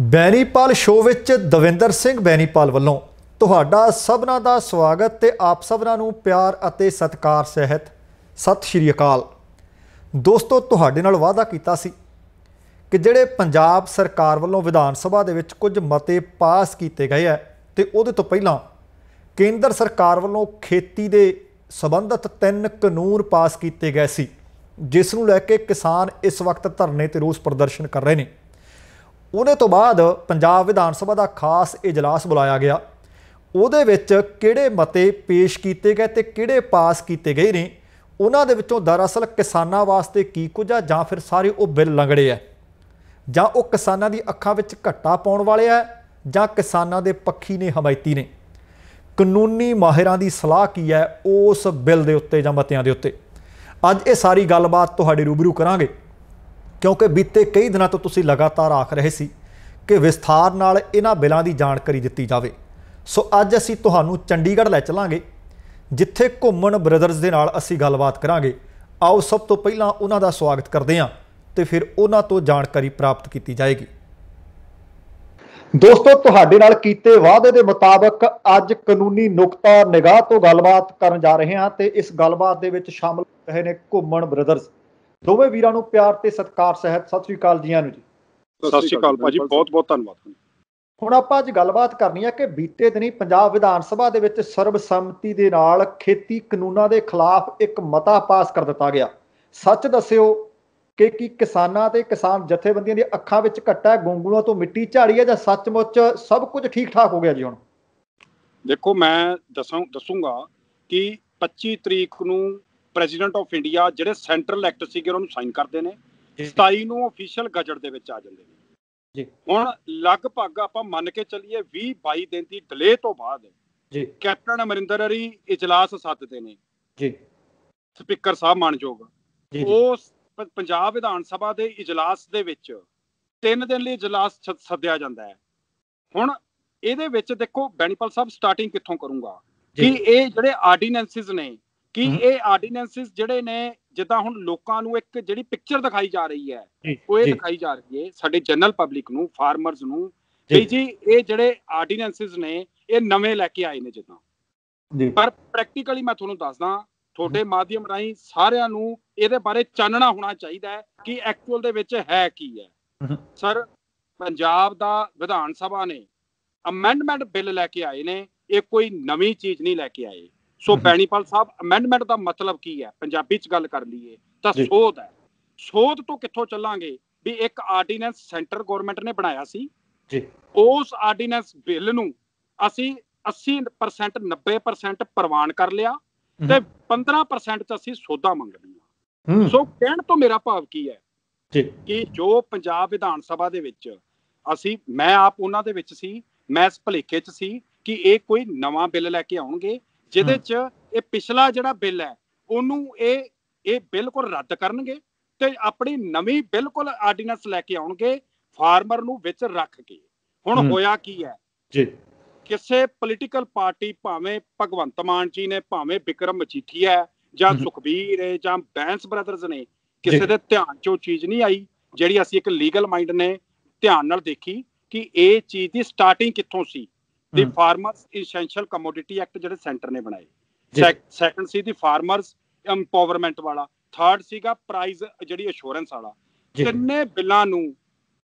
Benipal show ਵਿੱਚ ਦਵਿੰਦਰ ਸਿੰਘ ਬੈਨੀਪਾਲ ਵੱਲੋਂ ਤੁਹਾਡਾ ਸਭਨਾਂ ਦਾ ਸਵਾਗਤ ਤੇ ਆਪ ਸਭਨਾਂ ਨੂੰ ਪਿਆਰ ਅਤੇ ਸਤਿਕਾਰ ਸਹਿਤ ਸਤਿ ਸ਼੍ਰੀ ਅਕਾਲ। ਦੋਸਤੋ, ਤੁਹਾਡੇ ਨਾਲ ਵਾਅਦਾ ਕੀਤਾ ਸੀ ਕਿ ਜਿਹੜੇ ਪੰਜਾਬ ਸਰਕਾਰ ਵੱਲੋਂ ਵਿਧਾਨ ਸਭਾ ਦੇ ਵਿੱਚ ਕੁਝ ਮਤੇ ਪਾਸ ਕੀਤੇ ਗਏ ਹੈ ਤੇ ਉਹਦੇ ਤੋਂ ਪਹਿਲਾਂ ਕੇਂਦਰ ਸਰਕਾਰ ਵੱਲੋਂ ਖੇਤੀ ਦੇ ਸੰਬੰਧਿਤ 3 ਕਾਨੂੰਨ ਪਾਸ ਕੀਤੇ ਗਏ ਸੀ, ਜਿਸ ਨੂੰ ਲੈ ਕੇ ਕਿਸਾਨ ਇਸ ਵਕਤ ਧਰਨੇ ਤੇ ਰੋਸ ਪ੍ਰਦਰਸ਼ਨ ਕਰ ਰਹੇ ਨੇ। ਉਹਦੇ ਤੋਂ ਬਾਅਦ ਪੰਜਾਬ ਵਿਧਾਨ ਸਭਾ ਦਾ ਖਾਸ ਇਜਲਾਸ ਬੁਲਾਇਆ ਗਿਆ। ਉਹਦੇ ਵਿੱਚ ਕਿਹੜੇ ਮਤੇ ਪੇਸ਼ ਕੀਤੇ ਗਏ ਤੇ ਕਿਹੜੇ ਪਾਸ ਕੀਤੇ ਗਏ ਨੇ, ਉਹਨਾਂ ਦੇ ਵਿੱਚੋਂ ਦਰਅਸਲ ਕਿਸਾਨਾਂ ਵਾਸਤੇ ਕੀ ਕੁਝ ਆ, ਜਾਂ ਫਿਰ ਸਾਰੇ ਉਹ ਬਿੱਲ ਲੰਗੜੇ ਆ, ਜਾਂ ਉਹ ਕਿਸਾਨਾਂ ਦੀ ਅੱਖਾਂ ਵਿੱਚ ਘੱਟਾ ਪਾਉਣ ਵਾਲੇ ਆ, ਜਾਂ ਕਿਸਾਨਾਂ ਦੇ ਪੱਖੀ ਨੇ, ਹਮਾਇਤੀ ਨੇ। ਕਾਨੂੰਨੀ ਮਾਹਿਰਾਂ ਦੀ ਸਲਾਹ ਕੀ ਹੈ ਉਸ ਬਿੱਲ ਦੇ ਉੱਤੇ ਜਾਂ ਮਤਿਆਂ ਦੇ ਉੱਤੇ, ਅੱਜ ਇਹ ਸਾਰੀ ਗੱਲਬਾਤ ਤੁਹਾਡੇ ਰੂਬਰੂ ਕਰਾਂਗੇ, क्योंकि बीते कई दिनों तो तुसीं लगातार आख रहे सी कि विस्तार नाल इन्हां बिलों की जानकारी दित्ती जाए। सो अज असीं तुहानूं चंडीगढ़ लै चलांगे, जिथे घुम्मन ब्रदर्स दे नाल असीं गलबात करांगे। आओ सब तो पहलां उन्हां दा स्वागत करदे हां ते फिर उन्हां तो जानकारी प्राप्त की जाएगी। दोस्तों, तुहाडे नाल कीते वादे दे मुताबक अज कानूनी नुकता निगाह तो गलबात करन जा रहे हां ते इस गलबात दे विच शामिल रहे ने घुम्मन ब्रदर्स। ਦੋਵੇਂ ਵੀਰਾਂ ਨੂੰ ਪਿਆਰ ਤੇ ਸਤਿਕਾਰ ਸਹਿਤ ਸਤਿ ਸ੍ਰੀ ਅਕਾਲ ਜੀਆਂ ਨੂੰ ਜੀ। ਸਤਿ ਸ੍ਰੀ ਅਕਾਲ ਭਾਜੀ, ਬਹੁਤ ਬਹੁਤ ਧੰਨਵਾਦ। ਹੁਣ ਆਪਾਂ ਅੱਜ ਗੱਲਬਾਤ ਕਰਨੀ ਹੈ ਕਿ ਬੀਤੇ ਦਿਨੀ ਪੰਜਾਬ ਵਿਧਾਨ ਸਭਾ ਦੇ ਵਿੱਚ ਸਰਬਸੰਮਤੀ ਦੇ ਨਾਲ ਖੇਤੀ ਕਾਨੂੰਨਾਂ ਦੇ ਖਿਲਾਫ ਇੱਕ ਮਤਾ ਪਾਸ ਕਰ ਦਿੱਤਾ ਗਿਆ। ਸੱਚ ਦੱਸਿਓ ਕਿ ਕੀ ਕਿਸਾਨਾਂ ਤੇ ਕਿਸਾਨ ਜਥੇਬੰਦੀਆਂ ਦੀਆਂ ਅੱਖਾਂ ਵਿੱਚ ਘੱਟਾ ਹੈ, ਗੋਂਗਲੂਆਂ ਤੋਂ ਮਿੱਟੀ ਝਾੜੀ ਹੈ, ਜਾਂ ਸੱਚਮੁੱਚ ਸਭ ਕੁਝ ਠੀਕ ਠਾਕ ਹੋ ਗਿਆ ਜੀ? ਹੁਣ ਦੇਖੋ, ਮੈਂ ਦੱਸੂਗਾ ਕਿ 25 ਤਰੀਕ ਨੂੰ ਪ੍ਰੈਜ਼ੀਡੈਂਟ ਆਫ ਇੰਡੀਆ ਜਿਹੜੇ ਸੈਂਟਰਲ ਐਕਟ ਸੀਗੇ ਉਹਨਾਂ ਨੂੰ ਸਾਈਨ ਕਰਦੇ ਨੇ, 27 ਨੂੰ ਅਫੀਸ਼ੀਅਲ ਗਜਟ ਦੇ ਵਿੱਚ ਆ ਜਾਂਦੇ ਨੇ ਜੀ। ਹੁਣ ਲਗਭਗ ਆਪਾਂ ਮੰਨ ਕੇ ਚੱਲੀਏ 20-22 ਦਿਨ ਦੀ ਡਿਲੇ ਤੋਂ ਬਾਅਦ ਜੀ ਕੈਪਟਨ ਅਮਰਿੰਦਰ ਹਰੀ ਇਜਲਾਸ ਸੱਦਦੇ ਨੇ ਜੀ, ਸਪੀਕਰ ਸਾਹਿਬ ਮਾਨਯੋਗ। ਉਸ ਪੰਜਾਬ ਵਿਧਾਨ ਸਭਾ ਦੇ ਇਜਲਾਸ ਦੇ ਵਿੱਚ 3 ਦਿਨ ਲਈ ਇਜਲਾਸ ਸੱਦਿਆ ਜਾਂਦਾ ਹੈ। ਹੁਣ ਇਹਦੇ ਵਿੱਚ ਦੇਖੋ ਬੈਨੀਪਾਲ ਸਾਹਿਬ, ਸਟਾਰਟਿੰਗ ਕਿੱਥੋਂ ਕਰੂੰਗਾ ਕਿ ਇਹ ਜਿਹੜੇ ਆਰਡੀਨੈਂਸਿਸ ਨੇ, ਕਿ ਇਹ ਆਰਡੀਨੈਂਸਿਸ ਜਿਹੜੇ ਨੇ, ਜਿੱਦਾਂ ਹੁਣ ਲੋਕਾਂ ਨੂੰ ਇੱਕ ਜਿਹੜੀ ਪਿਕਚਰ ਦਿਖਾਈ ਜਾ ਰਹੀ ਹੈ ਉਹ ਇਹ ਦਿਖਾਈ ਜਾ ਰਹੀ ਹੈ ਸਾਡੀ ਜਨਰਲ ਪਬਲਿਕ ਨੂੰ, ਫਾਰਮਰਸ ਨੂੰ, ਕਿ ਜੀ ਇਹ ਜਿਹੜੇ ਆਰਡੀਨੈਂਸਿਸ ਨੇ ਇਹ ਨਵੇਂ ਲੈ ਕੇ ਆਏ ਨੇ ਜਿੱਦਾਂ। ਪਰ ਪ੍ਰੈਕਟੀਕਲੀ ਮੈਂ ਤੁਹਾਨੂੰ ਦੱਸਦਾ, ਤੁਹਾਡੇ ਮਾਧਿਅਮ ਰਾਹੀਂ ਸਾਰਿਆਂ ਨੂੰ ਇਹਦੇ ਬਾਰੇ ਚਾਨਣਾ ਹੋਣਾ ਚਾਹੀਦਾ ਹੈ ਕਿ ਐਕਚੁਅਲ ਦੇ ਵਿੱਚ ਹੈ ਕੀ ਹੈ। ਸਰ, ਪੰਜਾਬ ਦਾ ਵਿਧਾਨ ਸਭਾ ਨੇ ਅਮੈਂਡਮੈਂਟ ਬਿੱਲ ਲੈ ਕੇ ਆਏ ਨੇ, ਇਹ ਕੋਈ ਨਵੀਂ ਚੀਜ਼ ਨਹੀਂ ਲੈ ਕੇ ਆਏ। ਸੋ ਬੈਨੀਪਾਲ ਸਾਹਿਬ, ਅਮੈਂਡਮੈਂਟ ਦਾ ਮਤਲਬ ਕੀ ਹੈ? ਪੰਜਾਬੀ ਚ ਗੱਲ ਕਰ ਲਈਏ ਤਾਂ ਸੋਧ ਹੈ। ਸੋਧ ਤੋਂ ਕਿੱਥੋਂ ਚੱਲਾਂਗੇ ਵੀ ਇੱਕ ਆਰਡੀਨੈਂਸ ਸੈਂਟਰ ਗਵਰਨਮੈਂਟ ਨੇ ਬਣਾਇਆ ਸੀ ਜੀ, ਉਸ ਆਰਡੀਨੈਂਸ ਬਿੱਲ ਨੂੰ ਅਸੀਂ 80% 90% ਪ੍ਰਵਾਨ ਕਰ ਲਿਆ ਤੇ 15% ਚ ਅਸੀਂ ਸੋਧਾਂ ਮੰਗ ਲਈਆਂ। ਸੋ ਕਹਿਣ ਤੋਂ ਮੇਰਾ ਭਾਵ ਕੀ ਹੈ ਕਿ ਜੋ ਪੰਜਾਬ ਵਿਧਾਨ ਸਭਾ ਦੇ ਵਿੱਚ ਮੈਂ ਆਪ ਉਹਨਾਂ ਦੇ ਵਿੱਚ ਸੀ, ਮੈਂ ਇਸ ਭੁਲੇਖੇ ਚ ਸੀ ਕਿ ਇਹ ਕੋਈ ਨਵਾਂ ਬਿੱਲ ਲੈ ਕੇ ਆਉਣਗੇ ਜਿਹਦੇ ਚ ਇਹ ਪਿਛਲਾ ਜਿਹੜਾ ਬਿੱਲ ਹੈ ਉਹਨੂੰ ਇਹ ਬਿਲਕੁਲ ਰੱਦ ਕਰਨਗੇ ਤੇ ਆਪਣੀ ਨਵੀਂ ਬਿਲਕੁਲ ਆਰਡੀਨੈਂਸ ਲੈ ਕੇ ਆਉਣਗੇ, ਫਾਰਮਰ ਨੂੰ ਵਿੱਚ ਰੱਖ ਕੇ। ਹੁਣ ਹੋਇਆ ਕੀ ਹੈ ਜੀ, ਕਿਸੇ ਪੋਲੀਟੀਕਲ ਪਾਰਟੀ, ਭਾਵੇਂ ਭਗਵੰਤ ਮਾਨ ਜੀ ਨੇ, ਭਾਵੇਂ ਬਿਕਰਮ ਮਜੀਠੀਆ ਹੈ, ਜਾਂ ਸੁਖਬੀਰ ਹੈ, ਜਾਂ ਬੈਂਸ ਬ੍ਰਦਰਜ਼ ਨੇ, ਕਿਸੇ ਦੇ ਧਿਆਨ ਚ ਉਹ ਚੀਜ਼ ਨਹੀਂ ਆਈ ਜਿਹੜੀ ਅਸੀਂ ਇੱਕ ਲੀਗਲ ਮਾਈਂਡ ਨੇ ਧਿਆਨ ਨਾਲ ਦੇਖੀ ਕਿ ਇਹ ਚੀਜ਼ ਦੀ ਸਟਾਰਟਿੰਗ ਕਿੱਥੋਂ ਸੀ। ਦੀ ਫਾਰਮਰਸ ਇਸੈਂਸ਼ੀਅਲ ਕਮੋਡਿਟੀ ਐਕਟ ਜਿਹੜੇ ਸੈਂਟਰ ਨੇ ਬਣਾਏ, ਸੈਕੰਡ ਸੀ ਦੀ ਫਾਰਮਰਸ ਐਮਪਾਵਰਮੈਂਟ ਵਾਲਾ, ਥਰਡ ਸੀਗਾ ਪ੍ਰਾਈਜ਼ ਜਿਹੜੀ ਅਸ਼ੋਰੈਂਸ ਵਾਲਾ। ਤਿੰਨੇ ਬਿੱਲਾਂ ਨੂੰ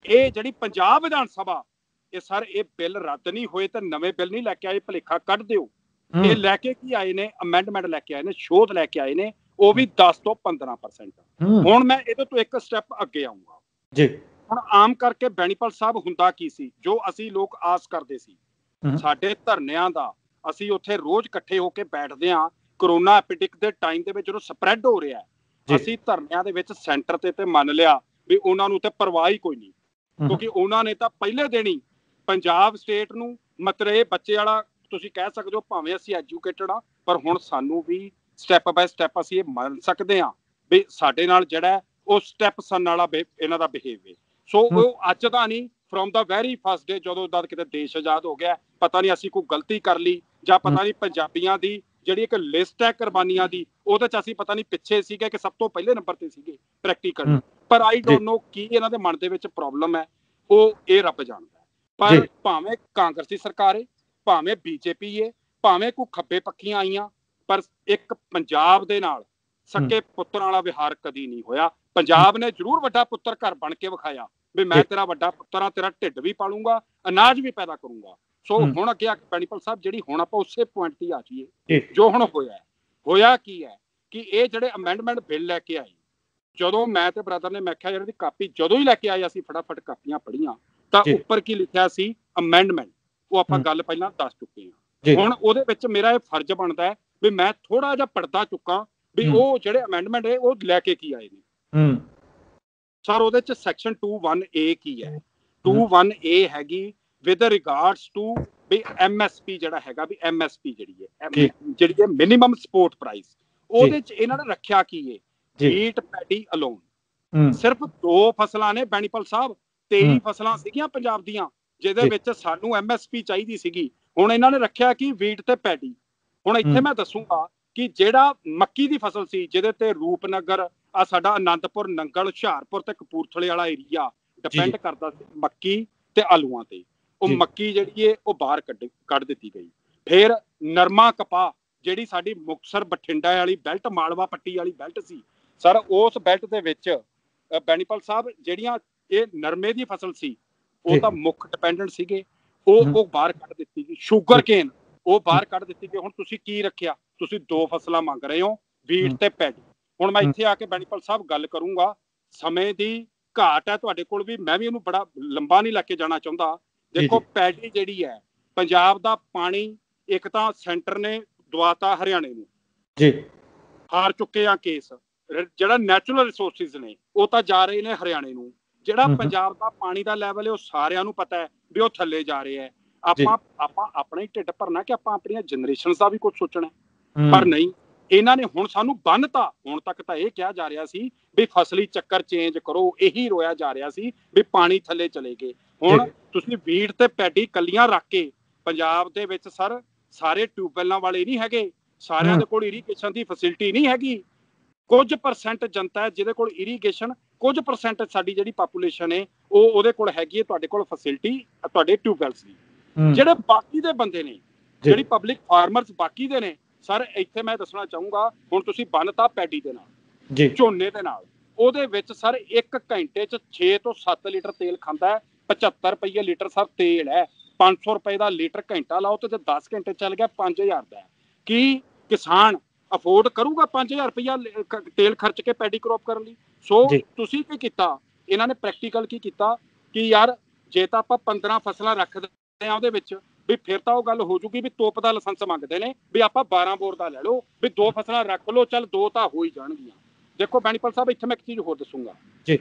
ਇਹ ਜਿਹੜੀ ਪੰਜਾਬ ਵਿਧਾਨ ਸਭਾ, ਇਹ ਬਿੱਲ ਰੱਦ ਨਹੀਂ ਹੋਏ ਤੇ ਨਵੇਂ ਬਿੱਲ ਨਹੀਂ ਲੈ ਕੇ ਆਏ, ਭੁਲੇਖਾ ਕੱਢ ਦਿਓ। ਇਹ ਲੈ ਕੇ ਕੀ ਆਏ ਨੇ? ਅਮੈਂਡਮੈਂਟ ਲੈ ਕੇ ਆਏ ਨੇ, ਸੋਧ ਲੈ ਕੇ ਆਏ ਨੇ, ਉਹ ਵੀ 10 ਤੋਂ 15%। ਹੁਣ ਮੈਂ ਇਹਦੇ ਤੋਂ ਇੱਕ ਸਟੈਪ ਅੱਗੇ ਆਊਂਗਾ ਜੀ। ਹੁਣ ਆਮ ਕਰਕੇ ਬੈਨੀਪਾਲ ਸਾਹਿਬ ਹੁੰਦਾ ਕੀ ਸੀ, ਜੋ ਅਸੀਂ ਲੋਕ ਆਸ ਕਰਦੇ ਸੀ, ਸਾਡੇ ਧਰਨਿਆਂ ਦਾ, ਅਸੀਂ ਉੱਥੇ ਰੋਜ਼ ਇਕੱਠੇ ਹੋ ਕੇ ਬੈਠਦੇ ਹਾਂ। ਕਰੋਨਾ ਐਪੀਡਿਕ ਦੇ ਟਾਈਮ ਦੇ ਵਿੱਚ ਜਦੋਂ ਸਪਰੈਡ ਹੋ ਰਿਹਾ, ਅਸੀਂ ਧਰਨਿਆਂ ਦੇ ਵਿੱਚ ਸੈਂਟਰ ਤੇ ਮੰਨ ਲਿਆ ਵੀ ਉਹਨਾਂ ਨੂੰ ਤੇ ਪਰਵਾਹ ਹੀ ਕੋਈ ਨਹੀਂ, ਕਿਉਂਕਿ ਉਹਨਾਂ ਨੇ ਤਾਂ ਪਹਿਲੇ ਦਿਨ ਹੀ ਪੰਜਾਬ ਸਟੇਟ ਨੂੰ ਮਤਰੇ ਬੱਚੇ ਵਾਲਾ ਤੁਸੀਂ ਕਹਿ ਸਕਦੇ ਹੋ, ਭਾਵੇਂ ਅਸੀਂ ਐਜੂਕੇਟਡ ਆ, ਪਰ ਹੁਣ ਸਾਨੂੰ ਵੀ ਸਟੈਪ ਬਾਏ ਸਟੈਪ ਅਸੀਂ ਇਹ ਮੰਨ ਸਕਦੇ ਹਾਂ ਵੀ ਸਾਡੇ ਨਾਲ ਜਿਹੜਾ ਉਹ ਸਟੈਪ ਸਨ ਵਾਲਾ ਇਹਨਾਂ ਦਾ ਬਿਹੇਵ ਹੈ। ਸੋ ਉਹ ਅੱਜ ਦਾ ਨਹੀਂ, from the very first day ਜਦੋਂ ਦਾ ਕਿਤੇ ਦੇਸ਼ ਆਜ਼ਾਦ ਹੋ ਗਿਆ, ਪਤਾ ਨਹੀਂ ਅਸੀਂ ਕੋਈ ਗਲਤੀ ਕਰ ਲਈ, ਜਾਂ ਪਤਾ ਨਹੀਂ ਪੰਜਾਬੀਆਂ ਦੀ ਜਿਹੜੀ ਇੱਕ ਲਿਸਟ ਹੈ ਕੁਰਬਾਨੀਆਂ ਦੀ, ਉਹਦੇ ਚ ਅਸੀਂ ਪਤਾ ਨਹੀਂ ਪਿੱਛੇ ਸੀਗੇ ਕਿ ਸਭ ਤੋਂ ਪਹਿਲੇ ਨੰਬਰ ਤੇ ਸੀਗੇ ਪ੍ਰੈਕਟੀਕਲ। ਪਰ ਆਈ ਡੋਂਟ ਨੋ ਕੀ ਇਹਨਾਂ ਦੇ ਮਨ ਦੇ ਵਿੱਚ ਪ੍ਰੋਬਲਮ ਹੈ, ਉਹ ਇਹ ਰੱਬ ਜਾਣਦਾ। ਪਰ ਭਾਵੇਂ ਕਾਂਗਰਸੀ ਸਰਕਾਰ ਹੈ, ਭਾਵੇਂ ਬੀਜੇਪੀ ਹੈ, ਭਾਵੇਂ ਕੋਈ ਖੱਬੇ ਪੱਖੀਆਂ ਆਈਆਂ, ਪਰ ਇੱਕ ਪੰਜਾਬ ਦੇ ਨਾਲ ਸਕੇ ਪੁੱਤਰ ਵਾਲਾ ਵਿਹਾਰ ਕਦੀ ਨਹੀਂ ਹੋਇਆ। ਪੰਜਾਬ ਨੇ ਜ਼ਰੂਰ ਵੱਡਾ ਪੁੱਤਰ ਘਰ ਬਣ ਕੇ ਵਿਖਾਇਆ ਵੀ ਮੈਂ ਤੇਰਾ ਵੱਡਾ ਪੁੱਤਰ ਆ, ਤੇਰਾ ਢਿੱਡ ਵੀ ਪਾਲੂੰਗਾ, ਅਨਾਜ ਵੀ ਪੈਦਾ ਕਰੂੰਗਾ। ਸੋ ਹੁਣ ਅੱਗੇ ਆ ਕੇ ਬੈਨੀਪਾਲ ਸਾਹਿਬ ਜਿਹੜੀ ਹੁਣ ਆਪਾਂ ਉਸੇ ਪੁਆਇੰਟ ਤੇ ਆ ਜਾਈਏ, ਜੋ ਹੁਣ ਹੋਇਆ ਕੀ ਹੈ ਕਿ ਇਹ ਜਿਹੜੇ ਅਮੈਂਡਮੈਂਟ ਬਿੱਲ ਲੈ ਕੇ ਆਏ, ਜਦੋਂ ਮੈਂ ਤੇ ਬ੍ਰਦਰ ਨੇ, ਮੈਂ ਕਿਹਾ ਯਾਰ ਇਹਦੀ ਕਾਪੀ ਜਦੋਂ ਹੀ ਲੈ ਕੇ ਆਏ ਅਸੀਂ ਫਟਾਫਟ ਕਾਪੀਆਂ ਪੜ੍ਹੀਆਂ ਤਾਂ ਉੱਪਰ ਕੀ ਲਿਖਿਆ ਸੀ ਅਮੈਂਡਮੈਂਟ, ਉਹ ਆਪਾਂ ਗੱਲ ਪਹਿਲਾਂ ਦੱਸ ਚੁੱਕੇ ਹਾਂ। ਹੁਣ ਉਹਦੇ ਵਿੱਚ ਮੇਰਾ ਇਹ ਫਰਜ਼ ਬਣਦਾ ਹੈ ਵੀ ਮੈਂ ਥੋੜਾ ਜਿਹਾ ਪੜਦਾ ਚੁੱਕਾਂ ਵੀ ਉਹ ਜਿਹੜੇ ਅਮੈਂਡਮੈਂਟ ਹੈ ਉਹ ਲੈ ਕੇ ਕੀ ਆਏ ਨੇ। ਸਰ ਉਹਦੇ ਚ ਸੈਕਸ਼ਨ 21A ਕੀ ਹੈ? 21A ਹੈਗੀ ਵਿਦ ਰਿਗਾਰਡਸ ਟੂ ਵੀ MSP ਜਿਹੜਾ ਹੈਗਾ, ਵੀ MSP ਜਿਹੜੀ ਹੈ ਮਿਨੀਮਮ ਸਪੋਰਟ ਪ੍ਰਾਈਸ, ਉਹਦੇ ਚ ਇਹਨਾਂ ਨੇ ਰੱਖਿਆ ਕੀ ਹੈ? Wheat paddy alone. ਸਿਰਫ 2 ਫਸਲਾਂ ਨੇ ਬੈਨੀਪਾਲ ਸਾਹਿਬ, 23 ਫਸਲਾਂ ਸੀਗੀਆਂ ਪੰਜਾਬ ਦੀਆਂ ਜਿਹਦੇ ਵਿੱਚ ਸਾਨੂੰ MSP ਚਾਹੀਦੀ ਸੀਗੀ। ਹੁਣ ਇਹਨਾਂ ਨੇ ਰੱਖਿਆ ਕਿ ਵੀਟ ਤੇ ਪੈਡੀ। ਹੁਣ ਇੱਥੇ ਮੈਂ ਦੱਸੂਗਾ ਕਿ ਜਿਹੜਾ ਮੱਕੀ ਦੀ ਫਸਲ ਸੀ ਜਿਹਦੇ ਤੇ ਰੂਪਨਗਰ ਆ ਸਾਡਾ ਆਨੰਦਪੁਰ, ਨੰਗਲ, ਹੁਸ਼ਿਆਰਪੁਰ ਤੇ ਕਪੂਰਥਲੇ ਵਾਲਾ ਏਰੀਆ ਡਿਪੈਂਡ ਕਰਦਾ ਸੀ ਮੱਕੀ ਤੇ ਆਲੂਆਂ ਤੇ, ਉਹ ਮੱਕੀ ਜਿਹੜੀ ਏ ਉਹ ਬਾਹਰ ਕੱਢ ਦਿੱਤੀ ਗਈ। ਫਿਰ ਨਰਮਾ ਕਪਾਹ ਜਿਹੜੀ ਸਾਡੀ ਮੁਕਤਸਰ ਬਠਿੰਡਾ ਵਾਲੀ ਬੈਲਟ, ਮਾਲਵਾ ਪੱਟੀ ਵਾਲੀ ਬੈਲਟ ਸੀ ਸਰ, ਉਸ ਬੈਲਟ ਦੇ ਵਿੱਚ ਬੈਨੀਪਾਲ ਸਾਹਿਬ ਜਿਹੜੀਆਂ ਇਹ ਨਰਮੇ ਦੀ ਫਸਲ ਸੀ ਉਹ ਤਾਂ ਮੁੱਖ ਡਿਪੈਂਡੈਂਟ ਸੀਗੇ, ਉਹ ਬਾਹਰ ਕੱਢ ਦਿੱਤੀ ਗਈ। ਸ਼ੂਗਰ ਕੇਨ ਉਹ ਬਾਹਰ ਕੱਢ ਦਿੱਤੀ ਗਈ। ਹੁਣ ਤੁਸੀਂ ਕੀ ਰੱਖਿਆ? ਤੁਸੀਂ 2 ਫਸਲਾਂ ਮੰਗ ਰਹੇ ਹੋ, ਵੀਟ ਤੇ ਪੈਡੀ। ਹੁਣ ਮੈਂ ਇੱਥੇ ਆ ਕੇ ਬੈਨੀਪਾਲ ਸਾਹਿਬ ਗੱਲ ਕਰੂੰਗਾ, ਸਮੇਂ ਦੀ ਘਾਟ ਹੈ ਤੁਹਾਡੇ ਕੋਲ ਵੀ, ਮੈਂ ਵੀ ਉਹਨੂੰ ਬੜਾ ਲੰਬਾ ਨਹੀਂ ਲੈ ਕੇ ਜਾਣਾ ਚਾਹੁੰਦਾ। ਦੇਖੋ ਪੈਡੀ ਜਿਹੜੀ ਹੈ, ਪੰਜਾਬ ਦਾ ਪਾਣੀ ਇੱਕ ਤਾਂ ਸੈਂਟਰ ਨੇ ਦਵਾਤਾ ਹਰਿਆਣੇ ਨੂੰ, ਹਾਰ ਚੁੱਕੇ ਆ ਕੇਸ। ਜਿਹੜਾ ਨੈਚੁਰਲ ਰਿਸੋਰਸਿਸ ਨੇ ਉਹ ਤਾਂ ਜਾ ਰਹੇ ਨੇ ਹਰਿਆਣੇ ਨੂੰ। ਜਿਹੜਾ ਪੰਜਾਬ ਦਾ ਪਾਣੀ ਦਾ ਲੈਵਲ ਹੈ ਉਹ ਸਾਰਿਆਂ ਨੂੰ ਪਤਾ ਹੈ ਵੀ ਉਹ ਥੱਲੇ ਜਾ ਰਿਹਾ ਹੈ। ਆਪਾਂ ਆਪਣਾ ਹੀ ਢਿੱਡ ਭਰਨਾ ਕਿ ਆਪਾਂ ਆਪਣੀਆਂ ਜਨਰੇਸ਼ਨਸ ਦਾ ਵੀ ਕੁਝ ਸੋਚਣਾ? ਪਰ ਨਹੀਂ, ਇਹਨਾਂ ਨੇ ਹੁਣ ਸਾਨੂੰ ਬੰਨਤਾ। ਹੁਣ ਤੱਕ ਤਾਂ ਇਹ ਕਿਹਾ ਜਾ ਰਿਹਾ ਸੀ ਵੀ ਫਸਲੀ ਚੱਕਰ ਚੇਂਜ ਕਰੋ, ਇਹੀ ਰੋਇਆ ਜਾ ਰਿਹਾ ਸੀ ਵੀ ਪਾਣੀ ਥੱਲੇ ਚਲੇ ਗਏ। ਹੁਣ ਤੁਸੀਂ ਵੀਟ ਤੇ ਪੈਡੀ ਕੱਲੀਆਂ ਰੱਖ ਕੇ ਪੰਜਾਬ ਦੇ ਵਿੱਚ ਸਰ ਸਾਰੇ ਟਿਊਬਵੈਲਾਂ ਵਾਲੇ ਨਹੀਂ ਹੈਗੇ, ਸਾਰਿਆਂ ਦੇ ਕੋਲ ਇਰੀਗੇਸ਼ਨ ਦੀ ਫੈਸਿਲਿਟੀ ਨਹੀਂ ਹੈਗੀ। ਕੁਝ ਪਰਸੈਂਟ ਜਨਤਾ ਹੈ ਜਿਹਦੇ ਕੋਲ ਇਰੀਗੇਸ਼ਨ, ਕੁਝ ਪਰਸੈਂਟ ਸਾਡੀ ਜਿਹੜੀ ਪਾਪੂਲੇਸ਼ਨ ਹੈ ਉਹ ਉਹਦੇ ਕੋਲ ਹੈਗੀ ਹੈ ਤੁਹਾਡੇ ਕੋਲ ਫੈਸਿਲਿਟੀ ਤੁਹਾਡੇ ਟਿਊਬਵੈਲਸ ਦੀ। ਜਿਹੜੇ ਬਾਕੀ ਦੇ ਬੰਦੇ ਨੇ, ਜਿਹੜੀ ਪਬਲਿਕ ਫਾਰਮਰਸ ਬਾਕੀ ਦੇ ਨੇ ਸਰ, ਇੱਥੇ ਮੈਂ ਦੱਸਣਾ ਚਾਹੂੰਗਾ ਹੁਣ ਤੁਸੀਂ ਬੰਨਤਾ ਪੈਡੀ ਦੇ ਨਾਲ, ਝੋਨੇ ਦੇ ਨਾਲ, ਉਹਦੇ ਵਿੱਚ ਸਰ 1 ਘੰਟੇ ਚ 6 ਤੋਂ 7 ਲੀਟਰ ਤੇਲ ਖਾਂਦਾ ਹੈ। 75 ਰੁਪਏ ਲੀਟਰ ਸਰ ਤੇਲ ਹੈ। 500 ਰੁਪਏ ਦਾ ਲੀਟਰ ਘੰਟਾ ਲਾਓ ਤੇ 10 ਘੰਟੇ ਚੱਲ ਗਿਆ 5000 ਦਾ। ਕੀ ਕਿਸਾਨ ਅਫੋਰਡ ਕਰੂਗਾ 5000 ਰੁਪਇਆ ਤੇਲ ਖਰਚ ਕੇ ਪੈਡੀ ਕ੍ਰੌਪ ਕਰਨ ਲਈ? ਸੋ ਤੁਸੀਂ ਕੀ ਕੀਤਾ, ਇਹਨਾਂ ਨੇ ਪ੍ਰੈਕਟੀਕਲ ਕੀ ਕੀਤਾ ਕਿ ਯਾਰ ਜੇ ਤਾਂ ਆਪਾਂ 15 ਫਸਲਾਂ ਰੱਖਦੇ ਆ ਉਹਦੇ ਵਿੱਚ ਵੀ ਫਿਰ ਤਾਂ ਉਹ ਗੱਲ ਹੋ ਜੂਗੀ ਵੀ ਤੋਪ ਦਾ ਲਾਇਸੈਂਸ ਮੰਗਦੇ ਨੇ ਵੀ ਆਪਾਂ 12 ਬੋਰ ਦਾ ਲੈ ਲਓ, ਵੀ 2 ਫਸਲਾਂ ਰੱਖ ਲਓ, ਚੱਲ 2 ਤਾਂ ਹੋ ਹੀ ਜਾਣਗੀਆਂ। ਦੇਖੋ ਬੈਨੀਪਾਲ ਸਾਹਿਬ ਇੱਥੇ ਮੈਂ ਇੱਕ ਚੀਜ਼ ਹੋਰ ਦੱਸੂਗਾ ਜੀ।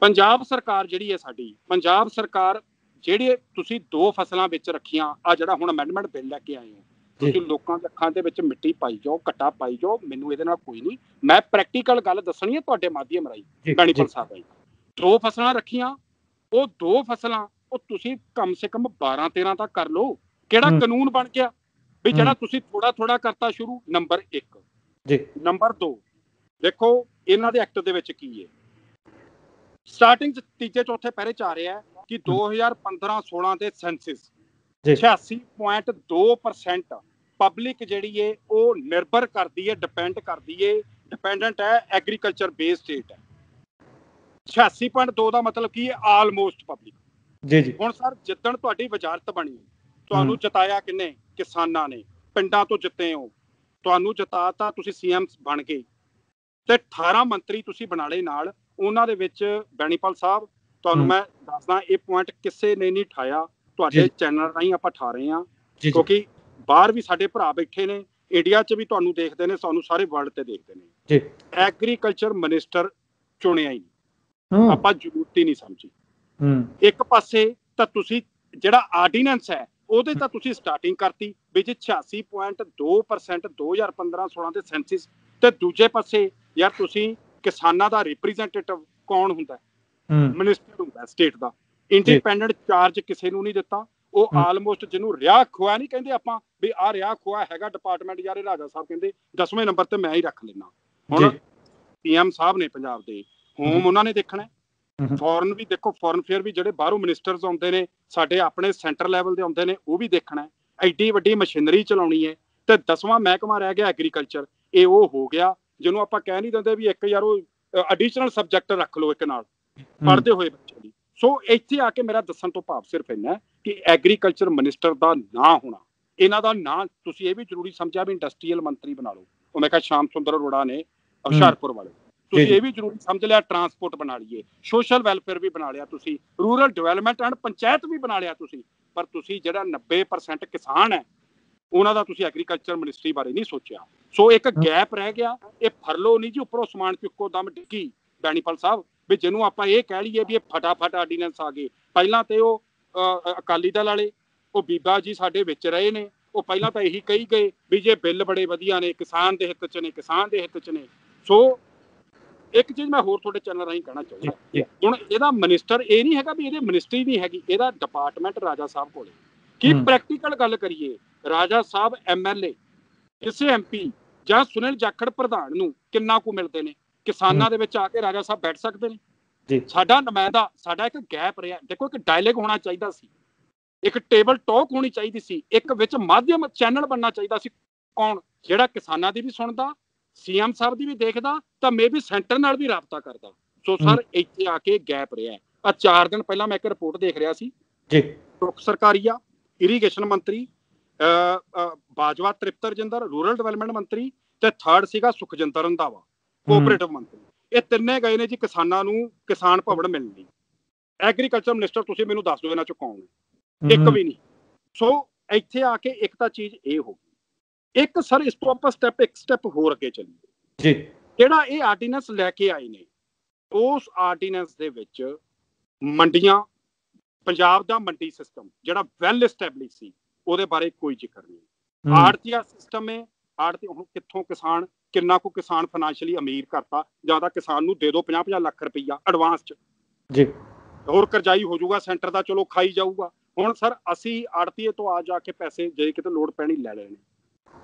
ਪੰਜਾਬ ਸਰਕਾਰ ਜਿਹੜੀ ਹੈ ਸਾਡੀ, ਪੰਜਾਬ ਸਰਕਾਰ ਜਿਹੜੀ ਤੁਸੀਂ 2 ਫਸਲਾਂ ਵਿੱਚ ਰੱਖੀਆਂ, ਆ ਜਿਹੜਾ ਹੁਣ ਅਮੈਂਡਮੈਂਟ ਬਿੱਲ ਲੈ ਕੇ ਆਏ ਹੋ, ਤੁਸੀਂ ਲੋਕਾਂ ਦੇ ਅੱਖਾਂ ਦੇ ਵਿੱਚ ਮਿੱਟੀ ਪਾਈ ਜਾਓ, ਘੱਟਾ ਪਾਈ ਜਾਓ, ਮੈਨੂੰ ਇਹਦੇ ਨਾਲ ਕੋਈ ਨਹੀਂ, ਮੈਂ ਪ੍ਰੈਕਟੀਕਲ ਗੱਲ ਦੱਸਣੀ ਹੈ ਤੁਹਾਡੇ ਮਾਧਿਅਮ ਰਾਹੀਂ ਬੈਨੀਪਾਲ ਸਾਹਿਬ। 2 ਫਸਲਾਂ ਰੱਖੀਆਂ, ਉਹ 2 ਫਸਲਾਂ ਉਹ ਤੁਸੀਂ ਕਮ ਸੇ ਕਮ 12-13 ਤੱਕ ਕਰ ਲਓ। ਕਿਹੜਾ ਕਾਨੂੰਨ ਬਣ ਗਿਆ ਵੀ ਜਿਹੜਾ ਤੁਸੀਂ ਥੋੜਾ ਕਰਤਾ ਸ਼ੁਰੂ? ਨੰਬਰ 1 ਜੀ। ਨੰਬਰ 2 ਦੇਖੋ ਇਹਨਾਂ ਦੇ ਐਕਟ ਦੇ ਵਿੱਚ ਕੀ ਹੈ, ਸਟਾਰਟਿੰਗ 'ਚ 3-4 ਪੈਰੇ 'ਚ ਆ ਰਿਹਾ ਕਿ 2015-16 ਦੇ ਸੈਂਸਸ 86.2% ਪਬਲਿਕ ਜਿਹੜੀ ਹੈ ਉਹ ਨਿਰਭਰ ਕਰਦੀ ਹੈ, ਡਿਪੈਂਡੈਂਟ ਹੈ, ਐਗਰੀਕਲਚਰ ਬੇਸਡ ਸਟੇਟ ਹੈ। 86.2 ਦਾ ਮਤਲਬ ਕੀ ਹੈ? ਆਲਮੋਸਟ ਪਬਲਿਕ ਜੀ। ਹੁਣ ਸਰ ਜਿੱਦਣ ਤੁਹਾਡੀ ਵਜ਼ਾਰਤ ਬਣੀ, ਤੁਹਾਨੂੰ ਜਿਤਾਇਆ ਕਿੰਨੇ? ਕਿਸਾਨਾਂ ਨੇ। ਪਿੰਡਾਂ ਤੋਂ ਜਿੱਤੇ ਹੋ, ਤੁਹਾਨੂੰ ਜਿਤਾਤਾ, ਤੁਸੀਂ CM ਬਣ ਗਏ ਤੇ 18 ਮੰਤਰੀ ਤੁਸੀਂ ਬਣਾ ਲਏ ਨਾਲ। ਉਹਨਾਂ ਦੇ ਵਿੱਚ ਬੈਨੀਪਾਲ ਸਾਹਿਬ ਤੁਹਾਨੂੰ ਮੈਂ ਦੱਸਦਾ, ਇਹ ਪੁਆਇੰਟ ਕਿਸੇ ਨੇ ਨਹੀਂ ਠਾਇਆ, ਤੁਹਾਡੇ ਚੈਨਲ ਰਾਹੀਂ ਆਪਾਂ ਠਾ ਰਹੇ ਹਾਂ, ਕਿਉਂਕਿ ਬਾਹਰ ਵੀ ਸਾਡੇ ਭਰਾ ਬੈਠੇ ਨੇ, ਇੰਡੀਆ 'ਚ ਵੀ ਤੁਹਾਨੂੰ ਦੇਖਦੇ ਨੇ, ਸਾਨੂੰ ਸਾਰੇ ਵਰਲਡ ਤੇ ਦੇਖਦੇ ਨੇ। ਐਗਰੀਕਲਚਰ ਮਿਨਿਸਟਰ ਚੁਣਿਆ ਹੀ ਨਹੀਂ, ਆਪਾਂ ਜ਼ਰੂਰਤ ਹੀ ਨਹੀਂ ਸਮਝੀ। ਇੱਕ ਪਾਸੇ ਤਾਂ ਤੁਸੀਂ ਜਿਹੜਾ ਆਰਡੀਨੈਂਸ ਹੈ ਉਹਦੇ ਤਾਂ ਤੁਸੀਂ ਸਟਾਰਟਿੰਗ ਕਰਤੀ ਵੀ ਜੀ 86.2% 2015-16 ਦੇ ਸੈਂਸਿਸ, ਤੇ ਦੂਜੇ ਪਾਸੇ ਯਾਰ ਤੁਸੀਂ ਕਿਸਾਨਾਂ ਦਾ ਰਿਪਰੈਜ਼ੈਂਟੇਟਿਵ ਕੌਣ ਹੁੰਦਾ? ਮਿਨਿਸਟਰ ਹੁੰਦਾ ਸਟੇਟ ਦਾ। ਇੰਡੀਪੈਂਡੈਂਟ ਚਾਰਜ ਕਿਸੇ ਨੂੰ ਨਹੀਂ ਦਿੱਤਾ। ਉਹ ਆਲਮੋਸਟ ਜਿਹਨੂੰ ਰਿਆ ਖੋਆ ਨਹੀਂ ਕਹਿੰਦੇ ਆਪਾਂ ਵੀ ਆਹ ਰਿਆ ਖੋਆ ਹੈਗਾ ਡਿਪਾਰਟਮੈਂਟ, ਯਾਰ ਇਹ ਰਾਜਾ ਸਾਹਿਬ ਕਹਿੰਦੇ 10ਵੇਂ ਨੰਬਰ ਤੇ ਮੈਂ ਹੀ ਰੱਖ ਲੈਣਾ। ਹੁਣ PM ਸਾਹਿਬ ਨੇ ਪੰਜਾਬ ਦੇ, ਹੋਮ ਉਹਨਾਂ ਨੇ ਦੇਖਣਾ, ਫੋਰਨ ਵੀ ਦੇਖੋ, ਫੋਰਨ ਫੇਅਰ ਵੀ ਜਿਹੜੇ ਬਾਹਰੋਂ ਮਿਨਿਸਟਰਸ ਆਉਂਦੇ ਨੇ, ਸਾਡੇ ਆਪਣੇ ਸੈਂਟਰ ਲੈਵਲ ਦੇ ਆਉਂਦੇ ਨੇ, ਉਹ ਵੀ ਦੇਖਣਾ। ਐਡੀ ਵੱਡੀ ਮਸ਼ੀਨਰੀ ਚਲਾਉਣੀ ਹੈ। ਤੇ 10ਵਾਂ ਮਹਿਕਮਾ ਰਹਿ ਗਿਆ ਐਗਰੀਕਲਚਰ। ਇਹ ਉਹ ਹੋ ਗਿਆ ਜਿਹਨੂੰ ਆਪਾਂ ਕਹਿ ਨਹੀਂ ਦਿੰਦੇ ਵੀ ਇੱਕ ਯਾਰ ਉਹ ਐਡੀਸ਼ਨਲ ਸਬਜੈਕਟ ਰੱਖ ਲਓ ਇੱਕ ਨਾਲ ਪੜ੍ਹਦੇ ਹੋਏ ਬੱਚੇ ਦੀ। ਸੋ ਇੱਥੇ ਆ ਕੇ ਮੇਰਾ ਦੱਸਣ ਤੋਂ ਭਾਵ ਸਿਰਫ ਇੰਨਾ ਕਿ ਐਗਰੀਕਲਚਰ ਮਿਨਿਸਟਰ ਦਾ ਨਾਂ ਹੋਣਾ, ਇਹਨਾਂ ਦਾ ਨਾਂ ਤੁਸੀਂ ਇਹ ਵੀ ਜ਼ਰੂਰੀ ਸਮਝਿਆ ਵੀ ਇੰਡਸਟਰੀਅਲ ਮੰਤਰੀ ਬਣਾ ਲਓ। ਉਹ ਮੈਂ ਕਿਹਾ ਸ਼ਾਮ ਸੁੰਦਰ ਅਰੋੜਾ ਨੇ ਹੁਸ਼ਿਆਰਪੁਰ ਵਾਲੇ, ਤੁਸੀਂ ਇਹ ਵੀ ਜ਼ਰੂਰੀ ਸਮਝ ਲਿਆ ਟਰਾਂਸਪੋਰਟ ਬਣਾ ਲਈਏ, ਸੋਸ਼ਲ ਵੈਲਫੇਅਰ ਵੀ ਬਣਾ ਲਿਆ ਤੁਸੀਂ, ਰੂਰਲ ਡਿਵੈਲਪਮੈਂਟ ਐਂਡ ਪੰਚਾਇਤ ਵੀ ਬਣਾ ਲਿਆ ਤੁਸੀਂ, ਪਰ ਤੁਸੀਂ ਜਿਹੜਾ 90% ਕਿਸਾਨ ਹੈ ਉਹਨਾਂ ਦਾ ਤੁਸੀਂ ਐਗਰੀਕਲਚਰ ਮਿਨਿਸਟਰੀ ਬਾਰੇ ਨਹੀਂ ਸੋਚਿਆ। ਸੋ ਇੱਕ ਗੈਪ ਰਹਿ ਗਿਆ। ਇਹ ਫਰਲੋ ਨਹੀਂ ਜੀ ਉੱਪਰੋਂ ਸਮਾਨ ਚੁੱਕੋ ਦਮ ਡਿੱਗੀ ਬੈਣੀਪਾਲ ਸਾਹਿਬ, ਵੀ ਜਿਹਨੂੰ ਆਪਾਂ ਇਹ ਕਹਿ ਲਈਏ ਵੀ ਇਹ ਫਟਾਫਟ ਆਰਡੀਨੈਂਸ ਆ ਗਏ। ਪਹਿਲਾਂ ਤੇ ਉਹ ਅਕਾਲੀ ਦਲ ਵਾਲੇ, ਉਹ ਬੀਬਾ ਜੀ ਸਾਡੇ ਵਿੱਚ ਰਹੇ ਨੇ, ਉਹ ਪਹਿਲਾਂ ਤਾਂ ਇਹੀ ਕਹੀ ਗਏ ਵੀ ਜੇ ਬਿੱਲ ਬੜੇ ਵਧੀਆ ਨੇ, ਕਿਸਾਨ ਦੇ ਹਿੱਤ 'ਚ ਨੇ, ਕਿਸਾਨ ਦੇ ਹਿੱਤ 'ਚ ਨੇ। ਸੋ ਇੱਕ ਚੀਜ਼ ਮੈਂ ਹੋਰ ਤੁਹਾਡੇ ਚੈਨਲ ਰਾਹੀਂ ਕਹਿਣਾ ਚਾਹੁੰਦਾ, ਹੁਣ ਇਹਦਾ ਮਿਨਿਸਟਰ ਇਹ ਨਹੀਂ ਹੈਗਾ ਵੀ ਇਹਦੇ ਮਿਨਿਸਟਰੀ ਨਹੀਂ ਹੈਗੀ, ਇਹਦਾ ਡਿਪਾਰਟਮੈਂਟ ਰਾਜਾ ਸਾਹਿਬ ਕੋਲੇ। ਕੀ ਪ੍ਰੈਕਟੀਕਲ ਗੱਲ ਕਰੀਏ, ਰਾਜਾ ਸਾਹਿਬ MLA ਕਿਸੇ MP ਜਾਂ ਸੁਨੀਲ ਜਾਖੜ ਪ੍ਰਧਾਨ ਨੂੰ ਕਿੰਨਾ ਕੁ ਮਿਲਦੇ ਨੇ? ਕਿਸਾਨਾਂ ਦੇ ਵਿੱਚ ਆ ਕੇ ਰਾਜਾ ਸਾਹਿਬ ਬੈਠ ਸਕਦੇ ਨੇ? ਸਾਡਾ ਨੁਮਾਇੰਦਾ, ਸਾਡਾ ਇੱਕ ਗੈਪ ਰਿਹਾ। ਦੇਖੋ ਇੱਕ ਡਾਇਲੌਗ ਹੋਣਾ ਚਾਹੀਦਾ ਸੀ, ਇੱਕ ਟੇਬਲ ਟਾਕ ਹੋਣੀ ਚਾਹੀਦੀ ਸੀ, ਇੱਕ ਵਿੱਚ ਮਾਧਿਅਮ ਚੈਨਲ ਬਣਨਾ ਚਾਹੀਦਾ ਸੀ। ਕੌਣ? ਜਿਹੜਾ ਕਿਸਾਨਾਂ ਦੀ ਵੀ ਸੁਣਦਾ, CM ਸਾਹਿਬ ਦੀ ਵੀ ਦੇਖਦਾ, ਤਾਂ ਮੇ ਵੀ ਸੈਂਟਰ ਨਾਲ ਵੀ ਰਾਬਤਾ ਕਰਦਾ। ਸੋ ਸਰ ਇੱਥੇ ਆ ਕੇ ਗੈਪ ਰਿਹਾ। ਆ 4 ਦਿਨ ਪਹਿਲਾਂ ਮੈਂ ਇੱਕ ਰਿਪੋਰਟ ਦੇਖ ਰਿਹਾ ਸੀ ਜੀ, ਮੁੱਖ ਸਰਕਾਰੀਆ, ਇਰੀਗੇਸ਼ਨ ਮੰਤਰੀ ਬਾਜਵਾ ਤ੍ਰਿਪਤ ਰਜਿੰਦਰ, ਰੂਰਲ ਡਿਵੈਲਪਮੈਂਟ ਮੰਤਰੀ, ਤੇ 3rd ਸੀਗਾ ਸੁਖਜਿੰਦਰ ਰੰਧਾਵਾ ਕੋਆਪਰੇਟਿਵ ਮੰਤਰੀ। ਇਹ ਤਿੰਨੇ ਗਏ ਨੇ ਜੀ ਕਿਸਾਨਾਂ ਨੂੰ ਕਿਸਾਨ ਭਵਨ ਮਿਲਣ ਲਈ। ਐਗਰੀਕਲਚਰ ਮਿਨਿਸਟਰ ਤੁਸੀਂ ਮੈਨੂੰ ਦੱਸ ਦਿਓ ਇਹਨਾਂ ਚੋਂ ਕੌਣ ਹੈ? ਇੱਕ ਵੀ ਨਹੀਂ। ਸੋ ਇੱਥੇ ਆ ਕੇ ਇੱਕ ਤਾਂ ਚੀਜ਼ ਇਹ ਹੋ ਗਈ। ਇੱਕ ਸਰ ਇਸ ਤੋਂ ਆਪਾਂ ਇੱਕ ਸਟੈਪ ਹੋਰ ਅੱਗੇ ਚੱਲੀਏ ਜੀ। ਜਿਹੜਾ ਇਹ ਆਰਡੀਨੈਂਸ ਲੈ ਕੇ ਆਏ ਨੇ, ਉਸ ਆਰਡੀਨੈਂਸ ਦੇ ਵਿੱਚ ਮੰਡੀਆਂ, ਪੰਜਾਬ ਦਾ ਮੰਡੀ ਸਿਸਟਮ ਜਿਹੜਾ ਵੈਲ ਐਸਟੈਬਲਿਸ਼ ਸੀ, ਉਹਦੇ ਬਾਰੇ ਕੋਈ ਜ਼ਿਕਰ ਨਹੀਂ। ਆੜਤੀਆ ਸਿਸਟਮ ਹੈ, ਆੜਤੀ ਹੁਣ ਕਿੱਥੋਂ ਕਿਸਾਨ, ਕਿੰਨਾ ਕੁ ਕਿਸਾਨ ਫਾਈਨੈਂਸ਼ੀਅਲੀ ਅਮੀਰ ਕਰਤਾ, ਜਾਂ ਤਾਂ ਕਿਸਾਨ ਨੂੰ ਦੇ ਦਿਓ 50-50 ਲੱਖ ਰੁਪਈਆ ਐਡਵਾਂਸ 'ਚ ਜੀ, ਹੋਰ ਕਰਜ਼ਾਈ ਹੋ ਜਾਊਗਾ ਸੈਂਟਰ ਦਾ, ਚਲੋ ਖਾਈ ਜਾਊਗਾ। ਹੁਣ ਸਰ ਅਸੀਂ ਆੜਤੀਏ ਤੋਂ ਆ ਜਾ ਕੇ ਪੈਸੇ ਜੇ ਕਿਤੇ ਲੋੜ ਪੈਣੀ ਲੈ ਲੈਣੇ।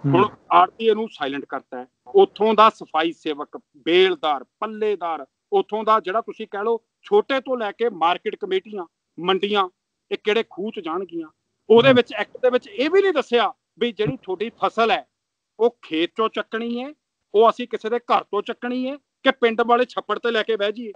ਹੁਣ ਆੜਤੀਏ ਨੂੰ ਸਾਇਲੈਂਟ ਕਰਤਾ। ਉੱਥੋਂ ਦਾ ਸਫਾਈ ਸੇਵਕ, ਬੇਲਦਾਰ, ਪੱਲੇਦਾਰ, ਉੱਥੋਂ ਦਾ ਜਿਹੜਾ ਤੁਸੀਂ ਕਹਿ ਲਓ ਛੋਟੇ ਤੋਂ ਲੈ ਕੇ ਮਾਰਕੀਟ ਕਮੇਟੀਆਂ, ਮੰਡੀਆਂ, ਇਹ ਕਿਹੜੇ ਖੂਹ 'ਚ ਜਾਣਗੀਆਂ? ਉਹਦੇ ਵਿੱਚ ਐਕਟ ਦੇ ਵਿੱਚ ਇਹ ਵੀ ਨਹੀਂ ਦੱਸਿਆ ਵੀ ਜਿਹੜੀ ਤੁਹਾਡੀ ਫਸਲ ਹੈ ਉਹ ਖੇਤ 'ਚੋਂ ਚੱਕਣੀ ਹੈ, ਉਹ ਅਸੀਂ ਕਿਸੇ ਦੇ ਘਰ ਤੋਂ ਚੱਕਣੀ ਹੈ, ਕਿ ਪਿੰਡ ਵਾਲੇ ਛੱਪੜ ਤੇ ਲੈ ਕੇ ਬਹਿ ਜਾਈਏ।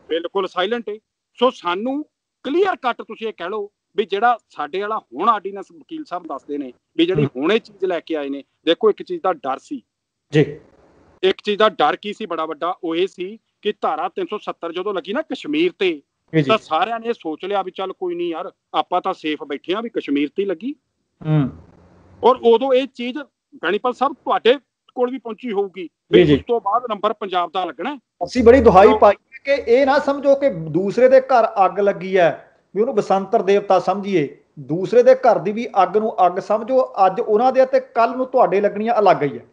ਬਿਲਕੁਲ ਸਾਇਲੈਂਟ ਹੈ। ਸੋ ਸਾਨੂੰ ਕਲੀਅਰ ਕੱਟ ਤੁਸੀਂ ਇਹ ਕਹਿ ਲਓ ਵੀ ਜਿਹੜਾ ਸਾਡੇ ਵਾਲਾ ਹੁਣ ਆਰਡੀਨੈਂਸ ਵਕੀਲ ਸਾਹਿਬ ਦੱਸਦੇ ਨੇ ਵੀ ਜਿਹੜੀ ਹੁਣ ਇਹ ਚੀਜ਼ ਲੈ ਕੇ ਆਏ ਨੇ, ਦੇਖੋ ਇੱਕ ਚੀਜ਼ ਦਾ ਡਰ ਸੀ ਜੀ। ਇੱਕ ਚੀਜ਼ ਦਾ ਡਰ ਕੀ ਸੀ ਬੜਾ ਵੱਡਾ? ਉਹ ਇਹ ਸੀ ਕਿ ਧਾਰਾ 370 ਜਦੋਂ ਲੱਗੀ ਨਾ ਕਸ਼ਮੀਰ ਤੇ, ਤਾਂ ਸਾਰਿਆਂ ਨੇ ਸੋਚ ਲਿਆ ਵੀ ਚੱਲ ਕੋਈ ਨਹੀਂ ਯਾਰ, ਆਪਾਂ ਤਾਂ ਸੇਫ ਬੈਠੇ ਆ ਵੀ ਕਸ਼ਮੀਰ ਤੇ ਲੱਗੀ। ਔਰ ਉਦੋਂ ਇਹ ਚੀਜ਼ ਬੈਣੀਪਾਲ ਸਾਹਿਬ ਤੁਹਾਡੇ ਕੋਲ ਵੀ ਪਹੁੰਚੀ ਹੋਊਗੀ ਵੀ ਉਸ ਤੋਂ ਬਾਅਦ ਨੰਬਰ ਪੰਜਾਬ ਦਾ ਲੱਗਣਾ। ਅਸੀਂ ਬੜੀ ਦੁਹਾਈ ਪਾਈ ਕਿ ਇਹ ਨਾ ਸਮਝੋ ਕਿ ਦੂਸਰੇ ਦੇ ਘਰ ਅੱਗ ਲੱਗੀ ਹੈ ਵੀ ਉਹਨੂੰ ਬਸੰਤਰ ਦੇਵਤਾ ਸਮਝੀਏ। ਦੂਸਰੇ ਦੇ ਘਰ ਦੀ ਵੀ ਅੱਗ ਨੂੰ ਅੱਗ ਸਮਝੋ। ਅੱਜ ਉਹਨਾਂ ਦੇ ਤੇ ਕੱਲ ਨੂੰ ਤੁਹਾਡੇ ਲੱਗਣੀਆਂ ਅਲੱਗ ਹੀ ਹੈ,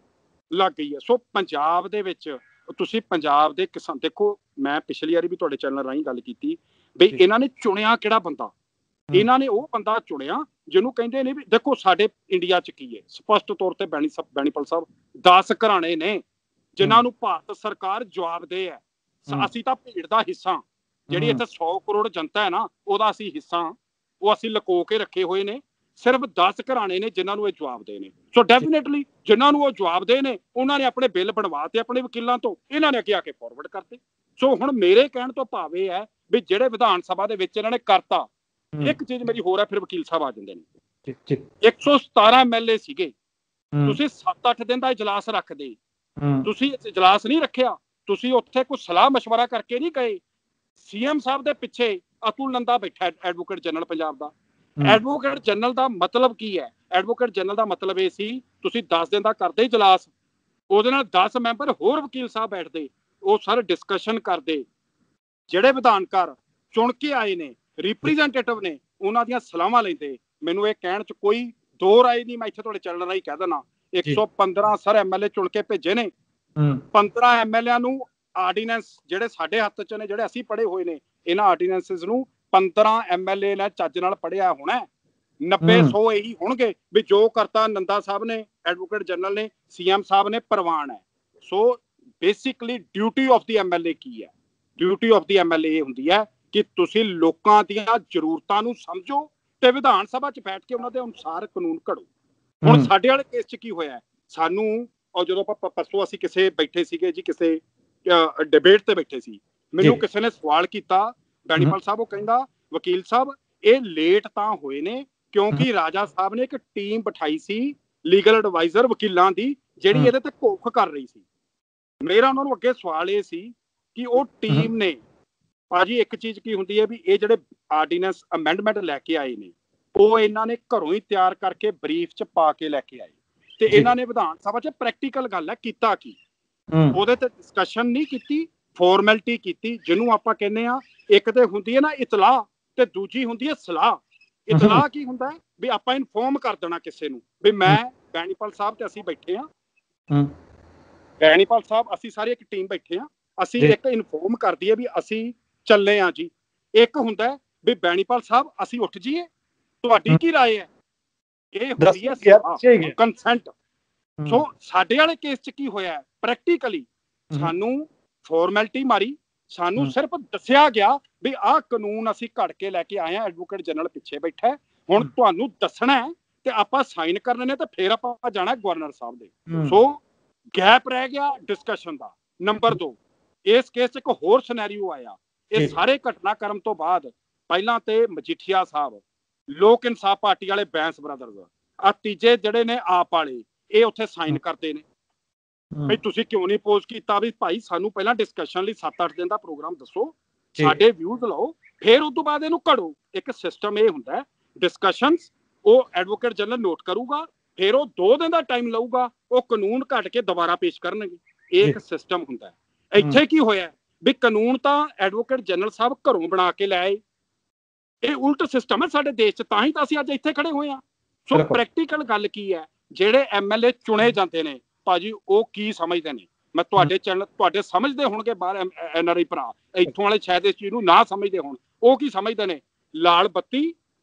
ਲੱਗ ਗਈ ਹੈ। ਸੋ ਪੰਜਾਬ ਦੇ ਵਿੱਚ ਤੁਸੀਂ ਪੰਜਾਬ ਦੇ ਕਿਸਾਨ ਦੇਖੋ, ਮੈਂ ਪਿਛਲੀ ਵਾਰੀ ਵੀ ਤੁਹਾਡੇ ਚੈਨਲ ਰਾਹੀਂ ਗੱਲ ਕੀਤੀ ਬਈ ਇਹਨਾਂ ਨੇ ਚੁਣਿਆ ਕਿਹੜਾ ਬੰਦਾ? ਇਹਨਾਂ ਨੇ ਉਹ ਬੰਦਾ ਚੁਣਿਆ ਜਿਹਨੂੰ ਕਹਿੰਦੇ ਨੇ ਵੀ ਦੇਖੋ ਸਾਡੇ ਇੰਡੀਆ 'ਚ ਕੀ ਹੈ, ਸਪਸ਼ਟ ਤੌਰ ਤੇ ਬੈਣੀਪਾਲ ਸਾਹਿਬ 10 ਘਰਾਣੇ ਨੇ ਜਿਨ੍ਹਾਂ ਨੂੰ ਭਾਰਤ ਸਰਕਾਰ ਜਵਾਬਦੇਹ ਹੈ। ਅਸੀਂ ਤਾਂ ਭੀੜ ਦਾ ਹਿੱਸਾ, ਜਿਹੜੀ ਇੱਥੇ 100 ਕਰੋੜ ਜਨਤਾ ਹੈ ਨਾ, ਉਹਦਾ ਅਸੀਂ ਹਿੱਸਾ, ਉਹ ਅਸੀਂ ਲੁਕੋ ਕੇ ਰੱਖੇ ਹੋਏ ਨੇ। ਸਿਰਫ 10 ਘਰਾਣੇ ਨੇ ਜਿਨ੍ਹਾਂ ਨੂੰ ਇਹ ਜਵਾਬਦੇਹ ਨੇ। ਸੋ ਡੈਫੀਨੇਟਲੀ ਜਿਨ੍ਹਾਂ ਨੂੰ ਉਹ ਜਵਾਬਦੇਹ ਨੇ ਉਹਨਾਂ ਨੇ ਆਪਣੇ ਬਿੱਲ ਬਣਵਾਤੇ ਆਪਣੇ ਵਕੀਲਾਂ ਤੋਂ, ਇਹਨਾਂ ਨੇ ਅੱਗੇ ਆ ਕੇ ਫਾਰਵਰਡ ਕਰਤੇ। ਸੋ ਹੁਣ ਮੇਰੇ ਕਹਿਣ ਤੋਂ ਭਾਵ ਇਹ ਹੈ ਵੀ ਜਿਹੜੇ ਵਿਧਾਨ ਸਭਾ ਦੇ ਵਿੱਚ ਇਹਨਾਂ ਨੇ ਕਰਤਾ, ਇੱਕ ਚੀਜ਼ ਮੇਰੀ ਹੋਰ ਹੈ, ਫਿਰ ਵਕੀਲ ਸਾਹਿਬ ਆ ਜਾਂਦੇ ਨੇ। 117 MLA ਸੀਗੇ, ਤੁਸੀਂ 7-8 ਦਿਨ ਦਾ ਇਜਲਾਸ ਰੱਖਦੇ, ਤੁਸੀਂ ਇਜਲਾਸ ਨਹੀਂ ਰੱਖਿਆ। ਤੁਸੀਂ ਉੱਥੇ ਕੋਈ ਸਲਾਹ ਮਸ਼ਵਰਾ ਕਰਕੇ ਨਹੀਂ ਗਏ। CM ਸਾਹਿਬ ਦੇ ਪਿੱਛੇ ਅਤੁਲ ਨੰਦਾ ਬੈਠਾ, ਐਡਵੋਕੇਟ ਜਨਰਲ ਪੰਜਾਬ ਦਾ। ਐਡਵੋਕੇਟ ਜਨਰਲ ਦਾ ਮਤਲਬ ਕੀ ਹੈ? ਐਡਵੋਕੇਟ ਜਨਰਲ ਦਾ ਮਤਲਬ ਇਹ ਸੀ ਤੁਸੀਂ 10 ਦਿਨ ਦਾ ਕਰਦੇ ਇਜਲਾਸ, ਉਹਦੇ ਨਾਲ 10 ਮੈਂਬਰ ਹੋਰ ਵਕੀਲ ਸਾਹਿਬ ਬੈਠਦੇ, ਉਹ ਸਾਰੇ ਡਿਸਕਸ਼ਨ ਕਰਦੇ। ਜਿਹੜੇ ਵਿਧਾਨਕਾਰ ਚੁਣ ਕੇ ਆਏ ਨੇ, ਰਿਪਰੈਜ਼ੈਂਟੇਟਿਵ ਨੇ, ਉਹਨਾਂ ਦੀਆਂ ਸਲਾਹਾਂ ਲੈਂਦੇ। ਮੈਨੂੰ ਇਹ ਕਹਿਣ 'ਚ ਕੋਈ ਦੋ ਰਾਏ ਨਹੀਂ, ਮੈਂ ਇੱਥੇ ਤੁਹਾਡੇ ਚੱਲਣ ਰਾਹੀਂ ਕਹਿ ਦੇਣਾ 115 ਸਰ MLA ਚੁਣ ਕੇ ਭੇਜੇ ਨੇ। 15 MLA ਨੂੰ ਆਰਡੀਨੈਂਸ ਜਿਹੜੇ ਸਾਡੇ ਹੱਥ 'ਚ ਨੇ, ਜਿਹੜੇ ਅਸੀਂ ਪੜ੍ਹੇ ਹੋਏ ਨੇ, ਇਹਨਾਂ ਆਰਡੀਨੈਂਸਿਸ ਨੂੰ 15 MLA ਨੇ ਚੱਜ ਨਾਲ ਪੜ੍ਹਿਆ ਹੋਣਾ। 90-100 ਇਹੀ ਹੋਣਗੇ ਵੀ ਜੋ ਕਰਤਾ ਨੰਦਾ ਸਾਹਿਬ ਨੇ, ਐਡਵੋਕੇਟ ਜਨਰਲ ਨੇ, CM ਸਾਹਿਬ ਨੇ ਪ੍ਰਵਾਨ ਹੈ। So basically duty of the MLA ਕੀ ਹੈ? ਡਿਊਟੀ ਆਫ ਦੀ ਐਮਐਲਏ ਹੁੰਦੀ ਹੈ ਕਿ ਤੁਸੀਂ ਲੋਕਾਂ ਦੀਆਂ ਜ਼ਰੂਰਤਾਂ ਨੂੰ ਸਮਝੋ ਤੇ ਵਿਧਾਨ ਸਭਾ 'ਚ ਬੈਠ ਕੇ ਉਹਨਾਂ ਦੇ ਅਨੁਸਾਰ ਕਾਨੂੰਨ ਘੜੋ। ਹੁਣ ਸਾਡੇ ਵਾਲੇ ਕੇਸ 'ਚ ਕੀ ਹੋਇਆ, ਸਾਨੂੰ ਔਰ ਜਦੋਂ ਆਪਾਂ ਪਰਸੋਂ ਅਸੀਂ ਕਿਸੇ ਬੈਠੇ ਸੀਗੇ ਜੀ, ਕਿਸੇ ਡਿਬੇਟ ਤੇ ਬੈਠੇ ਸੀ, ਮੈਨੂੰ ਕਿਸੇ ਨੇ ਸਵਾਲ ਕੀਤਾ ਬੈਣੀਪਾਲ ਸਾਹਿਬ, ਉਹ ਕਹਿੰਦਾ ਵਕੀਲ ਸਾਹਿਬ ਇਹ ਲੇਟ ਤਾਂ ਹੋਏ ਨੇ ਕਿਉਂਕਿ ਰਾਜਾ ਸਾਹਿਬ ਨੇ ਇੱਕ ਟੀਮ ਬਿਠਾਈ ਸੀ ਲੀਗਲ ਐਡਵਾਈਜ਼ਰ ਵਕੀਲਾਂ ਦੀ ਜਿਹੜੀ ਇਹਦੇ ਤੇ ਘੋਖ ਕਰ ਰਹੀ ਸੀ। ਮੇਰਾ ਉਹਨਾਂ ਨੂੰ ਅੱਗੇ ਸਵਾਲ ਇਹ ਸੀ ਕਿ ਉਹ ਟੀਮ ਨੇ ਭਾਜੀ, ਇੱਕ ਚੀਜ਼ ਕੀ ਹੁੰਦੀ ਹੈ ਵੀ ਇਹ ਜਿਹੜੇ ਆਰਡੀਨੈਂਸ ਅਮੈਂਡਮੈਂਟ ਲੈ ਕੇ ਆਏ ਨੇ ਉਹ ਇਹਨਾਂ ਨੇ ਘਰੋਂ ਹੀ ਤਿਆਰ ਕਰਕੇ ਬਰੀਫ 'ਚ ਪਾ ਕੇ ਲੈ ਕੇ ਆਏ ਤੇ ਇਹਨਾਂ ਨੇ ਵਿਧਾਨ ਸਭਾ 'ਚ ਪ੍ਰੈਕਟੀਕਲ ਗੱਲ ਹੈ ਕੀਤਾ ਕੀ, ਉਹਦੇ ਤੇ ਡਿਸਕਸ਼ਨ ਨਹੀਂ ਕੀਤੀ, ਫਾਰਮੈਲਿਟੀ ਕੀਤੀ, ਜਿਹਨੂੰ ਆਪਾਂ ਕਹਿੰਦੇ ਆ ਇੱਕ ਤੇ ਹੁੰਦੀ ਹੈ ਨਾ ਇਤਲਾਹ ਤੇ ਦੂਜੀ ਹੁੰਦੀ ਹੈ ਸਲਾਹ। ਇਤਲਾਹ ਕੀ ਹੁੰਦਾ ਵੀ ਆਪਾਂ ਇਨਫੋਰਮ ਕਰ ਦੇਣਾ ਕਿਸੇ ਨੂੰ ਵੀ ਮੈਂ ਬੈਣੀਪਾਲ ਸਾਹਿਬ ਤੇ ਅਸੀਂ ਬੈਠੇ ਆ, ਬੈਣੀਪਾਲ ਸਾਹਿਬ ਅਸੀਂ ਸਾਰੇ ਇੱਕ ਟੀਮ ਬੈਠੇ ਆ, ਅਸੀਂ ਇੱਕ ਇਨਫੋਰਮ ਕਰ ਦਈਏ ਵੀ ਅਸੀਂ ਚੱਲੇ ਆ ਜੀ। ਇੱਕ ਹੁੰਦਾ ਵੀ ਬੈਣੀਪਾਲ ਸਾਹਿਬ ਅਸੀਂ ਉੱਠ ਜਾਈਏ, ਤੁਹਾਡੀ ਕੀ ਰਾਏ ਹੈ, ਇਹ ਹੁੰਦੀ ਹੈ ਕੰਸੈਂਟ। ਸੋ ਸਾਡੇ ਵਾਲੇ ਕੇਸ 'ਚ ਕੀ ਹੋਇਆ, ਪ੍ਰੈਕਟੀਕਲੀ ਸਾਨੂੰ ਫਾਰਮੈਲਿਟੀ ਮਾਰੀ, ਸਾਨੂੰ ਸਿਰਫ ਦੱਸਿਆ ਗਿਆ ਵੀ ਆਹ ਕਾਨੂੰਨ ਅਸੀਂ ਘੜ ਕੇ ਲੈ ਕੇ ਆਏ ਆ, ਐਡਵੋਕੇਟ ਜਨਰਲ ਪਿੱਛੇ ਬੈਠਾ, ਹੁਣ ਤੁਹਾਨੂੰ ਦੱਸਣਾ ਹੈ ਤੇ ਆਪਾਂ ਸਾਈਨ ਕਰਨੇ ਨੇ ਤੇ ਫਿਰ ਆਪਾਂ ਜਾਣਾ ਗਵਰਨਰ ਸਾਹਿਬ ਦੇ। ਸੋ ਗੈਪ ਰਹਿ ਗਿਆ ਡਿਸਕਸ਼ਨ ਦਾ। ਨੰਬਰ 2, ਇਸ ਕੇਸ 'ਚ ਇੱਕ ਹੋਰ ਸਿਨੈਰੀਓ ਆਇਆ। ਇਹ ਸਾਰੇ ਘਟਨਾਕ੍ਰਮ ਤੋਂ ਬਾਅਦ ਪਹਿਲਾਂ ਤੇ ਮਜੀਠੀਆ ਸਾਹਿਬ, ਲੋਕ ਇਨਸਾਫ ਪਾਰਟੀ ਵਾਲੇ ਬੈਂਸ ਬ੍ਰਦਰਜ਼, ਆ ਤੀਜੇ ਜਿਹੜੇ ਨੇ ਆਪ ਵਾਲੇ, ਇਹ ਉੱਥੇ ਸਾਈਨ ਕਰਦੇ ਨੇ ਵੀ ਤੁਸੀਂ ਕਿਉਂ ਨਹੀਂ ਪੋਜ਼ ਕੀਤਾ, ਵੀ ਭਾਈ ਸਾਨੂੰ ਪਹਿਲਾਂ ਡਿਸਕਸ਼ਨ ਲਈ 7-8 ਦਿਨ ਦਾ ਪ੍ਰੋਗਰਾਮ ਦੱਸੋ, ਸਾਡੇ ਵਿਊਜ਼ ਲਓ, ਫਿਰ ਉਸ ਤੋਂ ਬਾਅਦ ਇਹਨੂੰ ਘੜੋ। ਇੱਕ ਸਿਸਟਮ ਇਹ ਹੁੰਦਾ ਡਿਸਕਸ਼ਨਸ, ਉਹ ਐਡਵੋਕੇਟ ਜਨਰਲ ਨੋਟ ਕਰੂਗਾ, ਫਿਰ ਉਹ 2 ਦਿਨ ਦਾ ਟਾਈਮ ਲਊਗਾ, ਉਹ ਕਾਨੂੰਨ ਘੜ ਕੇ ਦੁਬਾਰਾ ਪੇਸ਼ ਕਰਨਗੇ। ਇਹ ਇੱਕ ਸਿਸਟਮ ਹੁੰਦਾ। ਇੱਥੇ ਕੀ ਹੋਇਆ ਵੀ ਕਾਨੂੰਨ ਤਾਂ ਐਡਵੋਕੇਟ ਜਨਰਲ ਸਾਹਿਬ ਘਰੋਂ ਬਣਾ ਕੇ ਲੈ ਆਏ, ਇਹ ਉਲਟ ਸਿਸਟਮ ਹੈ ਸਾਡੇ ਦੇਸ਼ 'ਚ, ਤਾਂ ਹੀ ਤਾਂ ਅਸੀਂ ਅੱਜ ਇੱਥੇ ਖੜੇ ਹੋਏ ਹਾਂ। ਸੋ ਪ੍ਰੈਕਟੀਕਲ ਗੱਲ ਕੀ ਹੈ, ਜਿਹੜੇ ਐਮਐਲਏ ਚੁਣੇ ਜਾਂਦੇ ਨੇ ਭਾਜੀ ਉਹ ਕੀ ਸਮਝਦੇ ਨੇ, ਮੈਂ ਤੁਹਾਡੇ ਚੈਨਲ ਤੁਹਾਡੇ ਸਮਝਦੇ ਹੋਣਗੇ ਬਾਹਰ ਐਨਆਰਆਈ ਭਰਾ, ਇੱਥੋਂ ਵਾਲੇ ਸ਼ਾਇਦ ਇਸ ਚੀਜ਼ ਨੂੰ ਨਾ ਸਮਝਦੇ ਹੋਣ, ਉਹ ਕੀ ਸਮਝਦੇ ਨੇ, ਲਾਲ ਬੱਤੀ,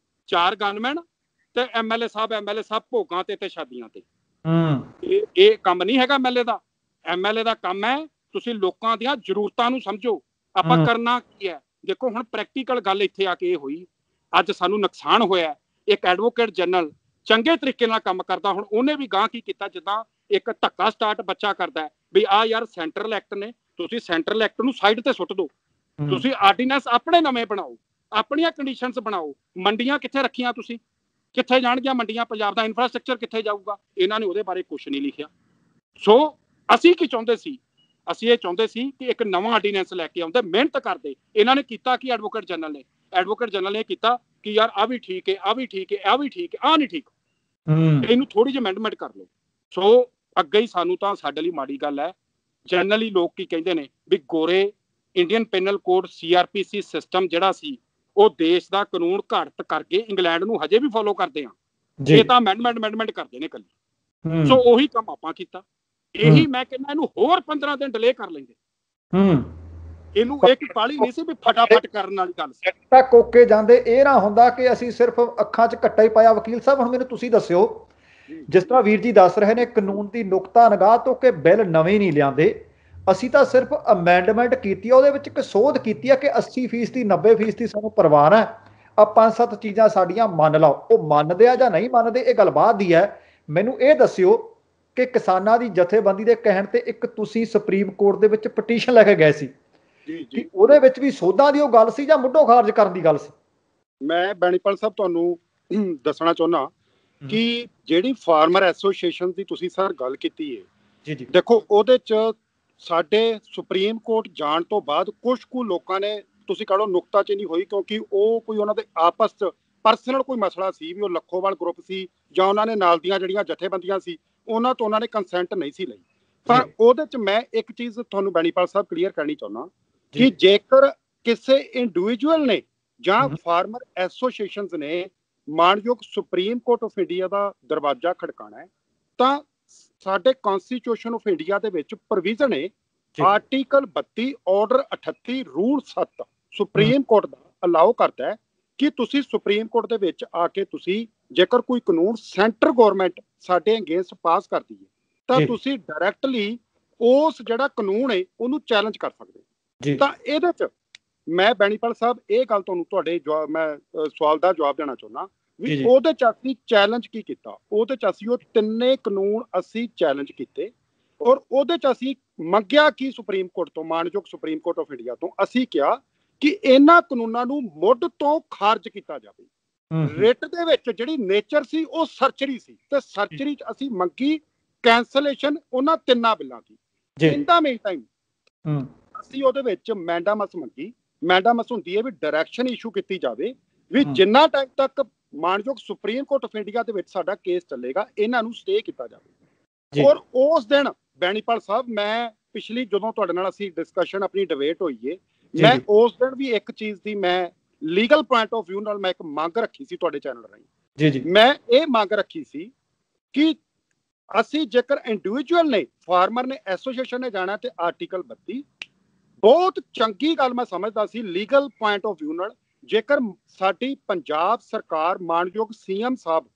4 ਗਨਮੈਨ ਤੇ ਐਮਐਲਏ ਸਾਹਿਬ ਭੋਗਾਂ ਤੇ ਸ਼ਾਦੀਆਂ ਤੇ। ਇਹ ਕੰਮ ਨਹੀਂ ਹੈਗਾ ਐਮਐਲਏ ਦਾ। ਐਮਐਲਏ ਦਾ ਕੰਮ ਹੈ ਤੁਸੀਂ ਲੋਕਾਂ ਦੀਆਂ ਜ਼ਰੂਰਤਾਂ ਨੂੰ ਸਮਝੋ, ਆਪਾਂ ਕਰਨਾ ਕੀ ਹੈ। ਦੇਖੋ ਹੁਣ ਪ੍ਰੈਕਟੀਕਲ ਗੱਲ ਇੱਥੇ ਆ ਕੇ ਇਹ ਹੋਈ, ਅੱਜ ਸਾਨੂੰ ਨੁਕਸਾਨ ਹੋਇਆ। ਇੱਕ ਐਡਵੋਕੇਟ ਜਨਰਲ ਚੰਗੇ ਤਰੀਕੇ ਨਾਲ ਕੰਮ ਕਰਦਾ, ਹੁਣ ਉਹਨੇ ਵੀ ਗਾਂ ਕੀ ਕੀਤਾ, ਜਿੱਦਾਂ ਇੱਕ ਧੱਕਾ ਸਟਾਰਟ ਬੱਚਾ ਕਰਦਾ ਵੀ ਆ ਯਾਰ ਸੈਂਟਰਲ ਐਕਟ ਨੇ, ਤੁਸੀਂ ਸੈਂਟਰਲ ਐਕਟ ਨੂੰ ਸਾਈਡ ਤੇ ਸੁੱਟ ਦਿਓ, ਤੁਸੀਂ ਆਰਡੀਨੈਂਸ ਆਪਣੇ ਨਵੇਂ ਬਣਾਓ, ਆਪਣੀਆਂ ਕੰਡੀਸ਼ਨਸ ਬਣਾਓ। ਮੰਡੀਆਂ ਕਿੱਥੇ ਰੱਖੀਆਂ ਤੁਸੀਂ, ਕਿੱਥੇ ਜਾਣਗੀਆਂ ਮੰਡੀਆਂ, ਪੰਜਾਬ ਦਾ ਇਨਫਰਾਸਟ੍ਰਕਚਰ ਕਿੱਥੇ ਜਾਊਗਾ, ਇਹਨਾਂ ਨੇ ਉਹਦੇ ਬਾਰੇ ਕੁਝ ਨਹੀਂ ਲਿਖਿਆ। ਸੋ ਅਸੀਂ ਕੀ ਚਾਹੁੰਦੇ ਸੀ, ਅਸੀਂ ਇਹ ਚਾਹੁੰਦੇ ਸੀ ਕਿ ਇੱਕ ਨਵਾਂ ਆਰਡੀਨੈਂਸ ਲੈ ਕੇ ਆਉਂਦੇ, ਮਿਹਨਤ ਕਰਦੇ। ਇਹਨਾਂ ਨੇ ਕੀਤਾ ਕਿ ਐਡਵੋਕੇਟ ਜਨਰਲ ਨੇ ਕੀਤਾ ਕਿ ਯਾਰ ਆ ਵੀ ਠੀਕ ਹੈ, ਆ ਵੀ ਠੀਕ ਹੈ, ਆ ਵੀ ਠੀਕ ਹੈ, ਆ ਨਹੀਂ ਠੀਕ, ਇਹਨੂੰ ਥੋੜੀ ਜਿਹੀ ਅਮੈਂਡਮੈਂਟ ਕਰ ਲਓ। ਸੋ ਅੱਗੇ ਹੀ ਸਾਨੂੰ ਤਾਂ ਸਾਡੇ ਲਈ ਮਾੜੀ ਗੱਲ ਹੈ। ਜਨਰਲੀ ਲੋਕ ਕੀ ਕਹਿੰਦੇ ਨੇ ਵੀ ਗੋਰੇ Indian panel code CRPC system ਜਿਹੜਾ ਸੀ ਉਹ ਦੇਸ਼ ਦਾ ਕਾਨੂੰਨ ਘੜਤ ਕਰਕੇ ਇੰਗਲੈਂਡ ਨੂੰ ਹਜੇ ਵੀ ਫੋਲੋ ਕਰਦੇ ਆ, ਇਹ ਤਾਂ ਅਮੈਂਡਮੈਂਟ ਕਰਦੇ ਨੇ ਕੱਲੀ। ਸੋ ਉਹੀ ਕੰਮ ਆਪਾਂ ਕੀਤਾ। ਇਹੀ ਮੈਂ ਕਹਿੰਦਾ ਇਹਨੂੰ ਹੋਰ 15 ਦਿਨ ਡਿਲੇ ਕਰ ਲੈਂਦੇ, ਇਹਨੂੰ ਇੱਕ ਪਾਲੀ ਨਹੀਂ ਸੀ ਵੀ ਫਟਾਫਟ ਕਰਨ ਵਾਲੀ ਗੱਲ ਸੀ। ਤਾਂ ਕੋਕੇ ਜਾਂਦੇ ਇਹ ਨਾ ਹੁੰਦਾ ਕਿ ਅਸੀਂ ਸਿਰਫ ਅੱਖਾਂ 'ਚ ਘੱਟਾ ਹੀ ਪਾਇਆ। ਵਕੀਲ ਸਾਹਿਬ ਹੁਣ ਮੈਨੂੰ ਤੁਸੀਂ ਦੱਸਿਓ, ਜਿਸ ਤਰ੍ਹਾਂ ਵੀਰ ਜੀ ਦੱਸ ਰਹੇ ਨੇ ਕਾਨੂੰਨ ਦੀ ਨੁਕਤਾ ਨਿਗਾਹ ਤੋਂ ਕਿ ਬਿੱਲ ਨਵੇਂ ਨਹੀਂ ਲਿਆਂਦੇ, ਅਸੀਂ ਤਾਂ ਸਿਰਫ ਅਮੈਂਡਮੈਂਟ ਕੀਤੀ ਆ, ਉਹਦੇ ਵਿੱਚ ਇੱਕ ਸੋਧ ਕੀਤੀ ਆ ਕਿ 80% 90% ਸਾਨੂੰ ਪ੍ਰਵਾਨ ਹੈ, ਆ 5-7 ਚੀਜ਼ਾਂ ਸਾਡੀਆਂ ਮੰਨ ਲਓ। ਉਹ ਮੰਨਦੇ ਆ ਜਾਂ ਨਹੀਂ ਮੰਨਦੇ ਇਹ ਗੱਲ ਬਾਅਦ ਦੀ ਹੈ। ਮੈਨੂੰ ਇਹ ਦੱਸਿਓ ਕਿ ਕਿਸਾਨਾਂ ਦੀ ਜਥੇਬੰਦੀ ਦੇ ਕਹਿਣ ਤੇ ਇੱਕ ਤੁਸੀਂ ਸੁਪਰੀਮ ਕੋਰਟ ਦੇ ਵਿੱਚ ਪਟੀਸ਼ਨ ਲੈ ਕੇ ਗਏ ਸੀ, ਕਿ ਉਹਦੇ ਵਿੱਚ ਵੀ ਸੋਧਾਂ ਦੀ ਉਹ ਗੱਲ ਸੀ ਜਾਂ ਮੁੱਢੋਂ ਖਾਰਜ ਕਰਨ ਦੀ ਗੱਲ ਸੀ? ਮੈਂ ਬੈਣੀਪਾਲ ਸਾਹਿਬ ਤੁਹਾਨੂੰ ਦੱਸਣਾ ਚਾਹੁੰਦਾ ਕਿ ਜਿਹੜੀ ਫਾਰਮਰ ਐਸੋਸੀਏਸ਼ਨ ਦੀ ਤੁਸੀਂ ਸਰ ਗੱਲ ਕੀਤੀ ਹੈ, ਦੇਖੋ ਉਹਦੇ 'ਚ ਸਾਡੇ ਸੁਪਰੀਮ ਕੋਰਟ ਜਾਣ ਤੋਂ ਬਾਅਦ ਕੁਝ ਕੁ ਲੋਕਾਂ ਨੇ, ਤੁਸੀਂ ਕਹ ਲਓ ਨੁਕਤਾਚੀਨੀ ਹੋਈ, ਕਿਉਂਕਿ ਉਹ ਕੋਈ ਉਹਨਾਂ ਦੇ ਆਪਸ 'ਚ ਪਰਸਨਲ ਕੋਈ ਮਸਲਾ ਸੀ ਵੀ ਉਹ ਲੱਖੋਵਾਲ ਗਰੁੱਪ ਸੀ ਜਾਂ ਉਹਨਾਂ ਨੇ ਨਾਲ ਦੀਆਂ ਜਿਹੜੀਆਂ ਜਥੇਬੰਦੀਆਂ ਸੀ ਉਹਨਾਂ ਤੋਂ ਉਹਨਾਂ ਨੇ ਕੰਸੈਂਟ ਨਹੀਂ ਸੀ ਲਈ। ਪਰ ਉਹਦੇ 'ਚ ਮੈਂ ਇੱਕ ਚੀਜ਼ ਤੁਹਾਨੂੰ ਬੈਣੀਪਾਲ ਸਾਹਿਬ ਕਲੀਅਰ ਕਰਨੀ ਚਾਹੁੰਦਾ ਕਿ ਜੇਕਰ ਕਿਸੇ ਇੰਡੀਵਿਜੂਅਲ ਨੇ ਜਾਂ ਫਾਰਮਰ ਐਸੋਸੀਏਸ਼ਨਸ ਨੇ ਮਾਣਯੋਗ ਸੁਪਰੀਮ ਕੋਰਟ ਆਫ ਇੰਡੀਆ ਦਾ ਦਰਵਾਜ਼ਾ ਖੜਕਾਣਾ ਹੈ, ਤਾਂ ਸਾਡੇ ਕਨਸਟੀਟਿਊਸ਼ਨ ਆਫ ਇੰਡੀਆ ਦੇ ਵਿੱਚ ਪ੍ਰੋਵੀਜ਼ਨ ਹੈ, article 32 order 38 rule 7 supreme court ਦਾ ਅਲਾਓ ਕਰਦਾ ਹੈ ਕਿ ਤੁਸੀਂ ਸੁਪਰੀਮ ਕੋਰਟ ਦੇ ਵਿੱਚ ਆ ਕੇ ਤੁਸੀਂ ਜੇਕਰ ਕੋਈ ਕਾਨੂੰਨ ਸੈਂਟਰ ਗਵਰਨਮੈਂਟ ਸਾਡੇ ਅਗੇਂਸਟ ਪਾਸ ਕਰਦੀ ਹੈ ਤਾਂ ਤੁਸੀਂ ਡਾਇਰੈਕਟਲੀ ਉਸ ਜਿਹੜਾ ਕਾਨੂੰਨ ਹੈ ਉਹਨੂੰ ਚੈਲੰਜ ਕਰ ਸਕਦੇ। ਤਾਂ ਇਹਦੇ ਚ ਮੈਂ ਬੈਣੀਪਾਲ ਸਾਹਿਬ ਇਹ ਗੱਲ ਤੁਹਾਡੇ ਮੈਂ ਸਵਾਲ ਦਾ ਜਵਾਬ ਦੇਣਾ ਚਾਹੁੰਦਾ ਵੀ ਉਹਦੇ ਚ ਅਸੀਂ ਚੈਲੰਜ ਕੀ ਕੀਤਾ। ਉਹਦੇ ਚ ਅਸੀਂ ਉਹ ਤਿੰਨੇ ਕਾਨੂੰਨ ਅਸੀਂ ਚੈਲੰਜ ਕੀਤੇ ਔਰ ਉਹਦੇ ਚ ਅਸੀਂ ਮੰਗਿਆ ਕਿ ਸੁਪਰੀਮ ਕੋਰਟ ਤੋਂ, ਮਾਣਯੋਗ ਸੁਪਰੀਮ ਕੋਰਟ ਆਫ ਇੰਡੀਆ ਤੋਂ ਅਸੀਂ ਕਿਹਾ ਕਿ ਇਹਨਾਂ ਕਾਨੂੰਨਾਂ ਨੂੰ ਮੁੱਢ ਤੋਂ ਖਾਰਜ ਕੀਤਾ ਜਾਵੇ। ਰਿਟ ਦੇ ਵਿੱਚ ਜਿਹੜੀ ਨੇਚਰ ਸੀ ਉਹ ਸਰਚਰੀ ਸੀ ਤੇ ਸਰਚਰੀ ਚ ਅਸੀਂ ਮੰਗੀ ਕੈਂਸਲੇਸ਼ਨ ਉਹਨਾਂ ਤਿੰਨਾਂ ਬਿੱਲਾਂ ਦੀ। ਇਨ ਦਾ ਮੇਨ ਟਾਈਮ ਅਸੀਂ ਉਹਦੇ ਵਿੱਚ ਮੈਂਡਾਮਸ ਮੰਗੀ। ਮੈਂਡਾਮਸ ਹੁੰਦੀ ਹੈ ਵੀ ਡਾਇਰੈਕਸ਼ਨ ਇਸ਼ੂ ਕੀਤੀ ਜਾਵੇ ਵੀ ਜਿੰਨਾ ਟਾਈਮ ਤੱਕ ਮਾਣਯੋਗ ਸੁਪਰੀਮ ਕੋਰਟ ਆਫ ਇੰਡੀਆ ਦੇ ਵਿੱਚ ਸਾਡਾ ਕੇਸ ਚੱਲੇਗਾ ਇਹਨਾਂ ਨੂੰ ਸਟੇ ਕੀਤਾ ਜਾਵੇ। ਔਰ ਉਸ ਦਿਨ ਬੈਣੀਪਾਲ ਸਾਹਿਬ ਮੈਂ ਪਿਛਲੀ ਜਦੋਂ ਤੁਹਾਡੇ ਨਾਲ ਅਸੀਂ ਡਿਸਕਸ਼ਨ ਆਪਣੀ ਡਿਬੇਟ ਹੋਈ ਏ, ਮੈਂ ਉਸ ਦਿਨ ਵੀ ਇੱਕ ਚੀਜ਼ ਦੀ ਮੈਂ ਲੀਗਲ ਪੁਆਇੰਟ ਆਫ ਵਿਊ ਨਾਲ ਮੈਂ ਇੱਕ ਮੰਗ ਰੱਖੀ ਸੀ ਤੁਹਾਡੇ ਚੈਨਲ ਰਾਹੀਂ। ਮੈਂ ਇਹ ਮੰਗ ਰੱਖੀ ਸੀ ਕਿ ਅਸੀਂ ਜੇਕਰ ਇੰਡੀਵਿਜੂਅਲ ਨੇ, ਫਾਰਮਰ ਨੇ, ਐਸੋਸੀਏਸ਼ਨ ਨੇ ਜਾਣਾ ਤੇ ਆਰਟੀਕਲ 32 ਬਹੁਤ ਚੰਗੀ ਗੱਲ ਮੈਂ ਸਮਝਦਾ ਸੀ ਲੀਗਲ ਪੁਆਇੰਟ ਆਫ ਵਿਊ ਨਾਲ। ਜੇਕਰ ਸਾਡੀ ਪੰਜਾਬ ਸਰਕਾਰ ਮਾਣਯੋਗ ਸੀਐਮ ਸਾਹਿਬ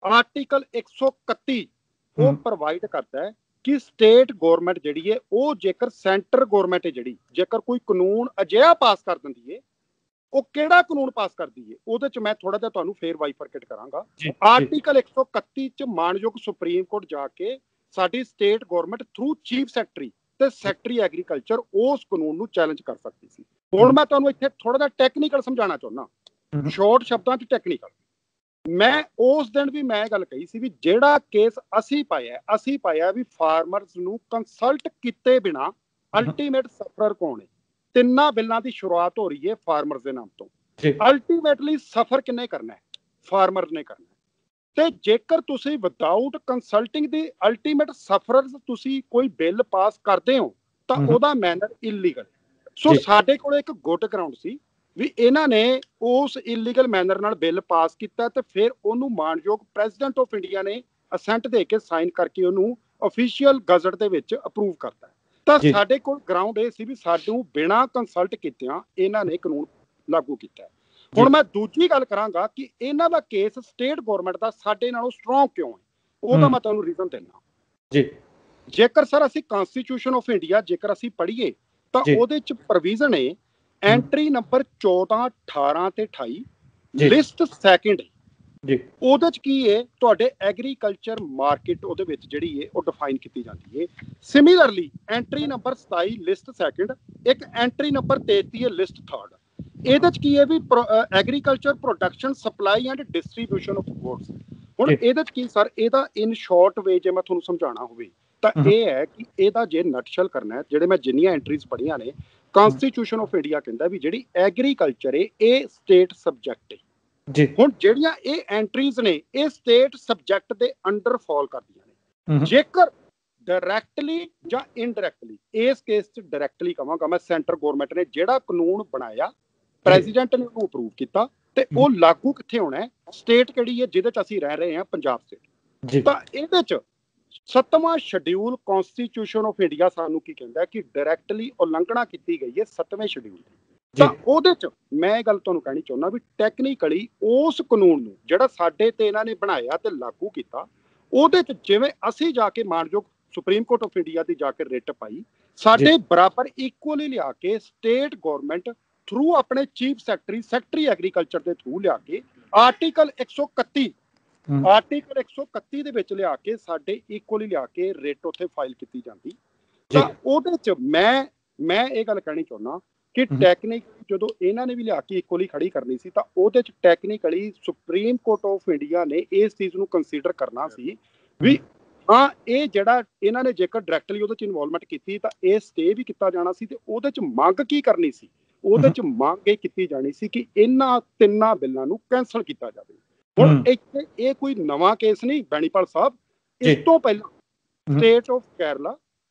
ਆਰਟੀਕਲ 131 ਉਹ ਪ੍ਰੋਵਾਈਡ ਕਰਦਾ ਹੈ ਕਿ ਸਟੇਟ ਗਵਰਨਮੈਂਟ ਜਿਹੜੀ ਹੈ ਉਹ ਜੇਕਰ ਸੈਂਟਰ ਗਵਰਨਮੈਂਟ ਹੈ ਜਿਹੜੀ ਜੇਕਰ ਕੋਈ ਕਾਨੂੰਨ ਅਜਿਹਾ ਪਾਸ ਕਰ ਦਿੰਦੀ ਹੈ, ਉਹ ਕਿਹੜਾ ਕਾਨੂੰਨ ਪਾਸ ਕਰਦੀ ਹੈ ਉਹਦੇ ਚ ਮੈਂ ਥੋੜਾ ਜਿਹਾ ਤੁਹਾਨੂੰ ਫੇਰ ਵਾਈਫਰਕੇਟ ਕਰਾਂਗਾ। ਆਰਟੀਕਲ 131 ਚ ਮਾਣਯੋਗ ਸੁਪਰੀਮ ਕੋਰਟ ਜਾ ਕੇ ਸਾਡੀ state government through chief secretary ਤੇ ਸੈਕਟਰੀ ਐਗਰੀਕਲਚਰ ਉਸ ਕਾਨੂੰਨ ਨੂੰ ਚੈਲੰਜ ਕਰ ਸਕਦੀ ਸੀ। ਹੁਣ ਮੈਂ ਤੁਹਾਨੂੰ ਇੱਥੇ ਥੋੜਾ ਜਿਹਾ ਟੈਕਨੀਕਲ ਸਮਝਾਉਣਾ ਚਾਹੁੰਦਾ, ਸ਼ਾਰਟ ਸ਼ਬਦਾਂ ਚ ਟੈਕਨੀਕਲ। ਮੈਂ ਉਸ ਦਿਨ ਵੀ ਮੈਂ ਗੱਲ ਕਹੀ ਸੀ ਵੀ ਜਿਹੜਾ ਕੇਸ ਅਸੀਂ ਪਾਇਆ ਵੀ ਫਾਰਮਰਸ ਨੂੰ ਕੰਸਲਟ ਕੀਤੇ ਬਿਨਾ ਅਲਟੀਮੇਟ ਸਫਰਰ ਕੌਣ ਹੈ। ਤਿੰਨਾਂ ਬਿੱਲਾਂ ਦੀ ਸ਼ੁਰੂਆਤ ਹੋ ਰਹੀ ਹੈ ਫਾਰਮਰਸ ਦੇ ਨਾਮ ਤੋਂ। ਅਲਟੀਮੇਟਲੀ ਸਫਰ ਕਿੰਨੇ ਕਰਨਾ ਹੈ? ਫਾਰਮਰ ਨੇ ਕਰਨਾ। ਤੇ ਜੇਕਰ ਤੁਸੀਂ ਵਿਦਆਊਟ ਕੰਸਲਟਿੰਗ ਦੀ ਅਲਟੀਮੇਟ ਸਫਰਰ ਤੁਸੀਂ ਕੋਈ ਬਿੱਲ ਪਾਸ ਕਰਦੇ ਹੋ ਤਾਂ ਉਹਦਾ ਮੈਨਰ ਇਲੀਗਲ। ਸੋ ਸਾਡੇ ਕੋਲ ਇੱਕ ਗੁੱਡ ਗਰਾਊਂਡ ਸੀ ਵੀ ਇਹਨਾਂ ਨੇ ਉਸ ਇਲੀਗਲ ਮੈਨਰ ਨਾਲ ਬਿੱਲ ਪਾਸ ਕੀਤਾ ਤੇ ਫਿਰ ਉਹਨੂੰ ਮਾਣਯੋਗ ਪ੍ਰੈਜ਼ੀਡੈਂਟ ਆਫ ਇੰਡੀਆ ਨੇ ਅਸੈਂਟ ਦੇ ਕੇ ਸਾਈਨ ਕਰਕੇ ਉਹਨੂੰ ਅਫੀਸ਼ੀਅਲ ਗਜ਼ਟ ਦੇ ਵਿੱਚ ਅਪਰੂਵ ਕਰਤਾ। ਤਾਂ ਸਾਡੇ ਕੋਲ ਗਰਾਊਂਡ ਇਹ ਸੀ ਵੀ ਸਾਨੂੰ ਬਿਨਾਂ ਕੰਸਲਟ ਕੀਤਿਆਂ ਇਹਨਾਂ ਨੇ ਕਾਨੂੰਨ ਲਾਗੂ ਕੀਤਾ। ਹੁਣ ਮੈਂ ਦੂਜੀ ਗੱਲ ਕਰਾਂਗਾ ਕਿ ਇਹਨਾਂ ਦਾ ਕੇਸ ਸਟੇਟ ਗਵਰਨਮੈਂਟ ਦਾ ਸਾਡੇ ਨਾਲੋਂ ਸਟਰੋਂਗ ਕਿਉਂ ਹੈ, ਉਹਦਾ ਮੈਂ ਤੁਹਾਨੂੰ ਰੀਜ਼ਨ ਦਿੰਦਾ। ਜੇਕਰ ਸਰ ਅਸੀਂ ਕਨਸਟੀਟਿਊਸ਼ਨ ਆਫ ਇੰਡੀਆ ਜੇਕਰ ਅਸੀਂ ਪੜ੍ਹੀਏ ਤਾਂ ਉਹਦੇ ਚ ਪ੍ਰੋਵੀਜ਼ਨ ਹੈ ਐਂਟਰੀ ਨੰਬਰ 14, 18 ਤੇ 28 ਲਿਸਟ ਸੈਕਿੰਡ। ਉਹਦੇ ਚ ਕੀ ਹੈ ਤੁਹਾਡੇ ਐਗਰੀਕਲਚਰ ਮਾਰਕੀਟ ਉਹਦੇ ਵਿੱਚ ਜਿਹੜੀ ਹੈ ਉਹ ਡਿਫਾਈਨ ਕੀਤੀ ਜਾਂਦੀ ਹੈ। Similarly entry number 27 list second, ਇੱਕ ਐਂਟਰੀ ਨੰਬਰ 33 ਹੈ ਲਿਸਟ ਥਰਡ। ਇਹਦੇ ਚ ਕੀ ਹੈ ਵੀ agriculture production supply and distribution of goods. ਹੁਣ ਇਹਦੇ ਚ ਕੀ ਸਰ ਇਹਦਾ ਇਨ ਸ਼ਾਰਟ ਵੇ ਜੇ ਮੈਂ ਤੁਹਾਨੂੰ ਸਮਝਾਉਣਾ ਹੋਵੇ ਤਾਂ ਇਹ ਹੈ ਕਿ ਇਹਦਾ ਜੇ ਨਟਸ਼ਲ ਕਰਨਾ ਹੈ, ਜਿਹੜੇ ਮੈਂ ਜਿੰਨੀਆਂ ਐਂਟਰੀਜ਼ ਪੜ੍ਹੀਆਂ ਨੇ, ਕਨਸਟੀਟਿਊਸ਼ਨ ਆਫ ਇੰਡੀਆ ਕਹਿੰਦਾ ਵੀ ਜਿਹੜੀ ਐਗਰੀਕਲਚਰ ਹੈ ਇਹ ਸਟੇਟ ਸਬਜੈਕਟ ਹੈ। ਹੁਣ ਜਿਹੜੀਆਂ ਇਹ ਐਂਟਰੀਜ਼ ਨੇ ਇਹ ਸਟੇਟ ਸਬਜੈਕਟ ਦੇ ਅੰਡਰ ਫਾਲ ਕਰਦੀਆਂ ਨੇ। ਜੇਕਰ ਡਾਇਰੈਕਟਲੀ ਜਾਂ ਇਨਡਾਇਰੈਕਟਲੀ, ਇਸ ਕੇਸ 'ਚ ਡਾਇਰੈਕਟਲੀ ਕਹਾਂਗਾ ਮੈਂ, ਸੈਂਟਰ ਗਵਰਨਮੈਂਟ ਨੇ ਜਿਹੜਾ ਕਾਨੂੰਨ ਬਣਾਇਆ ਪ੍ਰੈਜ਼ੀਡੈਂਟ ਨੇ ਉਹਨੂੰ ਅਪਰੂਵ ਕੀਤਾ ਤੇ ਉਹ ਲਾਗੂ ਕਿੱਥੇ ਹੋਣਾ ਹੈ? ਸਟੇਟ ਕਿਹੜੀ ਹੈ ਜਿਹਦੇ 'ਚ ਅਸੀਂ ਰਹਿ ਰਹੇ ਹਾਂ? ਪੰਜਾਬ ਸਟੇਟ। ਤਾਂ ਇਹਦੇ 'ਚ 7ਵਾਂ ਸ਼ਡਿਊਲ ਕਨਸਟੀਟਿਊਸ਼ਨ ਆਫ ਇੰਡੀਆ ਸਾਨੂੰ ਕੀ ਕਹਿੰਦਾ ਕਿ ਡਾਇਰੈਕਟਲੀ ਉਲੰਘਣਾ ਕੀਤੀ ਗਈ ਹੈ 7ਵੇਂ ਸ਼ਡਿਊਲ ਦੀ। ਤਾਂ ਉਹਦੇ ਚ ਮੈਂ ਇਹ ਗੱਲ ਤੁਹਾਨੂੰ ਕਹਿਣੀ ਚਾਹੁੰਦਾ ਵੀ ਟੈਕਨੀਕਲੀ ਉਸ ਕਾਨੂੰਨ ਨੂੰ ਜਿਹੜਾ ਸਾਡੇ ਤੇ ਇਹਨਾਂ ਨੇ ਬਣਾਇਆ ਤੇ ਲਾਗੂ ਕੀਤਾ, ਉਹਦੇ ਚ ਜਿਵੇਂ ਅਸੀਂ ਜਾ ਕੇ ਮਾਣਯੋਗ ਸੁਪਰੀਮ ਕੋਰਟ ਆਫ ਇੰਡੀਆ ਦੀ ਜਾ ਕੇ ਰਿਟ ਪਾਈ, ਸਾਡੇ ਬਰਾਬਰ ਇਕੁਅਲੀ ਲਿਆ ਕੇ ਸਟੇਟ ਗਵਰਨਮੈਂਟ ਥਰੂ ਆਪਣੇ ਚੀਫ ਸੈਕਟਰੀ ਐਗਰੀਕਲਚਰ ਦੇ ਥਰੂ ਲਿਆ ਕੇ ਆਰਟੀਕਲ 131 ਦੇ ਵਿੱਚ ਲਿਆ ਕੇ ਸਾਡੇ ਇਕੁਅਲੀ ਲਿਆ ਕੇ ਰਿਟ ਉੱਥੇ ਫਾਈਲ ਕੀਤੀ ਜਾਂਦੀ। ਤਾਂ ਉਹਦੇ ਚ ਮੈਂ ਇਹ ਗੱਲ ਕਹਿਣੀ ਚਾਹੁੰਦਾ ਕਿ ਟੈਕਨੀਕਲੀ ਜਦੋਂ ਇਹਨਾਂ ਨੇ ਵੀ ਲਿਆ ਕੇ ਇਕੁਅਲੀ ਖੜੀ ਕਰਨੀ ਸੀ ਤਾਂ ਉਹਦੇ ਚ technically supreme court of India ਨੇ ਇਸ ਚੀਜ਼ ਨੂੰ ਕੰਸੀਡਰ ਕਰਨਾ ਸੀ ਵੀ ਹਾਂ ਇਹ ਜਿਹੜਾ ਇਹਨਾਂ ਨੇ ਜੇਕਰ ਡਾਇਰੈਕਟਲੀ ਉਹਦੇ ਚ ਇਨਵੋਲਵਮੈਂਟ ਕੀਤੀ ਤਾਂ ਇਹ ਸਟੇ ਵੀ ਕੀਤਾ ਜਾਣਾ ਸੀ। ਤੇ ਉਹਦੇ ਚ ਮੰਗ ਕੀ ਕਰਨੀ ਸੀ? ਉਹਦੇ ਚ ਮੰਗ ਇਹ ਕੀਤੀ ਜਾਣੀ ਸੀ ਕਿ ਇਹਨਾਂ ਤਿੰਨਾਂ ਬਿੱਲਾਂ ਨੂੰ ਕੈਂਸਲ ਕੀਤਾ ਜਾਵੇ। ਹੁਣ ਇੱਥੇ ਇਹ ਕੋਈ ਨਵਾਂ ਕੇਸ ਨਹੀਂ ਬੈਣੀਪਾਲ ਸਾਹਿਬ। ਇਸ ਤੋਂ ਪਹਿਲਾਂ ਸਟੇਟ ਆਫ ਕੇਰਲਾ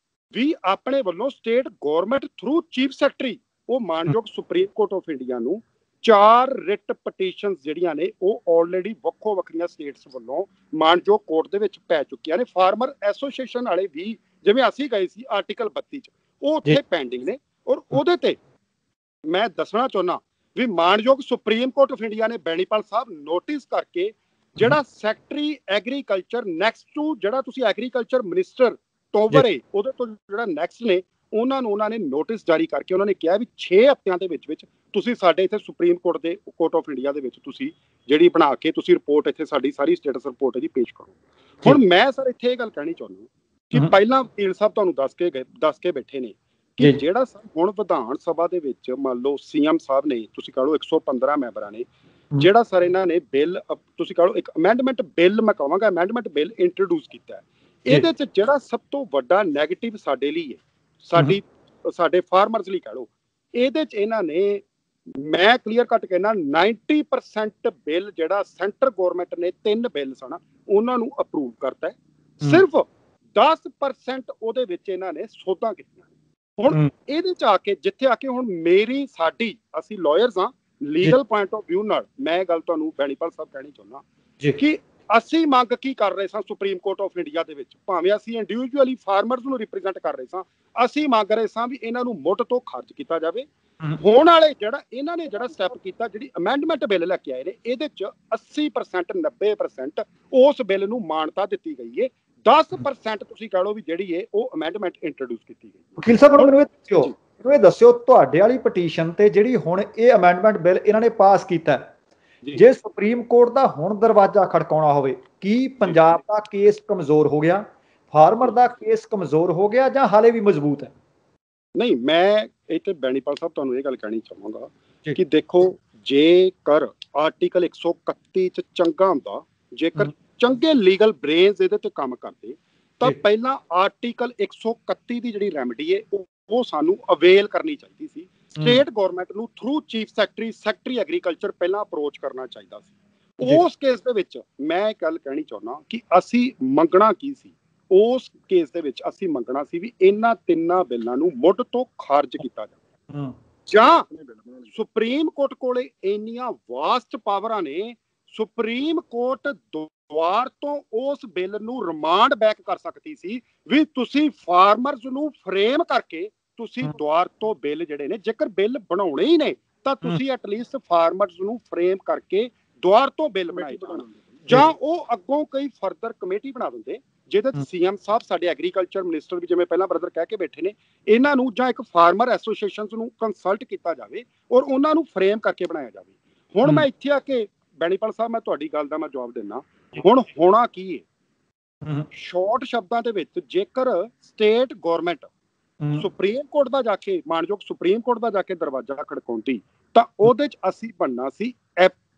ਵੀ ਆਪਣੇ ਵੱਲੋਂ state government through chief secretary ਉਹ ਮਾਣਯੋਗ ਸੁਪਰੀਮ ਕੋਰਟ ਆਫ ਇੰਡੀਆ ਨੂੰ 4 ਰਿਟ ਪਟੀਸ਼ਨਸ ਜਿਹੜੀਆਂ ਨੇ ਉਹ ਆਲਰੇਡੀ ਵੱਖੋ ਵੱਖਰੀਆਂ ਸਟੇਟਸ ਵੱਲੋਂ ਮਾਣਯੋਗ ਕੋਰਟ ਦੇ ਵਿੱਚ ਪੈ ਚੁੱਕੀਆਂ ਨੇ। ਫਾਰਮਰ ਐਸੋਸੀਏਸ਼ਨ ਵਾਲੇ ਵੀ ਜਿਵੇਂ ਅਸੀਂ ਗਏ ਸੀ ਆਰਟੀਕਲ 32 ਚ, ਉਹ ਉੱਥੇ ਪੈਂਡਿੰਗ ਨੇ। ਔਰ ਉਹਦੇ ਤੇ ਮੈਂ ਦੱਸਣਾ ਚਾਹੁੰਦਾ ਵੀ ਮਾਣਯੋਗ ਸੁਪਰੀਮ ਕੋਰਟ ਆਫ ਇੰਡੀਆ ਨੇ ਬੈਣੀਪਾਲ ਸਾਹਿਬ ਨੋਟਿਸ ਕਰਕੇ ਜਿਹੜਾ ਸੈਕਟਰੀ ਐਗਰੀਕਲਚਰ ਨੈਕਸਟ ਟੂ ਜਿਹੜਾ ਤੁਸੀਂ ਐਗਰੀਕਲਚਰ ਮਿਨਿਸਟਰ ਤੋਵਰ ਹੈ ਉਹਦੇ ਤੋਂ ਜਿਹੜਾ ਨੈਕਸਟ ਨੇ ਉਹਨਾਂ ਨੇ ਨੋਟਿਸ ਜਾਰੀ ਕਰਕੇ ਉਹਨਾਂ ਨੇ ਕਿਹਾ ਵੀ 6 ਹਫ਼ਤਿਆਂ ਦੇ ਵਿੱਚ ਤੁਸੀਂ ਸਾਡੇ ਇੱਥੇ ਸੁਪਰੀਮ ਕੋਰਟ ਦੇ ਕੋਰਟ ਆਫ ਇੰਡੀਆ ਦੇ ਵਿੱਚ ਤੁਸੀਂ ਜਿਹੜੀ ਬਣਾ ਕੇ ਤੁਸੀਂ ਰਿਪੋਰਟ ਇੱਥੇ ਸਾਡੀ ਸਾਰੀ ਸਟੇਟਸ ਰਿਪੋਰਟ ਹੈ ਜੀ ਪੇਸ਼ ਕਰੋ। ਹੁਣ ਮੈਂ ਸਰ ਇੱਥੇ ਇਹ ਗੱਲ ਕਹਿਣੀ ਚਾਹੁੰਦਾ ਕਿ ਪਹਿਲਾਂ ਵਕੀਲ ਸਾਹਿਬ ਤੁਹਾਨੂੰ ਦੱਸ ਕੇ ਬੈਠੇ ਨੇ ਕਿ ਜਿਹੜਾ ਹੁਣ ਵਿਧਾਨ ਸਭਾ ਦੇ ਵਿੱਚ ਮੰਨ ਲਓ ਸੀਐਮ ਸਾਹਿਬ ਨੇ ਤੁਸੀਂ ਕਹ ਲਓ 115 ਮੈਂਬਰਾਂ ਨੇ ਜਿਹੜਾ ਸਰ ਇਹਨਾਂ ਨੇ ਬਿੱਲ ਤੁਸੀਂ ਕਹ ਲਓ ਇੱਕ ਅਮੈਂਡਮੈਂਟ ਬਿੱਲ ਮੈਂ ਕਹਾਂਗਾ ਅਮੈਂਡਮੈਂਟ ਬਿੱਲ ਇੰਟਰੋਡਿਊਸ ਕੀਤਾ। ਇਹਦੇ ਚ ਜਿਹੜਾ ਸਭ ਤੋਂ ਵੱਡਾ ਨੈਗੇਟਿਵ ਸਾਡੇ ਲਈ ਹੈ ਸਾਡੇ ਫਾਰਮਰਸ ਲਈ ਕਹ ਲਓ, ਇਹਦੇ ਚ ਇਹਨਾਂ ਨੇ ਮੈਂ ਕਲੀਅਰ ਕੱਟ ਕਹਿਣਾ 90% ਬਿੱਲ ਜਿਹੜਾ ਸੈਂਟਰ ਗਵਰਨਮੈਂਟ ਨੇ 3 ਬਿੱਲ ਸਨ ਉਹਨਾਂ ਨੂੰ ਅਪਰੂਵ ਕਰਤਾ ਹੈ। ਸਿਰਫ 10% ਉਹਦੇ ਵਿੱਚ ਇਹਨਾਂ ਨੇ ਸੋਧਾਂ ਕੀਤੀਆਂ। ਹੁਣ ਇਹਦੇ ਚ ਆ ਕੇ ਜਿੱਥੇ ਆ ਕੇ ਹੁਣ ਸਾਡੀ ਅਸੀਂ ਲਾਇਰਸ ਹਾਂ, ਲੀਗਲ ਪੁਆਇੰਟ ਆਫ ਵਿਊ ਨਾਲ ਮੈਂ ਗੱਲ ਤੁਹਾਨੂੰ ਬੈਣੀਪਾਲ ਸਾਹਿਬ ਕਹਿਣੀ ਚਾਹੁੰਦਾ ਕਿ ਅਸੀਂ ਮੰਗ ਕੀ ਕਰ ਰਹੇ ਸਾਂ ਸੁਪਰੀਮ ਕੋਰਟ ਆਫ ਇੰਡੀਆ ਦੇ ਵਿੱਚ, ਭਾਵੇਂ ਅਸੀਂ ਇੰਡੀਵਿਜੂਅਲੀ ਫਾਰਮਰਸ ਨੂੰ ਰਿਪਰੈਜ਼ੈਂਟ ਕਰ ਰਹੇ ਸਾਂ, ਅਸੀਂ ਮੰਗ ਰਹੇ ਸਾਂ ਵੀ ਇਹਨਾਂ ਨੂੰ ਮੁੱਢ ਤੋਂ ਖਾਰਜ ਕੀਤਾ ਜਾਵੇ। ਹੋਣ ਵਾਲੇ ਜਿਹੜਾ ਇਹਨਾਂ ਨੇ ਜਿਹੜਾ ਸਟੈਪ ਕੀਤਾ, ਜਿਹੜੀ ਅਮੈਂਡਮੈਂਟ ਬਿੱਲ ਲੈ ਕੇ ਆਏ ਨੇ, ਇਹਦੇ ਚ 80% 90% ਉਸ ਬਿੱਲ ਨੂੰ ਮਾਨਤਾ ਦਿੱਤੀ ਗਈ ਹੈ। 10% ਤੁਸੀਂ ਕਹ ਲਓ ਵੀ ਜਿਹੜੀ ਹੈ ਉਹ ਅਮੈਂਡਮੈਂਟ ਇੰਟਰੋਡਿਊਸ ਕੀਤੀ ਗਈ। ਵਕੀਲ ਸਾਹਿਬ ਮੈਨੂੰ ਇਹ ਦੱਸਿਓ ਤੁਹਾਡੇ ਵਾਲੀ ਪਟੀਸ਼ਨ ਤੇ ਜਿਹੜੀ ਹੁਣ ਇਹ ਅਮੈਂਡਮੈਂਟ ਬਿੱਲ ਇਹਨਾਂ ਨੇ ਪਾਸ ਕੀਤਾ, ਜੇ ਸੁਪਰੀਮ ਕੋਰਟ ਦਾ ਹੁਣ ਦਰਵਾਜ਼ਾ ਖੜਕਾਉਣਾ ਹੋਵੇ, ਕੀ ਪੰਜਾਬ ਦਾ ਕੇਸ ਕਮਜ਼ੋਰ ਹੋ ਗਿਆ, ਫਾਰਮਰ ਦਾ ਕੇਸ ਕਮਜ਼ੋਰ ਹੋ ਗਿਆ ਜਾਂ ਹਾਲੇ ਵੀ ਮਜ਼ਬੂਤ ਹੈ? ਨਹੀਂ, ਮੈਂ ਇੱਥੇ ਬੈਣੀਪਾਲ ਸਾਹਿਬ ਤੁਹਾਨੂੰ ਇਹ ਗੱਲ ਕਹਿਣੀ ਚਾਹਾਂਗਾ ਕਿ ਦੇਖੋ, ਜੇਕਰ ਆਰਟੀਕਲ 131 ਚ ਚੰਗਾ ਹੁੰਦਾ, ਜੇਕਰ ਚੰਗੇ ਲੀਗਲ ਬ੍ਰੇਨਸ ਇਹਦੇ ਤੇ ਕੰਮ ਕਰਦੇ, ਤਾਂ ਪਹਿਲਾਂ ਆਰਟੀਕਲ 131 ਦੀ ਜਿਹੜੀ ਰੈਮਡੀ ਹੈ ਉਹ ਸਾਨੂੰ ਅਵੇਲ ਕਰਨੀ ਚਾਹੀਦੀ ਸੀ। ਸਟੇਟ ਗਵਰਨਮੈਂਟ ਨੂੰ ਥਰੂ ਚੀਫ ਸੈਕਟਰੀ ਐਗਰੀਕਲਚਰ ਪਹਿਲਾਂ ਅਪਰੋਚ ਕਰਨਾ ਚਾਹੀਦਾ ਸੀ। ਉਸ ਕੇਸ ਦੇ ਵਿੱਚ ਮੈਂ ਇੱਕ ਗੱਲ ਕਹਿਣੀ ਚਾਹੁੰਦਾ ਕਿ ਅਸੀਂ ਮੰਗਣਾ ਕੀ ਸੀ, ਉਸ ਕੇਸ ਦੇ ਵਿੱਚ ਅਸੀਂ ਮੰਗਣਾ ਸੀ ਵੀ ਇਹਨਾਂ 3 ਬਿੱਲਾਂ ਨੂੰ ਮੁੱਢ ਤੋਂ ਖਾਰਜ ਕੀਤਾ ਜਾਵੇ, ਜਾਂ ਸੁਪਰੀਮ ਕੋਰਟ ਕੋਲੇ ਇੰਨੀਆਂ ਵਾਸਟ ਪਾਵਰਾਂ ਨੇ, ਸੁਪਰੀਮ ਕੋਰਟ ਦੁਆਰ ਤੋਂ ਉਸ ਬਿੱਲ ਨੂੰ ਰਿਮਾਂਡ ਬੈਕ ਕਰ ਸਕਦੀ ਸੀ ਵੀ ਤੁਸੀਂ ਫਾਰਮਰਸ ਨੂੰ ਫਰੇਮ ਕਰਕੇ ਤੁਸੀਂ ਦੁਆਰ ਤੋਂ ਬਿੱਲ ਜਿਹੜੇ ਨੇ, ਜੇਕਰ ਬਿੱਲ ਬਣਾਉਣੇ ਹੀ ਨੇ ਤਾਂ ਤੁਸੀਂ ਐਟਲੀਸਟ ਫਾਰਮਰਸ ਨੂੰ ਫਰੇਮ ਕਰਕੇ ਦੁਆਰ ਤੋਂ ਬਿੱਲ ਬਣਾਏ ਜਾਣ, ਜਾਂ ਉਹ ਅੱਗੋਂ ਕਈ ਫਰਦਰ ਕਮੇਟੀ ਬਣਾ ਦਿੰਦੇ ਜਿਹਦੇ ਚ ਸੀਐਮ ਸਾਹਿਬ ਸਾਡੇ ਐਗਰੀਕਲਚਰ ਮਿਨਿਸਟਰ ਵੀ ਜਿਵੇਂ ਪਹਿਲਾਂ ਬ੍ਰਦਰ ਕਹਿ ਕੇ ਬੈਠੇ ਨੇ, ਇਹਨਾਂ ਨੂੰ ਜਾਂ ਇੱਕ ਫਾਰਮਰ ਐਸੋਸੀਏਸ਼ਨਸ ਨੂੰ ਕੰਸਲਟ ਕੀਤਾ ਜਾਵੇ ਔਰ ਉਹਨਾਂ ਨੂੰ ਫਰੇਮ ਕਰਕੇ ਬਣਾਇਆ ਜਾਵੇ। ਹੁਣ ਮੈਂ ਇੱਥੇ ਆ ਕੇ ਬੈਣੀਪਾਲ ਸਾਹਿਬ ਮੈਂ ਤੁਹਾਡੀ ਗੱਲ ਦਾ ਮੈਂ ਜਵਾਬ ਦਿੰਦਾ। ਹੁਣ ਹੋਣਾ ਕੀ ਹੈ, ਸ਼ਾਰਟ ਸ਼ਬਦਾਂ ਦੇ ਵਿੱਚ, ਜੇਕਰ ਸਟੇਟ ਗਵਰਨਮੈਂਟ ਸੁਪਰੀਮ ਕੋਰਟ ਦਾ ਜਾ ਕੇ, ਮਾਨਯੋਗ ਸੁਪਰੀਮ ਕੋਰਟ ਦਾ ਜਾ ਕੇ ਦਰਵਾਜ਼ਾ ਖੜਕਾਉਂਦੀ, ਤਾਂ ਉਹਦੇ ਚ ਅਸੀਂ ਬਣਨਾ ਸੀ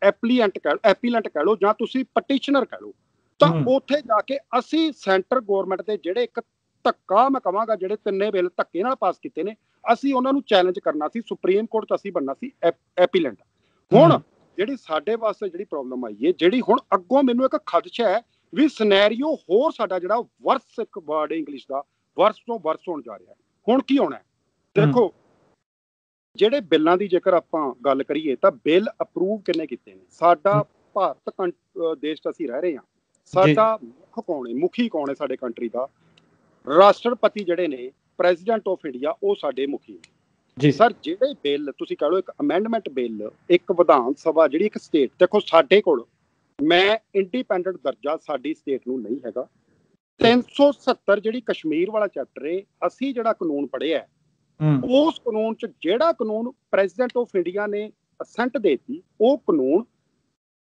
ਐਪਲੀਐਂਟ ਕਹਿ ਲਓ ਜਾਂ ਤੁਸੀਂ ਪਟੀਸ਼ਨਰ ਕਹਿ ਲਓ। ਤਾਂ ਉੱਥੇ ਜਾ ਕੇ ਅਸੀਂ ਸੈਂਟਰ ਗਵਰਨਮੈਂਟ ਦੇ ਜਿਹੜੇ ਇੱਕ ਧੱਕਾ ਮੈਂ ਕਹਾਂਗਾ ਜਿਹੜੇ 3 ਬਿੱਲ ਧੱਕੇ ਨਾਲ ਪਾਸ ਕੀਤੇ ਨੇ, ਅਸੀਂ ਉਹਨਾਂ ਨੂੰ ਚੈਲੰਜ ਕਰਨਾ ਸੀ। ਸੁਪਰੀਮ ਕੋਰਟ ਚ ਅਸੀਂ ਬਣਨਾ ਸੀ ਐਪੀਲੈਂਟ। ਹੁਣ ਜਿਹੜੀ ਸਾਡੇ ਵਾਸਤੇ ਜਿਹੜੀ ਪ੍ਰੋਬਲਮ ਆਈ ਹੈ, ਜਿਹੜੀ ਹੁਣ ਅੱਗੋਂ ਮੈਨੂੰ ਇੱਕ ਖਦਸ਼ਾ ਹੈ ਵੀ ਸਿਨੈਰੀਓ ਹੋਰ ਸਾਡਾ ਜਿਹੜਾ ਵਰਸ, ਇੱਕ ਵਰਡ ਇੰਗਲਿਸ਼ ਦਾ, ਵਰਸ ਤੋਂ ਵਰਸ ਹੋਣ ਜਾ ਰਿਹਾ। ਹੁਣ ਕੀ ਹੋਣਾ, ਦੇਖੋ ਜਿਹੜੇ ਬਿੱਲਾਂ ਦੀ ਜੇਕਰ ਆਪਾਂ ਗੱਲ ਕਰੀਏ ਤਾਂ ਬਿੱਲ ਅਪਰੂਵ ਕਿੰਨੇ ਕੀਤੇ ਨੇ? ਸਾਡਾ ਭਾਰਤ ਦੇਸ਼ ਚ ਅਸੀਂ ਰਹਿ ਰਹੇ ਹਾਂ, ਸਾਡਾ ਮੁਖੀ ਕੌਣ ਹੈ ਸਾਡੇ ਕੰਟਰੀ ਦਾ? ਰਾਸ਼ਟਰਪਤੀ ਜਿਹੜੇ ਨੇ, ਪ੍ਰੈਜ਼ੀਡੈਂਟ ਆਫ ਇੰਡੀਆ, ਉਹ ਸਾਡੇ ਮੁਖੀ ਨੇ ਜੀ। ਸਰ ਜਿਹੜੇ ਬਿੱਲ ਤੁਸੀਂ ਕਹ ਲਓ ਇੱਕ ਅਮੈਂਡਮੈਂਟ ਬਿੱਲ, ਇੱਕ ਵਿਧਾਨ ਸਭਾ ਜਿਹੜੀ ਇੱਕ ਸਟੇਟ, ਦੇਖੋ ਸਾਡੇ ਕੋਲ, ਮੈਂ ਇੰਡੀਪੈਂਡੈਂਟ ਦਰਜਾ ਸਾਡੀ ਸਟੇਟ ਨੂੰ ਨਹੀਂ ਹੈਗਾ। 370 ਜਿਹੜੀ ਕਸ਼ਮੀਰ ਵਾਲਾ ਚੈਪਟਰ ਹੈ, ਅਸੀਂ ਜਿਹੜਾ ਕਾਨੂੰਨ ਪੜ੍ਹਿਆ ਉਸ ਕਾਨੂੰਨ ਚ ਜਿਹੜਾ ਕਾਨੂੰਨ ਪ੍ਰੈਜ਼ੀਡੈਂਟ ਆਫ ਇੰਡੀਆ ਨੇ ਅਸੈਂਟ ਦੇਤੀ, ਉਹ ਕਾਨੂੰਨ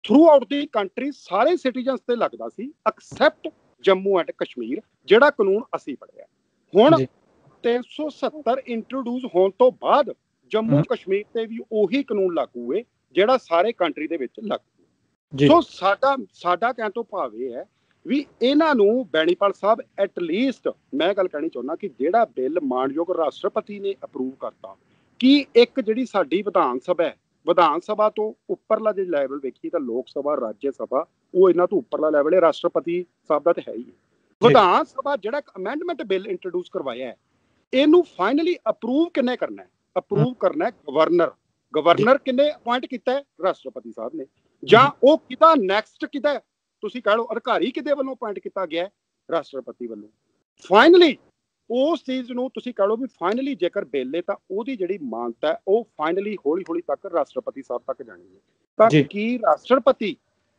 ਥਰੂ ਆਊਟ ਦੀ ਕੰਟਰੀ ਸਾਰੇ ਸਿਟੀਜ਼ਨਸ ਤੇ ਲੱਗਦਾ ਸੀ ਐਕਸੈਪਟ ਜੰਮੂ ਐਂਡ ਕਸ਼ਮੀਰ, ਜਿਹੜਾ ਕਾਨੂੰਨ ਅਸੀਂ ਪੜ੍ਹਿਆ। ਹੁਣ 370 ਇੰਟਰੋਡਿਊਸ ਹੋਣ ਤੋਂ ਬਾਅਦ ਜੰਮੂ ਕਸ਼ਮੀਰ ਤੇ ਵੀ ਉਹੀ ਕਾਨੂੰਨ ਲਾਗੂ ਹੈ ਜਿਹੜਾ ਸਾਰੇ ਕੰਟਰੀ ਦੇ ਵਿੱਚ ਲਾਗੂ। ਸੋ ਸਾਡਾ ਕਹਿਣ ਤੋਂ ਭਾਵ ਇਹ ਹੈ ਵੀ ਇਹਨਾਂ ਨੂੰ ਬੈਣੀਪਾਲ ਸਾਹਿਬ ਐਟਲੀਸਟ ਮੈਂ ਗੱਲ ਕਹਿਣੀ ਚਾਹੁੰਦਾ ਕਿ ਜਿਹੜਾ ਬਿੱਲ ਮਾਨਯੋਗ ਰਾਸ਼ਟਰਪਤੀ ਨੇ ਅਪਰੂਵ ਕਰਤਾ, ਕਿ ਇੱਕ ਜਿਹੜੀ ਸਾਡੀ ਵਿਧਾਨ ਸਭਾ ਹੈ, ਵਿਧਾਨ ਸਭਾ ਤੋਂ ਉੱਪਰਲਾ ਜੇ ਲੈਵਲ ਵੇਖੀ ਤਾਂ ਲੋਕ ਸਭਾ, ਰਾਜ ਸਭਾ, ਉਹ ਇਹਨਾਂ ਤੋਂ ਉੱਪਰਲਾ ਲੈਵਲ ਹੈ, ਰਾਸ਼ਟਰਪਤੀ ਸਾਹਿਬ ਦਾ ਤਾਂ ਹੈ ਹੀ ਹੈ। ਵਿਧਾਨ ਸਭਾ ਜਿਹੜਾ ਅਮੈਂਡਮੈਂਟ ਬਿੱਲ ਇੰਟਰੋਡਿਊਸ ਕਰਵਾਇਆ ਹੈ, ਇਹਨੂੰ ਫਾਈਨਲੀ ਅਪਰੂਵ ਕਿੰਨੇ ਕਰਨਾ ਹੈ? ਅਪਰੂਵ ਕਰਨਾ ਹੈ ਗਵਰਨਰ। ਗਵਰਨਰ ਕਿੰਨੇ ਅਪਾਇੰਟ ਕੀਤਾ ਹੈ? ਰਾਸ਼ਟਰਪਤੀ ਸਾਹਿਬ ਨੇ। ਜਾਂ ਉਹ ਕਿਹਦਾ ਨੈਕਸਟ ਕਿਹਦਾ ਤੁਸੀਂ ਕਹਿ ਲਓ ਅਧਿਕਾਰੀ ਕਿਹਦੇ ਵੱਲੋਂ ਅਪਾਇੰਟ ਕੀਤਾ ਗਿਆ? ਰਾਸ਼ਟਰਪਤੀ ਵੱਲੋਂ। ਫਾਈਨਲੀ ਉਸ ਚੀਜ਼ ਨੂੰ ਤੁਸੀਂ ਕਹਿ ਲਓ ਵੀ ਫਾਈਨਲੀ ਜੇਕਰ ਬਿੱਲ ਹੈ ਤਾਂ ਉਹਦੀ ਜਿਹੜੀ ਮਾਨਤਾ ਹੈ ਉਹ ਫਾਈਨਲੀ ਹੌਲੀ ਤੱਕ ਰਾਸ਼ਟਰਪਤੀ ਸਾਹਿਬ ਤੱਕ ਜਾਣੀ ਹੈ। ਤਾਂ ਕੀ ਰਾਸ਼ਟਰਪਤੀ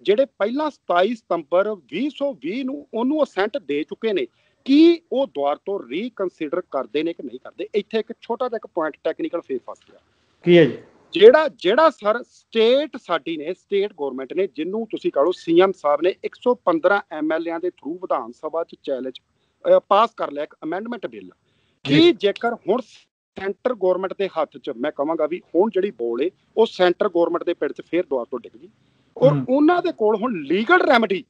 ਜਿਹੜੇ ਪਹਿਲਾਂ 27 ਸਤੰਬਰ 2020 ਨੂੰ ਉਹਨੂੰ ਅਸੈਂਟ ਦੇ ਚੁੱਕੇ ਨੇ, ਕੀ ਉਹ ਦੁਆਰ ਤੋਂ ਰੀਕਨਸੀਡਰ ਕਰਦੇ ਨੇ ਕਿ ਨਹੀਂ ਕਰਦੇ। ਇੱਥੇ ਇੱਕ ਛੋਟਾ ਜਿਹਾ ਇੱਕ ਪੁਆਇੰਟ ਟੈਕਨੀਕਲ ਫੇਰ ਫਸ ਗਿਆ। ਕੀ ਹੈ ਜੀ? ਜਿਹੜਾ ਸਰ ਸਟੇਟ ਸਾਡੀ ਨੇ, ਸਟੇਟ ਗਵਰਨਮੈਂਟ ਨੇ, ਜਿਹਨੂੰ ਤੁਸੀਂ ਕਹ ਲਓ ਸੀਐਮ ਸਾਹਿਬ ਨੇ 115 ਐਮਐਲਏਆਂ ਦੇ ਥਰੂ ਵਿਧਾਨ ਸਭਾ 'ਚ ਚੈਲੰਜ ਪਾਸ ਕਰ ਲਿਆ ਇੱਕ ਅਮੈਂਡਮੈਂਟ ਬਿੱਲ। ਕੀ ਜੇਕਰ ਹੁਣ ਸੈਂਟਰ ਗਵਰਨਮੈਂਟ ਦੇ ਹੱਥ 'ਚ, ਮੈਂ ਕਹਾਂਗਾ ਵੀ ਹੁਣ ਜਿਹੜੀ ਬੋਲ ਏ ਉਹ ਸੈਂਟਰ ਗਵਰਨਮੈਂਟ ਦੇ ਪਿੱਠ 'ਚ ਫੇਰ ਦੁਆਰ ਤੋਂ ਡਿੱਗ ਗਈ, ਔਰ ਉਹਨਾਂ ਦੇ ਕੋਲ ਹੁਣ ਲੀਗਲ ਰੈਮਡੀ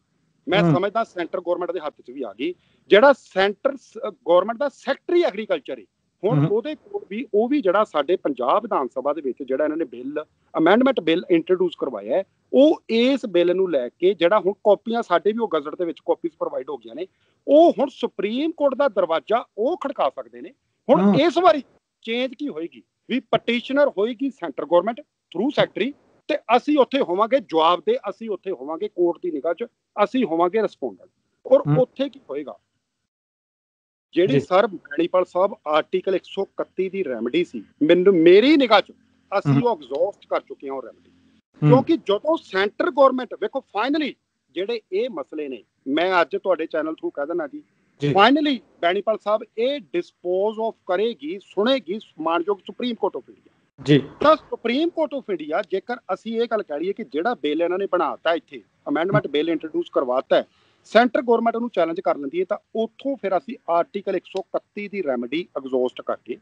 ਮੈਂ ਸਮਝਦਾ ਸੈਂਟਰ ਗਵਰਨਮੈਂਟ ਦੇ ਹੱਥ 'ਚ ਵੀ ਆ ਗਈ। ਜਿਹੜਾ ਸੈਂਟਰ ਗਵਰਨਮੈਂਟ ਦਾ ਸੈਕਟਰੀ ਐਗਰੀਕਲਚਰ ਏ, ਹੁਣ ਉਹਦੇ ਕੋਲ ਵੀ ਉਹ ਵੀ ਜਿਹੜਾ ਸਾਡੇ ਪੰਜਾਬ ਵਿਧਾਨ ਸਭਾ ਦੇ ਵਿੱਚ ਜਿਹੜਾ ਇਹਨਾਂ ਨੇ ਬਿੱਲ ਅਮੈਂਡਮੈਂਟ ਬਿੱਲ ਇੰਟਰੋਡਿਊਸ ਕਰਵਾਇਆ, ਉਹ ਇਸ ਬਿੱਲ ਨੂੰ ਲੈ ਕੇ ਜਿਹੜਾ ਹੁਣ ਕਾਪੀਆਂ ਸਾਡੇ ਵੀ ਉਹ ਗਜ਼ਟ ਦੇ ਵਿੱਚ ਕਾਪੀਜ਼ ਪ੍ਰੋਵਾਈਡ ਹੋ ਗਈਆਂ ਨੇ, ਉਹ ਹੁਣ ਸੁਪਰੀਮ ਕੋਰਟ ਦਾ ਦਰਵਾਜ਼ਾ ਉਹ ਖੜਕਾ ਸਕਦੇ ਨੇ। ਹੁਣ ਇਸ ਵਾਰੀ ਚੇਂਜ ਕੀ ਹੋਏਗੀ ਵੀ ਪਟੀਸ਼ਨਰ ਹੋਏਗੀ ਸੈਂਟਰ ਗਵਰਨਮੈਂਟ ਥਰੂ ਸੈਕਟਰੀ, ਤੇ ਅਸੀਂ ਉੱਥੇ ਹੋਵਾਂਗੇ ਜਵਾਬ ਦੇ, ਅਸੀਂ ਉੱਥੇ ਹੋਵਾਂਗੇ ਕੋਰਟ ਦੀ ਨਿਗਾਹ 'ਚ, ਅਸੀਂ ਹੋਵਾਂਗੇ ਰਿਸਪੋਂਡੈਂਟ। ਔਰ ਉੱਥੇ ਕੀ ਹੋਏਗਾ, ਜਿਹੜੀ ਸਰ ਬੈਣੀਪਾਲ ਸਾਹਿਬ ਆਰਟੀਕਲ 131 ਦੀ ਰੈਮਡੀ ਸੀ, ਮੇਰੀ ਨਿਗਾਹ 'ਚ ਅਸੀਂ ਉਹ ਐਗਜ਼ੌਸਟ ਕਰ ਚੁੱਕੇ ਹਾਂ ਉਹ ਰੈਮਡੀ। ਕਿਉਂਕਿ ਜਦੋਂ ਸੈਂਟਰ ਗਵਰਨਮੈਂਟ ਵੇਖੋ ਫਾਈਨਲੀ ਜਿਹੜੇ ਇਹ ਮਸਲੇ ਨੇ, ਮੈਂ ਅੱਜ ਤੁਹਾਡੇ ਚੈਨਲ ਥਰੂ ਕਹਿ ਦਿੰਦਾ ਜੀ, ਫਾਈਨਲੀ ਬੈਣੀਪਾਲ ਸਾਹਿਬ ਇਹ ਡਿਸਪੋਜ਼ ਆਫ ਕਰੇਗੀ, ਸੁਣੇਗੀ ਮਾਨਯੋਗ ਸੁਪਰੀਮ ਕੋਰਟ ਆਫ ਇੰਡੀਆ ਜੀ। ਤਾਂ ਸੁਪਰੀਮ ਕੋਰਟ ਆਫ ਇੰਡੀਆ ਜੇਕਰ ਅਸੀਂ ਇਹ ਗੱਲ ਕਹਿ ਲਈਏ ਕਿ ਜਿਹੜਾ ਬਿੱਲ ਇਹਨਾਂ ਨੇ ਬਣਾਤਾ, ਇੱਥੇ ਅਮੈਂਡਮੈਂਟ ਬਿੱਲ ਇੰਟਰੋਡਿਊਸ ਕਰਵਾਤਾ, ਸੈਂਟਰ ਗਵਰਨਮੈਂਟ ਨੂੰ ਚੈਲੰਜ ਕਰ ਲੈਂਦੀ ਹੈ, ਤਾਂ ਉੱਥੋਂ ਫਿਰ ਅਸੀਂ ਆਰਟੀਕਲ 131 ਦੀ ਰੈਮਡੀ ਐਗਜ਼ੌਸਟ ਕਰਕੇ,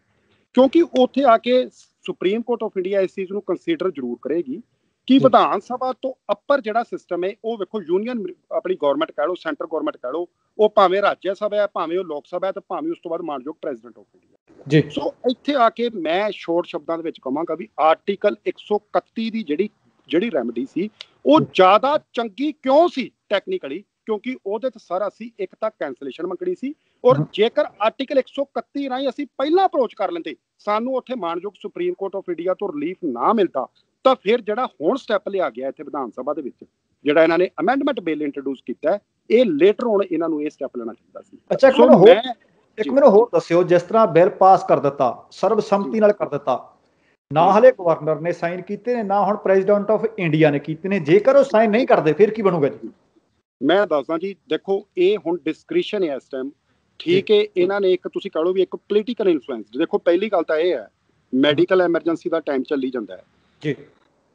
ਕਿਉਂਕਿ ਉੱਥੇ ਆ ਕੇ ਸੁਪਰੀਮ ਕੋਰਟ ਆਫ ਇੰਡੀਆ ਇਸ ਚੀਜ਼ ਨੂੰ ਕੰਸੀਡਰ ਜ਼ਰੂਰ ਕਰੇਗੀ ਕਿ ਵਿਧਾਨ ਸਭਾ ਤੋਂ ਅੱਪਰ ਜਿਹੜਾ ਸਿਸਟਮ ਹੈ, ਉਹ ਵੇਖੋ ਯੂਨੀਅਨ ਆਪਣੀ ਗਵਰਨਮੈਂਟ ਕਹਿ ਲਓ, ਸੈਂਟਰ ਗਵਰਨਮੈਂਟ ਕਹਿ ਲਓ, ਉਹ ਭਾਵੇਂ ਰਾਜ ਸਭਾ ਹੈ, ਭਾਵੇਂ ਉਹ ਲੋਕ ਸਭਾ ਹੈ, ਤੇ ਭਾਵੇਂ ਉਸ ਤੋਂ ਬਾਅਦ ਮਾਨਯੋਗ ਪ੍ਰੈਜ਼ੀਡੈਂਟ ਆਫ ਇੰਡੀਆ ਜੀ। ਸੋ ਇੱਥੇ ਆ ਕੇ ਮੈਂ ਸ਼ੋਰਟ ਸ਼ਬਦਾਂ ਦੇ ਵਿੱਚ ਕਹਾਂਗਾ ਵੀ ਆਰਟੀਕਲ 131 ਦੀ ਜਿਹੜੀ ਰੈਮਡੀ ਸੀ ਉਹ ਜ਼ਿਆਦਾ ਚੰਗੀ ਕਿਉਂ ਸੀ ਟੈਕਨੀਕਲੀ, ਕਿਉਂਕਿ ਉਹਦੇ ਤੇ ਸਰ ਅਸੀਂ ਇੱਕ ਤਾਂ ਕੈਂਸਲੇਸ਼ਨ ਮੰਗਣੀ ਸੀ, ਔਰ ਜੇਕਰ ਆਰਟੀਕਲ 131 ਰਾਹੀਂ ਅਸੀਂ ਪਹਿਲਾਂ ਅਪਰੋਚ ਕਰ ਲੈਂਦੇ, ਸਾਨੂੰ ਉੱਥੇ ਮਾਨਯੋਗ ਸੁਪਰੀਮ ਕੋਰਟ ਆਫ ਇੰਡੀਆ ਤੋਂ ਰਿਲੀਫ ਨਾ ਮਿਲਦਾ, ਤਾਂ ਫਿਰ ਜਿਹੜਾ ਹੁਣ ਸਟੈਪ ਲਿਆ ਗਿਆ ਇੱਥੇ ਵਿਧਾਨ ਸਭਾ ਦੇ ਵਿੱਚ, ਜਿਹੜਾ ਇਹਨਾਂ ਨੇ ਅਮੈਂਡਮੈਂਟ ਬਿੱਲ ਇੰਟਰੋਡਿਊਸ ਕੀਤਾ, ਇਹ ਲੇਟਰ ਹੁਣ ਇਹਨਾਂ ਨੂੰ ਇਹ ਸਟੈਪ ਲੈਣਾ ਚਾਹੀਦਾ ਸੀ। ਅੱਛਾ, ਇੱਕ ਮੈਨੂੰ ਹੋਰ ਦੱਸਿਓ, ਜਿਸ ਤਰ੍ਹਾਂ ਬਿੱਲ ਪਾਸ ਕਰ ਦਿੱਤਾ, ਸਰਬਸੰਮਤੀ ਨਾਲ ਕਰ ਦਿੱਤਾ, ਨਾ ਹਲੇ ਗਵਰਨਰ ਨੇ ਸਾਈਨ ਕੀਤੇ ਨੇ, ਨਾ ਹੁਣ ਪ੍ਰੈਜ਼ੀਡੈਂਟ ਆਫ ਇੰਡੀਆ ਨੇ ਕੀਤੇ ਨੇ, ਜੇਕਰ ਉਹ ਸਾਈਨ ਨਹੀਂ ਕਰਦੇ ਫਿਰ ਕੀ ਬਣੂਗਾ ਜੀ? ਮੈਂ ਦੱਸਦਾ ਜੀ, ਦੇਖੋ ਇਹ ਹੁਣ ਡਿਸਕ੍ਰਿਸ਼ਨ ਹੈ ਇਸ ਟਾਈਮ, ਠੀਕ ਹੈ। ਇਹਨਾਂ ਨੇ ਇੱਕ ਤੁਸੀਂ ਕਹ ਲਓ ਵੀ ਇੱਕ ਪੋਲੀਟੀਕਲ ਇਨਫਲੂਐਂਸ, ਦੇਖੋ ਪਹਿਲੀ ਗੱਲ ਤਾਂ ਇਹ ਹੈ ਮੈਡੀਕਲ ਐਮਰਜੈਂਸੀ ਦਾ ਟਾਈਮ ਚੱਲੀ ਜਾਂਦਾ ਹੈ ਜੀ।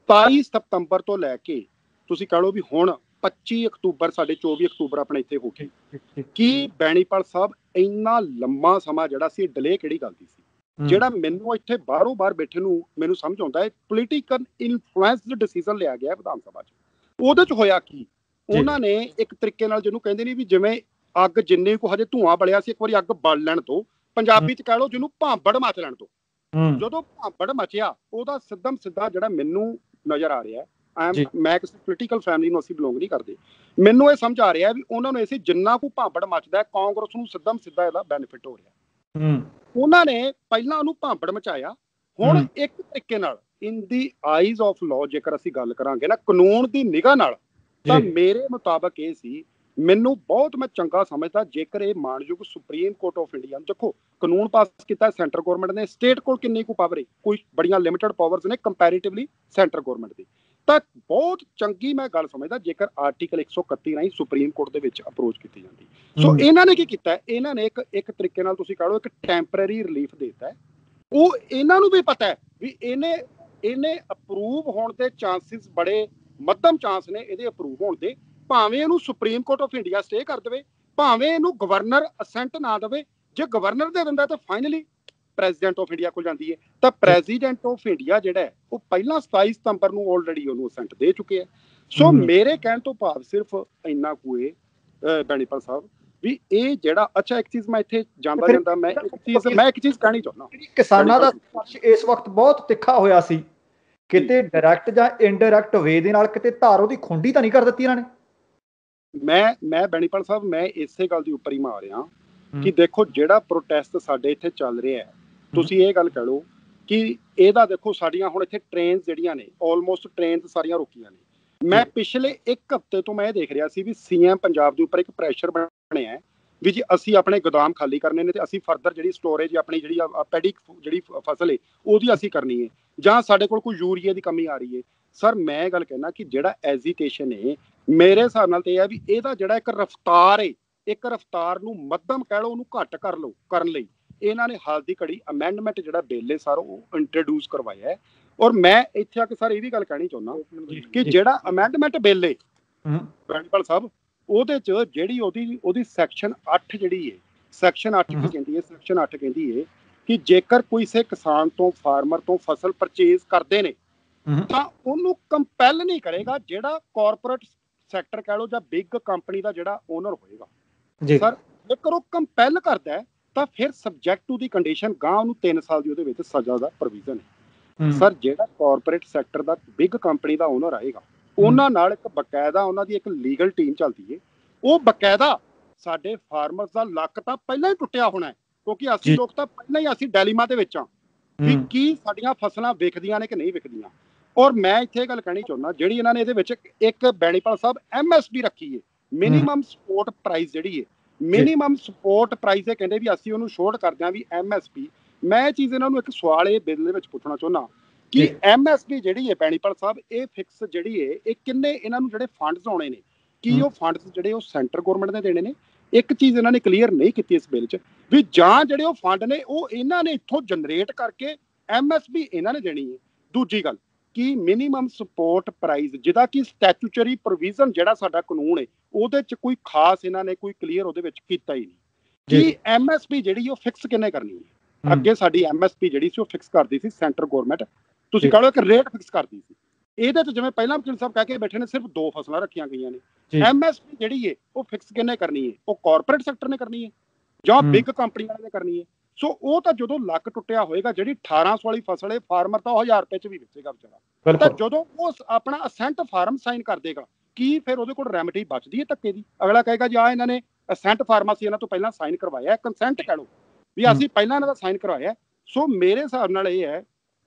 22 ਸਤੰਬਰ ਤੋਂ ਲੈ ਕੇ ਤੁਸੀਂ ਕਹ ਲਓ ਵੀ ਹੁਣ 25 ਅਕਤੂਬਰ, ਸਾਡੇ 24 ਅਕਤੂਬਰ ਆਪਣੇ ਇੱਥੇ ਹੋ ਗਏ। ਕੀ ਬੈਣੀਪਾਲ ਸਾਹਿਬ ਇੰਨਾ ਲੰਮਾ ਸਮਾਂ ਜਿਹੜਾ ਸੀ ਡਿਲੇ ਕਿਹੜੀ ਗੱਲ ਦੀ ਸੀ? ਜਿਹੜਾ ਮੈਨੂੰ ਇੱਥੇ ਬਾਹਰੋਂ ਬਾਹਰ ਬੈਠੇ ਨੂੰ ਮੈਨੂੰ ਸਮਝ ਆਉਂਦਾ ਹੈ, ਪੋਲੀਟੀਕਲ ਇਨਫਲੂਐਂਸਡ ਡਿਸੀਜਨ ਲਿਆ ਗਿਆ ਵਿਧਾਨ ਸਭਾ 'ਚ। ਉਹਦੇ 'ਚ ਹੋਇਆ ਕੀ, ਉਹਨਾਂ ਨੇ ਇੱਕ ਤਰੀਕੇ ਨਾਲ ਜਿਹਨੂੰ ਕਹਿੰਦੇ ਨਹੀਂ ਵੀ ਜਿਵੇਂ ਅੱਗ ਜਿੰਨੇ ਕੋ ਹਜੇ ਧੂਆਂ ਬਲਿਆ ਸੀ, ਇੱਕ ਵਾਰੀ ਅੱਗ ਬਲ ਲੈਣ ਤੋਂ, ਪੰਜਾਬੀ 'ਚ ਕਹਿ ਲਓ ਜਿਹਨੂੰ ਭਾਂਬੜ ਮਚ ਲੈਣ ਤੋਂ, ਜਦੋਂ ਭਾਂਬੜ ਮਚਿਆ, ਉਹਦਾ ਸਿੱਧਾ ਜਿਹੜਾ ਮੈਨੂੰ ਨਜ਼ਰ ਆ ਰਿਹਾ, ਮੈਂ ਕਿਸੇ ਪੋਲੀਟੀਕਲ ਫੈਮਿਲੀ ਨੂੰ ਅਸੀਂ ਬਿਲੋਂਗ ਨਹੀਂ ਕਰਦੇ, ਮੈਨੂੰ ਇਹ ਸਮਝ ਆ ਰਿਹਾ ਵੀ ਉਹਨਾਂ ਨੂੰ ਅਸੀਂ ਜਿੰਨਾ ਕੁ ਭਾਂਬੜ ਮਚਦਾ, ਕਾਂਗਰਸ ਨੂੰ ਸਿੱਧਾ ਇਹਦਾ ਬੈਨੀਫਿਟ ਹੋ ਰਿਹਾ। ਉਹਨਾਂ ਨੇ ਪਹਿਲਾਂ ਉਹਨੂੰ ਭਾਂਬੜ ਮਚਾਇਆ, ਹੁਣ ਇੱਕ ਤਰੀਕੇ ਨਾਲ ਇਨ ਦੀ ਆਈਜ਼ ਆਫ ਲਾਅ ਜੇਕਰ ਅਸੀਂ ਗੱਲ ਕਰਾਂਗੇ ਨਾ, ਕਾਨੂੰਨ ਦੀ ਨਿਗਾਹ ਨਾਲ, ਤਾਂ ਮੇਰੇ ਮੁਤਾਬਕ ਇਹ ਸੀ, ਮੈਨੂੰ ਬਹੁਤ ਮੈਂ ਚੰਗਾ ਸਮਝਦਾ ਜੇਕਰ ਇਹ ਮਾਨਯੋਗ ਸੁਪਰੀਮ ਕੋਰਟ ਆਫ ਇੰਡੀਆ, ਦੇਖੋ ਕਾਨੂੰਨ ਪਾਸ ਕੀਤਾ ਸੈਂਟਰ ਗਵਰਨਮੈਂਟ ਨੇ, ਸਟੇਟ ਕੋਲ ਕਿੰਨੀ ਕੁ ਪਾਵਰ ਹੈ, ਕੋਈ ਬੜੀਆਂ ਲਿਮਿਟਡ ਪਾਵਰਸ ਨੇ ਕੰਪੈਰੀਟਿਵਲੀ ਸੈਂਟਰ ਗਵਰਨਮੈਂਟ ਦੀ, ਤਾਂ ਬਹੁਤ ਚੰਗੀ ਮੈਂ ਗੱਲ ਸਮਝਦਾ ਜੇਕਰ ਆਰਟੀਕਲ 131 ਰਾਹੀਂ ਸੁਪਰੀਮ ਕੋਰਟ ਦੇ ਵਿੱਚ ਅਪਰੋਚ ਕੀਤੀ ਜਾਂਦੀ। ਸੋ ਇਹਨਾਂ ਨੇ ਕੀ ਕੀਤਾ, ਇਹਨਾਂ ਨੇ ਇੱਕ ਤਰੀਕੇ ਨਾਲ ਤੁਸੀਂ ਕਹ ਲਓ ਇੱਕ ਟੈਂਪਰੇਰੀ ਰਿਲੀਫ ਦੇਤਾ। ਉਹ ਇਹਨਾਂ ਨੂੰ ਵੀ ਪਤਾ ਹੈ ਵੀ ਇਹਨੇ ਅਪਰੂਵ ਹੋਣ ਦੇ ਚਾਂਸਿਸ ਬੜੇ ਮੱਧਮ ਚਾਂਸ ਨੇ ਇਹਦੇ ਅਪਰੂਵ ਹੋਣ ਦੇ, ਭਾਵੇਂ ਇਹਨੂੰ supreme court of India stay ਕਰ ਦੇਵੇ, ਭਾਵੇਂ ਇਹਨੂੰ ਗਵਰਨਰ ਅਸੈਂਟ ਨਾ ਦੇਵੇ। ਜੇ ਗਵਰਨਰ ਦੇ ਦਿੰਦਾ ਤਾਂ ਫਾਈਨਲੀ ਪ੍ਰੈਜ਼ੀਡੈਂਟ ਆਫ ਇੰਡੀਆ ਕੋਲ ਜਾਂਦੀ ਹੈ, ਤਾਂ ਪ੍ਰੈਜ਼ੀਡੈਂਟ ਆਫ ਇੰਡੀਆ ਜਿਹੜਾ ਹੈ ਉਹ ਪਹਿਲਾਂ 27 ਸਤੰਬਰ ਨੂੰ ਆਲਰੇਡੀ ਉਹਨੂੰ ਅਸੈਂਟ ਦੇ ਚੁੱਕੇ ਹੈ। ਸੋ ਮੇਰੇ ਕਹਿਣ ਤੋਂ ਭਾਵ ਸਿਰਫ ਇੰਨਾ ਕੁ ਹੈ ਬੈਣੀਪਾਲ ਸਾਹਿਬ ਵੀ ਇਹ ਜਿਹੜਾ, ਅੱਛਾ ਇੱਕ ਚੀਜ਼ ਮੈਂ ਇੱਥੇ ਜਾਂਦਾ ਮੈਂ ਇੱਕ ਚੀਜ਼ ਕਹਿਣੀ ਚਾਹੁੰਦਾ, ਕਿਸਾਨਾਂ ਦਾ ਸੰਘਰਸ਼ ਇਸ ਵਕਤ ਬਹੁਤ ਤਿੱਖਾ ਹੋਇਆ ਸੀ, ਕਿਤੇ ਡਾਇਰੈਕਟ ਜਾਂ ਇਨਡਾਇਰੈਕਟ ਵੇ ਦੇ ਨਾਲ ਕਿਤੇ ਧਾਰ ਉਹਦੀ ਖੁੰਡੀ ਤਾਂ ਨਹੀਂ ਕਰ ਦਿੱਤੀ ਇਹਨਾਂ ਨੇ? ਮੈਂ ਬੈਣੀਪਾਲ ਸਾਹਿਬ, ਮੈਂ ਇਸੇ ਗੱਲ ਦੀ ਉੱਪਰ ਹੀ ਮਾਰ ਰਿਹਾ ਕਿ ਦੇਖੋ ਜਿਹੜਾ ਪ੍ਰੋਟੈਸਟ ਸਾਡੇ ਇੱਥੇ ਚੱਲ ਰਿਹਾ ਹੈ, ਤੁਸੀਂ ਇਹ ਗੱਲ ਕਹਿ ਲਓ ਕਿ ਇਹਦਾ ਦੇਖੋ ਸਾਡੀਆਂ ਹੁਣ ਇੱਥੇ ਟ੍ਰੇਨਸ ਜਿਹੜੀਆਂ ਨੇ, ਆਲਮੋਸਟ ਟ੍ਰੇਨਸ ਸਾਰੀਆਂ ਰੁਕੀਆਂ ਨੇ। ਮੈਂ ਪਿਛਲੇ 1 ਹਫ਼ਤੇ ਤੋਂ ਮੈਂ ਇਹ ਦੇਖ ਰਿਹਾ ਸੀ ਵੀ ਸੀਐਮ ਪੰਜਾਬ ਦੇ ਉੱਪਰ ਇੱਕ ਪ੍ਰੈਸ਼ਰ ਬਣਿਆ ਵੀ ਜੀ ਅਸੀਂ ਆਪਣੇ ਗੋਦਾਮ ਖਾਲੀ ਕਰਨੇ ਨੇ, ਤੇ ਅਸੀਂ ਫਰਦਰ ਜਿਹੜੀ ਸਟੋਰੇਜ ਆਪਣੀ ਜਿਹੜੀ ਪੈਡੀ ਜਿਹੜੀ ਫਸਲ ਹੈ ਉਹਦੀ ਅਸੀਂ ਕਰਨੀ ਹੈ, ਜਾਂ ਸਾਡੇ ਕੋਲ ਕੋਈ ਯੂਰੀਆ ਦੀ ਕਮੀ ਆ ਰਹੀ ਹੈ। ਸਰ ਮੈਂ ਇਹ ਗੱਲ ਕਹਿਣਾ ਕਿ ਜਿਹੜਾ ਐਜੀਟੇਸ਼ਨ ਹੈ ਮੇਰੇ ਹਿਸਾਬ ਨਾਲ ਤੇ ਇਹ ਹੈ ਵੀ ਇਹਦਾ ਜਿਹੜਾ ਇੱਕ ਰਫਤਾਰ ਹੈ, ਇੱਕ ਰਫ਼ਤਾਰ ਨੂੰ ਮੱਧਮ ਕਹਿ ਲਓ, ਉਹਨੂੰ ਘੱਟ ਕਰਨ ਲਈ ਇਹਨਾਂ ਨੇ ਹਾਲ ਦੀ ਘੜੀ ਅਮੈਂਡਮੈਂਟ ਜਿਹੜਾ ਬਿੱਲ ਹੈ ਸਰ ਉਹ ਇੰਟਰੋਡਿਊਸ ਕਰਵਾਇਆ ਹੈ। ਔਰ ਮੈਂ ਇੱਥੇ ਆ ਕੇ ਸਰ ਇਹ ਵੀ ਗੱਲ ਕਹਿਣੀ ਚਾਹੁੰਦਾ ਕਿ ਜਿਹੜਾ ਅਮੈਂਡਮੈਂਟ ਬਿੱਲ ਹੈ ਬੈਂਪਲ ਸਾਹਿਬ, ਉਹਦੇ 'ਚ ਜਿਹੜੀ ਉਹਦੀ ਸੈਕਸ਼ਨ 8 ਜਿਹੜੀ ਹੈ, ਸੈਕਸ਼ਨ 8 ਕੀ ਕਹਿੰਦੀ ਹੈ? ਸੈਕਸ਼ਨ 8 ਕਹਿੰਦੀ ਹੈ ਕਿ ਜੇਕਰ ਕਿਸੇ ਕਿਸਾਨ ਤੋਂ, ਫਾਰਮਰ ਤੋਂ ਫਸਲ ਪਰਚੇਜ਼ ਕਰਦੇ ਨੇ ਤਾਂ ਉਹਨੂੰ ਕੰਪੈਲ ਨਹੀਂ ਕਰੇਗਾ ਜਿਹੜਾ ਕਾਰਪੋਰੇਟ ਸੈਕਟਰ ਕਹਿ ਲਓ ਜਾਂ ਬਿਗ ਕੰਪਨੀ ਦਾ ਜਿਹੜਾ ਓਨਰ ਹੋਏਗਾ ਸਰ, ਜੇਕਰ ਉਹ ਕੰਪੈਲ ਕਰਦਾ ਹੈ ਤਾਂ ਫਿਰ ਸਬਜੈਕਟ ਟੂ ਦੀ ਕੰਡੀਸ਼ਨ ਗਾਂ ਉਹਨੂੰ 3 ਸਾਲ ਦੀ ਉਹਦੇ ਵਿੱਚ ਸਜ਼ਾ ਦਾ ਪ੍ਰੋਵੀਜ਼ਨ ਹੈ। ਸਰ ਜਿਹੜਾ ਕਾਰਪੋਰੇਟ ਸੈਕਟਰ ਦਾ ਬਿਗ ਕੰਪਨੀ ਦਾ ਓਨਰ ਆਏਗਾ, ਉਹਨਾਂ ਨਾਲ ਇੱਕ ਬਕਾਇਦਾ ਉਹਨਾਂ ਦੀ ਇੱਕ ਲੀਗਲ ਟੀਮ ਚੱਲਦੀ ਹੈ। ਉਹ ਬਕਾਇਦਾ ਸਾਡੇ ਫਾਰਮਰਸ ਦਾ ਲੱਕ ਤਾਂ ਪਹਿਲਾਂ ਹੀ ਟੁੱਟਿਆ ਹੋਣਾ ਹੈ, ਕਿਉਂਕਿ ਅਸੀਂ ਲੋਕ ਤਾਂ ਪਹਿਲਾਂ ਹੀ ਅਸੀਂ ਡੈਲੀਮਾ ਦੇ ਵਿੱਚ ਹਾਂ ਵੀ ਕੀ ਸਾਡੀਆਂ ਫਸਲਾਂ ਵਿਕਦੀਆਂ ਨੇ ਕਿ ਨਹੀਂ ਵਿਕਦੀਆਂ। ਔਰ ਮੈਂ ਇੱਥੇ ਇਹ ਗੱਲ ਕਹਿਣੀ ਚਾਹੁੰਦਾ, ਜਿਹੜੀ ਇਹਨਾਂ ਨੇ ਇਹਦੇ ਵਿੱਚ ਇੱਕ ਬੈਣੀਪਾਲ ਸਾਹਿਬ MSP ਰੱਖੀ ਹੈ, ਮਿਨੀਮਮ ਸਪੋਰਟ ਪ੍ਰਾਈਸ ਜਿਹੜੀ ਹੈ, ਮਿਨੀਮਮ ਸਪੋਰਟ ਪ੍ਰਾਈਸ ਇਹ ਕਹਿੰਦੇ ਵੀ ਅਸੀਂ ਉਹਨੂੰ ਛੋਟ ਕਰਦੇ ਹਾਂ ਵੀ MSP। ਮੈਂ ਇਹ ਚੀਜ਼ ਇਹਨਾਂ ਨੂੰ ਇੱਕ ਸਵਾਲ ਇਹ ਬਿੱਲ ਦੇ ਵਿੱਚ ਪੁੱਛਣਾ ਚਾਹੁੰਦਾ ਕਿ MSP ਜਿਹੜੀ ਹੈ ਬੈਣੀਪਾਲ ਸਾਹਿਬ, ਇਹ ਫਿਕਸ ਜਿਹੜੀ ਹੈ ਇਹ ਕਿੰਨੇ ਇਹਨਾਂ ਨੂੰ ਜਿਹੜੇ ਫੰਡਸ ਆਉਣੇ ਨੇ, ਕੀ ਉਹ ਫੰਡਸ ਜਿਹੜੇ ਉਹ ਸੈਂਟਰ ਗੌਰਮੈਂਟ ਨੇ ਦੇਣੇ ਨੇ? ਇੱਕ ਚੀਜ਼ ਇਹਨਾਂ ਨੇ ਕਲੀਅਰ ਨਹੀਂ ਕੀਤੀ ਇਸ ਬਿੱਲ 'ਚ ਵੀ ਜਾਂ ਜਿਹੜੇ ਉਹ ਫੰਡ ਨੇ ਉਹ ਇਹਨਾਂ ਨੇ ਇੱਥੋਂ ਜਨਰੇਟ ਕਰਕੇ MSP ਇਹਨਾਂ ਨੇ ਦੇਣੀ ਹੈ। ਦੂਜੀ ਗੱਲ ਕਿ ਮਿਨੀਮਮ ਸਪੋਰਟ ਪ੍ਰਾਈਸ ਜਿਹਦਾ ਕਿ ਸਟੈਚੂਟਰੀ ਪ੍ਰੋਵੀਜ਼ਨ ਜਿਹੜਾ ਸਾਡਾ ਕਾਨੂੰਨ ਹੈ ਉਹਦੇ 'ਚ ਕੋਈ ਖਾਸ ਇਹਨਾਂ ਨੇ ਕੋਈ ਕਲੀਅਰ ਉਹਦੇ ਵਿੱਚ ਕੀਤਾ ਹੀ ਨਹੀਂ ਕਿ MSP ਜਿਹੜੀ ਉਹ ਫਿਕਸ ਕਿੰਨੇ ਕਰਨੀ ਹੈ। ਅੱਗੇ ਸਾਡੀ MSP ਜਿਹੜੀ ਸੀ ਉਹ ਫਿਕਸ ਕਰਦੀ ਸੀ ਸੈਂਟਰ ਗੌਰਮੈਂਟ, ਤੁਸੀਂ ਕਹ ਲਓ ਇੱਕ ਰੇਟ ਫਿਕਸ ਕਰਦੀ ਸੀ। ਇਹਦੇ 'ਚ ਜਿਵੇਂ ਪਹਿਲਾਂ ਵਕੀਲ ਸਾਹਿਬ ਕਹਿ ਕੇ ਬੈਠੇ ਨੇ ਸਿਰਫ 2 ਫਸਲਾਂ ਰੱਖੀਆਂ ਗਈਆਂ ਨੇ। MSP ਜਿਹੜੀ ਹੈ ਉਹ ਫਿਕਸ ਕਿੰਨੇ ਕਰਨੀ ਹੈ? ਉਹ ਕਾਰਪੋਰੇਟ ਸੈਕਟਰ ਨੇ ਕਰਨੀ ਹੈ ਜਾਂ ਬਿਗ ਕੰਪਨੀਆਂ ਨੇ ਕਰਨੀ ਹੈ? ਸੋ ਉਹ ਤਾਂ ਜਦੋਂ ਲੱਕ ਟੁੱਟਿਆ ਹੋਏਗਾ, ਜਿਹੜੀ 1800 ਵਾਲੀ ਫਸਲ ਹੈ ਫਾਰਮਰ ਤਾਂ 1000 ਰੁਪਏ 'ਚ ਵੀ ਵੇਚੇਗਾ ਵਿਚਾਰਾ, ਤਾਂ ਜਦੋਂ ਉਹ ਆਪਣਾ ਅਸੈਂਟ ਫਾਰਮ ਸਾਈਨ ਕਰ ਦੇਗਾ ਕੀ ਫਿਰ ਉਹਦੇ ਕੋਲ ਰੈਮਡੀ ਬਚਦੀ ਹੈ ਧੱਕੇ ਦੀ? ਅਗਲਾ ਕਹੇਗਾ ਜੀ ਆ ਇਹਨਾਂ ਨੇ ਅਸੈਂਟ ਫਾਰਮਾਸੀ ਇਹਨਾਂ ਤੋਂ ਪਹਿਲਾਂ ਸਾਈਨ ਕਰਵਾਇਆ, ਕੰਸੈਂਟ ਕਹਿ ਲਓ ਵੀ ਅਸੀਂ ਪਹਿਲਾਂ ਇਹਨਾਂ ਦਾ ਸਾਈਨ ਕਰਵਾਇਆ। ਸੋ ਮੇਰੇ ਹਿਸਾਬ ਨਾਲ ਇਹ ਹੈ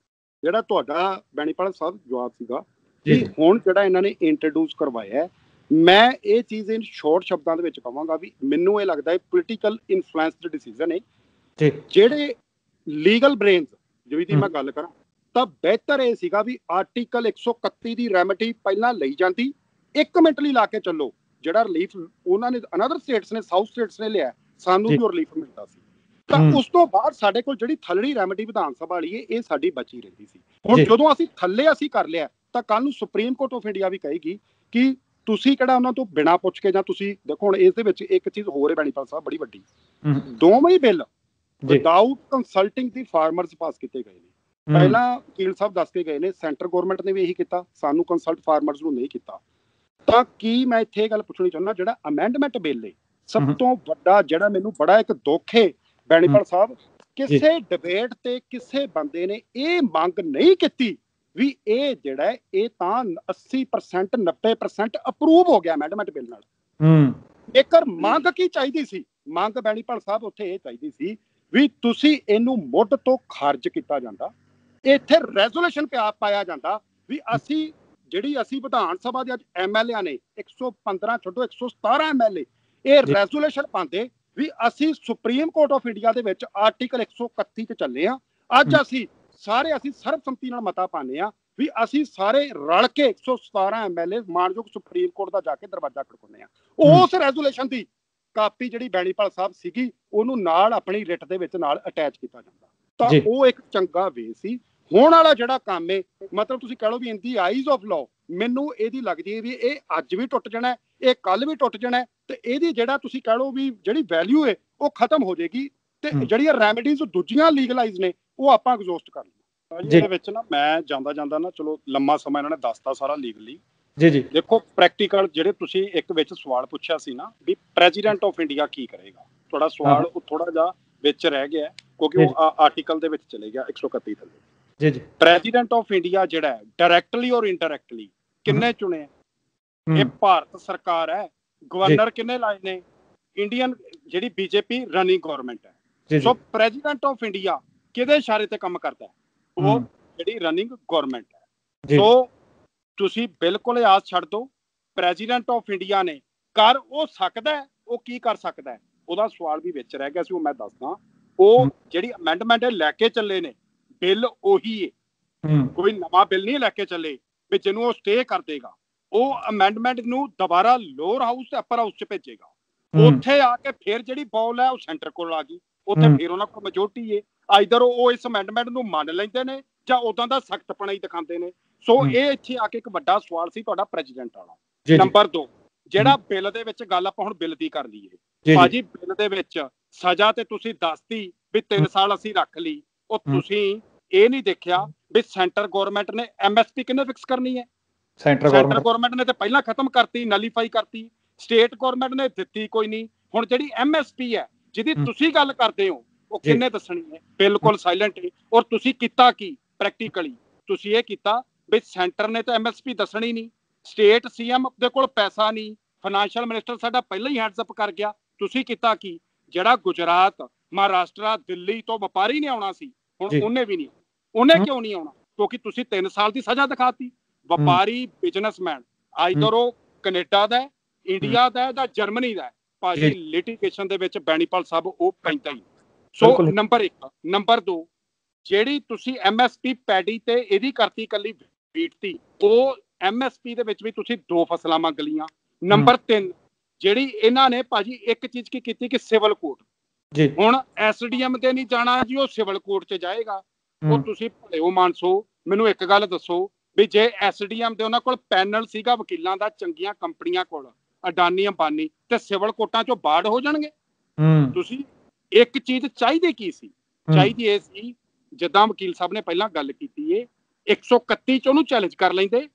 ਜਿਹੜਾ ਤੁਹਾਡਾ ਬੈਣੀਪਾਲ ਸਾਹਿਬ ਜਵਾਬ ਸੀਗਾ ਕਿ ਹੁਣ ਜਿਹੜਾ ਇਹਨਾਂ ਨੇ ਇੰਟਰੋਡਿਊਸ ਕਰਵਾਇਆ, ਮੈਂ ਇਹ ਚੀਜ਼ ਇਨ ਸ਼ਾਰਟ ਸ਼ਬਦਾਂ ਦੇ ਵਿੱਚ ਕਹਾਂਗਾ ਵੀ ਮੈਨੂੰ ਇਹ ਲੱਗਦਾ ਹੈ ਪੋਲੀਟੀਕਲ ਇਨਫਲੂਐਂਸਡ ਡਿਸੀਜਨ ਹੈ। ਜਿਹੜੇ ਲੀਗਲ ਬ੍ਰੇਨਸ ਜਿਵੇਂ ਦੀ ਮੈਂ ਗੱਲ ਕਰਾਂ ਤਾਂ ਬਿਹਤਰ ਇਹ ਸੀਗਾ ਵੀ ਆਰਟੀਕਲ 131 ਦੀ ਰੈਮਡੀ ਪਹਿਲਾਂ ਲਈ ਜਾਂਦੀ, 1 ਮਿੰਟ ਲਈ ਲਾ ਕੇ ਚੱਲੋ, ਜਿਹੜਾ ਰਿਲੀਫ ਉਹਨਾਂ ਨੇ ਅਨਦਰ ਸਟੇਟਸ ਨੇ, ਸਾਊਥ ਸਟੇਟਸ ਨੇ ਲਿਆ, ਸਾਨੂੰ ਵੀ ਉਹ ਰਿਲੀਫ ਮਿਲਦਾ ਸੀ। ਤਾਂ ਉਸ ਤੋਂ ਬਾਅਦ ਸਾਡੇ ਕੋਲ ਜਿਹੜੀ ਥੱਲੜੀ ਰੈਮਡੀ ਵਿਧਾਨ ਸਭਾ ਵਾਲੀ ਹੈ ਇਹ ਸਾਡੀ ਬਚੀ ਰਹਿੰਦੀ ਸੀ। ਹੁਣ ਜਦੋਂ ਅਸੀਂ ਥੱਲੇ ਕਰ ਲਿਆ ਤਾਂ ਕੱਲ ਨੂੰ ਸੁਪਰੀਮ ਕੋਰਟ ਆਫ ਇੰਡੀਆ ਵੀ ਕਹੇਗੀ ਕਿ ਤੁਸੀਂ ਕਿਹੜਾ ਉਹਨਾਂ ਤੋਂ ਬਿਨਾਂ ਪੁੱਛ ਕੇ, ਜਾਂ ਤੁਸੀਂ ਦੇਖੋ ਹੁਣ ਇਸ ਦੇ ਵਿੱਚ ਇੱਕ ਚੀਜ਼ ਹੋਰ ਹੈ ਬੈਣੀਪਾਲ ਸਾਹਿਬ ਬੜੀ ਵੱਡੀ, ਦੋਵੇਂ ਹੀ ਬਿੱਲ ਵਿਦਆਊਟ ਕੰਸਲਟਿੰਗ ਦੀ ਫਾਰਮਰਸ ਪਾਸ ਕੀਤੇ ਗਏ ਨੇ। ਪਹਿਲਾਂ ਵਕੀਲ ਸਾਹਿਬ ਦੱਸ ਕੇ ਗਏ ਨੇ ਸੈਂਟਰ ਗੌਰਮੈਂਟ ਨੇ ਵੀ ਇਹੀ ਕੀਤਾ, ਸਾਨੂੰ ਕੰਸਲਟ ਫਾਰਮਰਸ ਨੂੰ ਨਹੀਂ ਕੀਤਾ। ਤਾਂ ਕੀ ਮੈਂ ਇੱਥੇ ਇਹ ਗੱਲ ਪੁੱਛਣੀ ਚਾਹੁੰਦਾ, ਜਿਹੜਾ ਅਮੈਂਡਮੈਂਟ ਬਿੱਲ ਹੈ ਸਭ ਤੋਂ ਵੱਡਾ ਜਿਹੜਾ ਮੈਨੂੰ ਬੜਾ ਇੱਕ ਦੁੱਖ ਹੈ ਬੈਣੀਪਾਲ ਸਾਹਿਬ, ਕਿਸੇ ਡਿਬੇਟ ਤੇ ਕਿਸੇ ਬੰਦੇ ਨੇ ਇਹ ਮੰਗ ਨਹੀਂ ਕੀਤੀ ਵੀ ਇਹ ਜਿਹੜਾ ਇਹ ਤਾਂ 80% 90% ਅਪਰੂਵ ਹੋ ਗਿਆ ਅਮੈਂਡਮੈਂਟ ਬਿੱਲ ਨਾਲ। ਜੇਕਰ ਮੰਗ ਕੀ ਚਾਹੀਦੀ ਸੀ, ਮੰਗ ਬੈਣੀਪਾਲ ਸਾਹਿਬ ਉੱਥੇ ਇਹ ਚਾਹੀਦੀ ਸੀ ਵੀ ਤੁਸੀਂ ਇਹਨੂੰ ਮੁੱਢ ਤੋਂ ਖਾਰਜ ਕੀਤਾ ਜਾਂਦਾ, ਇੱਥੇ ਰੈਜ਼ੋਲੂਸ਼ਨ ਪਾਇਆ ਜਾਂਦਾ ਵੀ ਅਸੀਂ ਵਿਧਾਨ ਸਭਾ ਦੇ ਅੱਜ MLA ਨੇ 115 ਛੱਡੋ 117 MLA ਇਹ ਰੈਜ਼ੋਲੂਸ਼ਨ ਪਾਉਂਦੇ ਵੀ ਅਸੀਂ ਸੁਪਰੀਮ ਕੋਰਟ ਆਫ ਇੰਡੀਆ ਦੇ ਵਿੱਚ ਆਰਟੀਕਲ 131 'ਚ ਚੱਲੇ ਆ। ਅੱਜ ਅਸੀਂ ਸਰਬਸੰਮਤੀ ਨਾਲ ਮਤਾ ਪਾਉਂਦੇ ਆ ਵੀ ਅਸੀਂ ਸਾਰੇ ਰਲ ਕੇ 117 MLA ਮਾਨਯੋਗ ਸੁਪਰੀਮ ਕੋਰਟ ਦਾ ਜਾ ਕੇ ਦਰਵਾਜ਼ਾ ਖੜਕਾਉਂਦੇ ਆ। ਉਸ ਰੈਜ਼ੋਲੂਸ਼ਨ ਦੀ ਕਾਪੀ ਜਿਹੜੀ ਬੈਣੀਪਾਲ ਸਾਹਿਬ ਸੀਗੀ ਉਹਨੂੰ ਨਾਲ ਆਪਣੀ ਰਿਟ ਦੇ ਵਿੱਚ ਨਾਲ ਅਟੈਚ ਕੀਤਾ ਜਾਂਦਾ, ਤਾਂ ਉਹ ਇੱਕ ਚੰਗਾ ਵੇ ਸੀ। ਹੁਣ ਵਾਲਾ ਜਿਹੜਾ ਕੰਮ ਹੈ ਮਤਲਬ ਤੁਸੀਂ ਕਹ ਲਓ ਵੀ ਇਨ ਦੀ ਆਈਜ਼ ਆਫ ਲਾਅ, ਮੈਨੂੰ ਇਹਦੀ ਲੱਗਦੀ ਹੈ ਵੀ ਇਹ ਅੱਜ ਵੀ ਟੁੱਟ ਜਾਣਾ, ਇਹ ਕੱਲ ਵੀ ਟੁੱਟ ਜਾਣਾ, ਤੇ ਇਹਦੀ ਜਿਹੜਾ ਤੁਸੀਂ ਕਹ ਲਓ ਵੀ ਜਿਹੜੀ ਵੈਲਿਊ ਹੈ ਉਹ ਖਤਮ ਹੋ ਜਾਏਗੀ, ਤੇ ਜਿਹੜੀਆਂ ਰੈਮਡੀਜ਼ ਦੂਜੀਆਂ ਲੀਗਲਾਈਜ਼ ਨੇ ਉਹ ਆਪਾਂ ਐਗਜ਼ੌਸਟ ਕਰ ਲਈਆਂ। ਇਹਦੇ ਵਿੱਚ ਨਾ ਮੈਂ ਜਾਂਦਾ ਨਾ ਚਲੋ ਲੰਮਾ ਸਮਾਂ ਇਹਨਾਂ ਨੇ ਦੱਸਤਾ ਸਾਰਾ ਲੀਗਲੀ। ਦੇਖੋ ਪ੍ਰੈਕਟੀਕਲ ਜਿਹੜੇ ਤੁਸੀਂ ਇੱਕ ਵਿੱਚ ਸਵਾਲ ਪੁੱਛਿਆ ਸੀ ਨਾ ਵੀ ਪ੍ਰੈਜ਼ੀਡੈਂਟ ਆਫ ਇੰਡੀਆ ਕੀ ਕਰੇਗਾ, ਤੁਹਾਡਾ ਸਵਾਲ ਉਹ ਥੋੜਾ ਜਿਹਾ ਵਿੱਚ ਰਹਿ ਗਿਆ ਕਿਉਂਕਿ ਉਹ ਆਰਟੀਕਲ ਦੇ ਵਿੱਚ ਚਲੇ ਗਿਆ 131 ਥੱਲੇ। ਪ੍ਰੈਜ਼ੀਡੈਂਟ ਆਫ ਇੰਡੀਆ ਜਿਹੜਾ ਡਾਇਰੈਕਟਲੀ ਔਰ ਇਨਡਾਇਰੈਕਟਲੀ ਕਿੰਨੇ ਚੁਣੇ? ਇਹ ਭਾਰਤ ਸਰਕਾਰ ਹੈ। ਗਵਰਨਰ ਕਿੰਨੇ ਲਾਏ ਨੇ? ਇੰਡੀਅਨ ਜਿਹੜੀ BJP ਰਨਿੰਗ ਗਵਰਨਮੈਂਟ ਹੈ। ਸੋ ਪ੍ਰੈਜ਼ੀਡੈਂਟ ਆਫ ਇੰਡੀਆ ਕਿਹਦੇ ਇਸ਼ਾਰੇ ਤੇ ਕੰਮ ਕਰਦਾ ਹੈ? ਉਹ ਜਿਹੜੀ ਰਨਿੰਗ ਗਵਰਨਮੈਂਟ ਹੈ। ਸੋ ਤੁਸੀਂ ਬਿਲਕੁਲ ਆਸ ਛੱਡ ਦਿਓ, ਪ੍ਰੈਜ਼ੀਡੈਂਟ ਆਫ ਇੰਡੀਆ ਨੇ ਕਰ ਉਹ ਸਕਦਾ, ਉਹ ਕੀ ਕਰ ਸਕਦਾ, ਉਹਦਾ ਸਵਾਲ ਵੀ ਵਿੱਚ ਰਹਿ ਗਿਆ ਸੀ, ਉਹ ਮੈਂ ਦੱਸਦਾ। ਉਹ ਜਿਹੜੀ ਅਮੈਂਡਮੈਂਟ ਲੈ ਕੇ ਚੱਲੇ ਨੇ ਬਿੱਲ ਉਹੀ ਹੈ, ਕੋਈ ਨਵਾਂ ਬਿੱਲ ਨਹੀਂ ਲੈ ਕੇ ਚੱਲੇ ਵੀ ਜਿਹਨੂੰ ਉਹ ਸਟੇ ਕਰ ਦੇਗਾ। ਉਹ ਅਮੈਂਡਮੈਂਟ ਨੂੰ ਦੁਬਾਰਾ ਲੋਅਰ ਹਾਊਸ ਤੇ ਅਪਰ ਹਾਊਸ 'ਚ ਭੇਜੇਗਾ। ਉੱਥੇ ਆ ਕੇ ਫਿਰ ਜਿਹੜੀ ਬॉल ਹੈ ਉਹ ਸੈਂਟਰ ਕੋਲ ਆ ਗਈ, ਉੱਥੇ ਫਿਰ ਉਹਨਾਂ ਕੋਲ ਮੈਜੋਰਟੀ ਹੈ। ਆਈਦਰ ਉਹ ਇਸ ਅਮੈਂਡਮੈਂਟ ਨੂੰ ਮੰਨ ਲੈਂਦੇ ਨੇ ਜਾਂ ਉਦਾਂ ਦਾ ਸਖਤਪਣਾ ਹੀ ਦਿਖਾਉਂਦੇ ਨੇ। ਸੋ ਇਹ ਇੱਥੇ ਆ ਕੇ ਇੱਕ ਵੱਡਾ ਸਵਾਲ ਸੀ ਤੁਹਾਡਾ ਪ੍ਰੈਜ਼ੀਡੈਂਟ ਵਾਲਾ। ਨੰਬਰ 2, ਜਿਹੜਾ ਬਿੱਲ ਦੇ ਵਿੱਚ ਗੱਲ ਆਪਾਂ ਹੁਣ ਬਿੱਲ ਦੀ ਕਰ ਲਈਏ ਭਾਜੀ, ਬਿੱਲ ਦੇ ਵਿੱਚ ਸਜ਼ਾ ਤੇ ਤੁਸੀਂ ਦੱਸਤੀ ਵੀ 3 ਸਾਲ ਅਸੀਂ ਰੱਖ ਲਈ, ਉਹ ਤੁਸੀਂ ਇਹ ਨਹੀਂ ਦੇਖਿਆ ਵੀ ਸੈਂਟਰ ਗਵਰਨਮੈਂਟ ਨੇ MSP ਕਿੰਨੇ ਫਿਕਸ ਕਰਨੀ ਹੈ। ਸੈਂਟਰ ਗਵਰਨਮੈਂਟ ਨੇ ਤੇ ਪਹਿਲਾਂ ਖਤਮ ਕਰਤੀ, ਨਲੀਫਾਈ ਕਰਤੀ। ਸਟੇਟ ਗਵਰਨਮੈਂਟ ਨੇ ਦਿੱਤੀ ਕੋਈ ਨਹੀਂ। ਹੁਣ ਜਿਹੜੀ MSP ਹੈ ਜਿਹਦੀ ਤੁਸੀਂ ਗੱਲ ਕਰਦੇ ਹੋ ਉਹ ਕਿੰਨੇ ਦੱਸਣੀ ਹੈ? ਬਿਲਕੁਲ ਸਾਇਲੈਂਟ ਹੈ। ਔਰ ਤੁਸੀਂ ਕੀਤਾ ਕੀ ਪ੍ਰੈਕਟੀਕਲੀ? ਤੁਸੀਂ ਇਹ ਕੀਤਾ ਵੀ ਸੈਂਟਰ ਨੇ ਤਾਂ MSP ਦੱਸਣੀ ਨਹੀਂ, ਸਟੇਟ CM ਦੇ ਕੋਲ ਪੈਸਾ ਨਹੀਂ, ਫਾਈਨੈਂਸ਼ੀਅਲ ਮਿਨਿਸਟਰ ਸਾਡਾ ਪਹਿਲਾਂ ਹੀ ਹੈਂਡਸ ਅਪ ਕਰ ਗਿਆ। ਤੁਸੀਂ ਕੀਤਾ ਕੀ? ਜਿਹੜਾ ਗੁਜਰਾਤ, ਮਹਾਰਾਸ਼ਟਰ, ਦਿੱਲੀ ਤੋਂ ਵਪਾਰੀ ਨੇ ਆਉਣਾ ਸੀ, ਹੁਣ ਉਹਨੇ ਵੀ ਨਹੀਂ। ਉਹਨੇ ਕਿਉਂ ਨਹੀਂ ਆਉਣਾ? ਕਿਉਂਕਿ ਤੁਸੀਂ 3 ਸਾਲ ਦੀ ਸਜ਼ਾ ਦਿਖਾਤੀ। ਵਪਾਰੀ ਬਿਜ਼ਨਸਮੈਨ ਆਈਦਰ ਉਹ ਕੈਨੇਡਾ ਦਾ, ਇੰਡੀਆ ਦਾ ਜਾਂ ਜਰਮਨੀ ਦਾ ਭਾਜੀ, ਲਿਟੀਗੇਸ਼ਨ ਦੇ ਵਿੱਚ ਬੈਨੀਪਾਲ ਸਾਹਿਬ ਉਹ ਪੈਂਦਾ ਹੀ। ਸੋ ਨੰਬਰ 1। ਨੰਬਰ 2, ਜਿਹੜੀ ਤੁਸੀਂ MSP ਪੈਡੀ ਤੇ ਇਹਦੀ ਕਰਤੀ ਕੱਲੀ ਵੀਟ ਦੀ, ਉਹ MSP ਦੇ ਵਿੱਚ ਵੀ ਤੁਸੀਂ 2 ਫਸਲਾਂ ਮੰਗ ਲੀਆਂ। ਨੰਬਰ 3, ਜਿਹੜੀ ਇਹਨਾਂ ਨੇ ਭਾਜੀ ਇੱਕ ਚੀਜ਼ ਕੀ ਕੀਤੀ ਕਿ ਸਿਵਲ ਕੋਰਟ, ਹੁਣ SDM ਤੇ ਨਹੀਂ ਜਾਣਾ ਜੀ, ਉਹ ਸਿਵਲ ਕੋਰਟ 'ਚ ਜਾਏਗਾ। ਉਹ ਤੁਸੀਂ ਭਲਿਓ ਮਾਨਸੋ ਮੈਨੂੰ ਇੱਕ ਗੱਲ ਦੱਸੋ ਵੀ ਜੇ SDM ਦੇ ਉਹਨਾਂ ਕੋਲ ਪੈਨਲ ਸੀਗਾ ਵਕੀਲਾਂ ਦਾ ਚੰਗੀਆਂ ਕੰਪਨੀਆਂ ਕੋਲ, ਅਡਾਨੀ ਅੰਬਾਨੀ, ਤੇ ਸਿਵਲ ਕੋਰਟਾਂ 'ਚੋਂ ਬਾੜ ਹੋ ਜਾਣਗੇ? ਤੁਸੀਂ ਇੱਕ ਚੀਜ਼ ਚਾਹੀਦੀ ਕੀ ਸੀ? ਚਾਹੀਦੀ ਇਹ ਸੀ, ਜਿੱਦਾਂ ਵਕੀਲ ਸਾਹਿਬ ਨੇ ਪਹਿਲਾਂ ਗੱਲ ਕੀਤੀ ਏ, 131 'ਚ ਉਹਨੂੰ ਚੈਲੰਜ ਕਰ ਲੈਂਦੇ,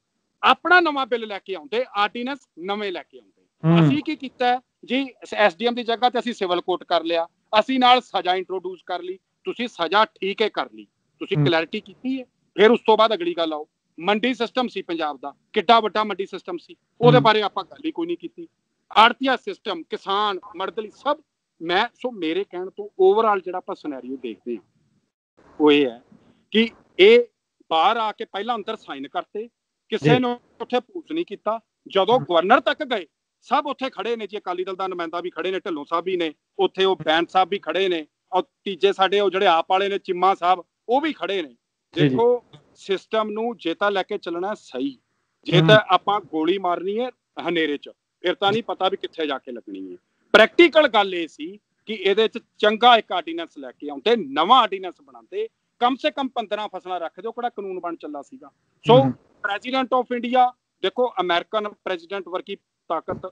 ਆਪਣਾ ਨਵਾਂ ਬਿੱਲ ਲੈ ਕੇ ਆਉਂਦੇ, ਆਰਡੀਨੈਂਸ ਨਵੇਂ ਲੈ ਕੇ ਆਉਂਦੇ। ਅਸੀਂ ਕੀ ਕੀਤਾ ਜੀ, SDM ਦੀ ਜਗ੍ਹਾ ਤੇ ਅਸੀਂ ਸਿਵਲ ਕੋਰਟ ਕਰ ਲਿਆ, ਅਸੀਂ ਨਾਲ ਸਜ਼ਾ ਇੰਟਰੋਡਿਊਸ ਕਰ ਲਈ। ਤੁਸੀਂ ਸਜ਼ਾ ਠੀਕ ਹੈ ਕਰ ਲਈ, ਤੁਸੀਂ ਕਲੈਰਿਟੀ ਕੀਤੀ ਹੈ। ਫਿਰ ਉਸ ਤੋਂ ਬਾਅਦ ਅਗਲੀ ਗੱਲ ਆਓ, ਮੰਡੀ ਸਿਸਟਮ ਸੀ ਪੰਜਾਬ ਦਾ, ਕਿੱਡਾ ਵੱਡਾ ਮੰਡੀ ਸਿਸਟਮ ਸੀ, ਉਹਦੇ ਬਾਰੇ ਆਪਾਂ ਗੱਲ ਹੀ ਕੋਈ ਨਹੀਂ ਕੀਤੀ। ਆੜਤੀਆ ਸਿਸਟਮ, ਕਿਸਾਨ, ਮਰਦਲੀ ਸਭ। ਸੋ ਮੇਰੇ ਕਹਿਣ ਤੋਂ ਓਵਰਆਲ ਜਿਹੜਾ ਆਪਾਂ ਸਿਨੈਰੀਓ ਦੇਖਦੇ ਹਾਂ ਉਹ ਇਹ ਹੈ ਕਿ ਇਹ ਬਾਹਰ ਆ ਕੇ ਪਹਿਲਾਂ ਅੰਦਰ ਸਾਈਨ ਕਰਤੇ, ਕਿਸੇ ਨੇ ਉੱਥੇ ਪੂਛ ਨਹੀਂ ਕੀਤਾ। ਜਦੋਂ ਗਵਰਨਰ ਤੱਕ ਗਏ, ਸਭ ਉੱਥੇ ਖੜੇ ਨੇ ਜੀ, ਅਕਾਲੀ ਦਲ ਦਾ ਨੁਮਾਇੰਦਾ ਵੀ ਖੜੇ ਨੇ, ਢਿੱਲੋਂ ਸਾਹਿਬ ਵੀ ਨੇ ਉੱਥੇ, ਉਹ ਬੈਂਸ ਸਾਹਿਬ ਵੀ ਖੜੇ ਨੇ, ਔਰ ਤੀਜੇ ਸਾਡੇ ਉਹ ਜਿਹੜੇ ਆਪ ਵਾਲੇ ਨੇ ਚੀਮਾ ਸਾਹਿਬ, ਉਹ ਵੀ ਖੜੇ ਨੇ। ਦੇਖੋ ਸਿਸਟਮ ਨੂੰ ਜੇ ਤਾਂ ਲੈ ਕੇ ਚੱਲਣਾ ਸਹੀ, ਜੇ ਤਾਂ ਆਪਾਂ ਗੋਲੀ ਮਾਰਨੀ ਹੈ ਹਨੇਰੇ 'ਚ, ਫਿਰ ਤਾਂ ਨਹੀਂ ਪਤਾ ਵੀ ਕਿੱਥੇ ਜਾ ਕੇ ਲੱਗਣੀ ਹੈ। ਪ੍ਰੈਕਟੀਕਲ ਗੱਲ ਇਹ ਸੀ ਕਿ ਇਹਦੇ 'ਚ ਚੰਗਾ ਇੱਕ ਆਰਡੀਨੈਂਸ ਲੈ ਕੇ ਆਉਂਦੇ, ਨਵਾਂ ਆਰਡੀਨੈਂਸ ਬਣਾਉਂਦੇ, ਕਮ ਸੇ ਕਮ 15 ਫਸਲਾਂ ਰੱਖ ਦਿਓ, ਕਿਹੜਾ ਕਾਨੂੰਨ ਬਣ ਚੱਲਾ ਸੀਗਾ। ਸੋ ਪ੍ਰੈਜ਼ੀਡੈਂਟ ਆਫ ਇੰਡੀਆ ਦੇਖੋ, ਅਮਰੀਕਨ ਪ੍ਰੈਜ਼ੀਡੈਂਟ ਵਰਗੀ ਤਾਕਤ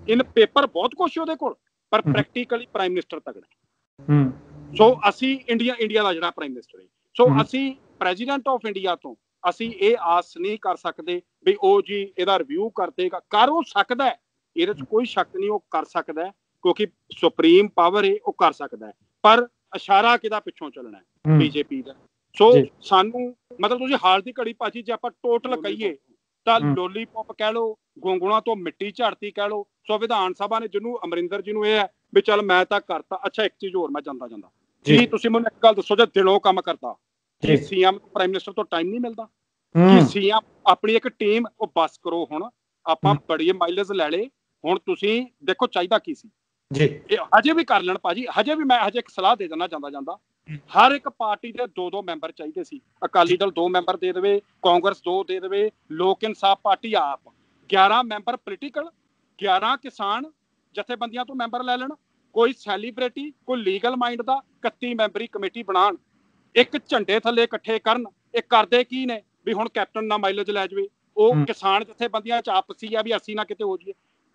ਇਨ ਪੇਪਰ ਬਹੁਤ ਕੁਛ ਉਹਦੇ ਕੋਲ, ਪਰ ਪ੍ਰੈਕਟੀਕਲੀ ਪ੍ਰਾਈਮ ਮਿਨਿਸਟਰ ਤਗੜਾ। ਸੋ ਅਸੀਂ ਇੰਡੀਆ ਦਾ ਜਿਹੜਾ ਪ੍ਰਾਈਮ ਮਿਨਿਸਟਰ ਹੈ, ਸੋ ਅਸੀਂ ਪ੍ਰੈਜ਼ੀਡੈਂਟ ਆਫ ਇੰਡੀਆ ਤੋਂ ਅਸੀਂ ਇਹ ਆਸ ਨਹੀਂ ਕਰ ਸਕਦੇ ਵੀ ਉਹ ਜੀ ਇਹਦਾ ਰਿਵਿਊ ਕਰ ਦੇਗਾ। ਕਰ ਉਹ ਸਕਦਾ, ਇਹਦੇ 'ਚ ਕੋਈ ਸ਼ੱਕ ਨਹੀਂ, ਉਹ ਕਰ ਸਕਦਾ, ਕਿਉਂਕਿ ਸੁਪਰੀਮ ਪਾਵਰ ਹੈ, ਉਹ ਕਰ ਸਕਦਾ। ਪਰ ਇਸ਼ਾਰਾ ਕਿਹਦਾ ਪਿੱਛੋਂ ਚੱਲਣਾ ਹੈ? BJP ਦਾ। ਸੋ ਸਾਨੂੰ ਮਤਲਬ ਤੁਸੀਂ ਹਾਲ ਦੀ ਘੜੀ ਭਾਜੀ ਜੇ ਆਪਾਂ ਟੋਟਲ ਕਹੀਏ ਤਾਂ ਲੋਲੀਪੌਪ ਕਹਿ ਲਓ, ਗੋਂਗਣਾ ਤੋਂ ਮਿੱਟੀ ਝਾੜਤੀ ਕਹਿ ਲਓ। ਸੋ ਵਿਧਾਨ ਸਭਾ ਨੇ ਜਿਹਨੂੰ ਅਮਰਿੰਦਰ ਜੀ ਨੂੰ ਇਹ ਹੈ ਵੀ ਚੱਲ ਮੈਂ ਤਾਂ ਕਰਤਾ। ਅੱਛਾ ਇੱਕ ਚੀਜ਼ ਹੋਰ ਮੈਂ ਜਾਂਦਾ ਕੀ ਤੁਸੀਂ ਮੈਨੂੰ ਇੱਕ ਗੱਲ ਦੱਸੋ, ਜੇ ਦਿਲੋਂ ਕੰਮ ਕਰਦਾ ਕਿ CM ਪ੍ਰਾਈਮ ਮਿਨਿਸਟਰ ਤੋਂ ਟਾਈਮ ਨਹੀਂ ਮਿਲਦਾ? ਕਿ CM ਆਪਣੀ ਇੱਕ ਟੀਮ, ਉਹ ਬਸ ਕਰੋ, ਹੁਣ ਆਪਾਂ ਬੜੀ ਮਾਈਲੇਜ ਲੈ ਲਏ, ਹੁਣ ਤੁਸੀਂ ਦੇਖੋ ਚਾਹੀਦਾ ਕੀ ਸੀ ਜੀ, ਇਹ ਹਜੇ ਵੀ ਕਰ ਲੈਣ ਭਾਜੀ। ਮੈਂ ਇੱਕ ਸਲਾਹ ਦੇ ਦੇਣਾ ਜਾਂਦਾ, ਹਰ ਇੱਕ ਪਾਰਟੀ ਦੇ 2-2 ਮੈਂਬਰ ਚਾਹੀਦੇ ਸੀ। ਅਕਾਲੀ ਦਲ 2 ਮੈਂਬਰ ਦੇ ਦੇਵੇ, ਕਾਂਗਰਸ 2 ਦੇ ਦੇਵੇ, ਲੋਕ ਇਨਸਾਫ ਪਾਰਟੀ ਆਪ 11 ਮੈਂਬਰ ਪੋਲੀਟੀਕਲ, 11 ਕਿਸਾਨ ਜਥੇਬੰਦੀਆਂ ਤੋਂ ਮੈਂਬਰ ਲੈ ਲੈਣ, ਕੋਈ ਸੈਲੀਬ੍ਰਿਟੀ, ਕੋਈ ਲੀਗਲ ਮਾਈਂਡ ਦਾ 31 ਮੈਂਬਰੀ ਕਮੇਟੀ ਬਣਾਉਣ, ਇੱਕ ਝੰਡੇ ਥੱਲੇ ਇਕੱਠੇ ਕਰਨ। ਇਹ ਕਰਦੇ ਕੀ ਨੇ ਵੀ ਹੁਣ ਕੈਪਟਨ ਨਾ ਮਾਈਲੇਜ ਲੈ ਜਾਵੇ, ਉਹ ਕਿਸਾਨ ਜਥੇਬੰਦੀਆਂ 'ਚ ਆਪਸੀ ਆ ਵੀ ਅਸੀਂ ਨਾ ਕਿਤੇ ਹੋ ਜਾਈਏ।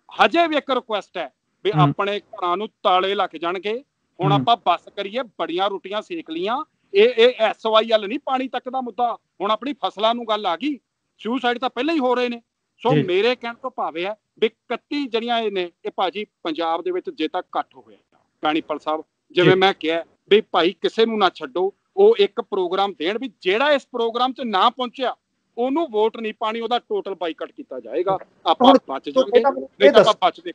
ਹਜੇ ਵੀ ਇੱਕ ਰਿਕੁਐਸਟ ਹੈ ਵੀ ਆਪਣੇ ਘਰਾਂ ਨੂੰ ਤਾਲੇ ਲੱਗ ਜਾਣਗੇ, ਹੁਣ ਆਪਾਂ ਬੱਸ ਕਰੀਏ, ਬੜੀਆਂ ਰੋਟੀਆਂ ਸੇਕ ਲੀਆਂ। ਇਹ SYL ਨਹੀਂ ਪਾਣੀ ਤੱਕ ਦਾ ਮੁੱਦਾ, ਹੁਣ ਆਪਣੀ ਫਸਲਾਂ ਨੂੰ ਗੱਲ ਆ ਗਈ। ਸੁਸਾਈਡ ਤਾਂ ਪਹਿਲਾਂ ਹੀ ਹੋ ਰਹੇ ਨੇ। ਸੋ ਮੇਰੇ ਕਹਿਣ ਤੋਂ ਭਾਵੇਂ ਹੈ ਵੀ 31 ਜਿਹੜੀਆਂ ਇਹ ਨੇ, ਇਹ ਭਾਜੀ ਪੰਜਾਬ ਦੇ ਵਿੱਚ ਜੇ ਤੱਕ ਇਕੱਠ ਹੋਇਆ ਬੈਨੀਪਾਲ ਸਾਹਿਬ, ਜਿਵੇਂ ਮੈਂ ਕਿਹਾ ਵੀ ਭਾਈ ਕਿਸੇ ਨੂੰ ਨਾ ਛੱਡੋ, ਉਹ ਇੱਕ ਪ੍ਰੋਗਰਾਮ ਦੇਣ ਵੀ ਜਿਹੜਾ ਇਸ ਪ੍ਰੋਗਰਾਮ 'ਚ ਨਾ ਪਹੁੰਚਿਆ ਉਹਨੂੰ ਵੋਟ ਨਹੀਂ ਪਾਣੀ, ਉਹਦਾ ਟੋਟਲ ਬਾਈਕਾਟ ਕੀਤਾ ਜਾਏਗਾ। ਆਪਾਂ ਬਚ ਜਾਵਾਂਗੇ, ਨਹੀਂ ਤਾਂ ਆਪਾਂ ਬਚਦੇ।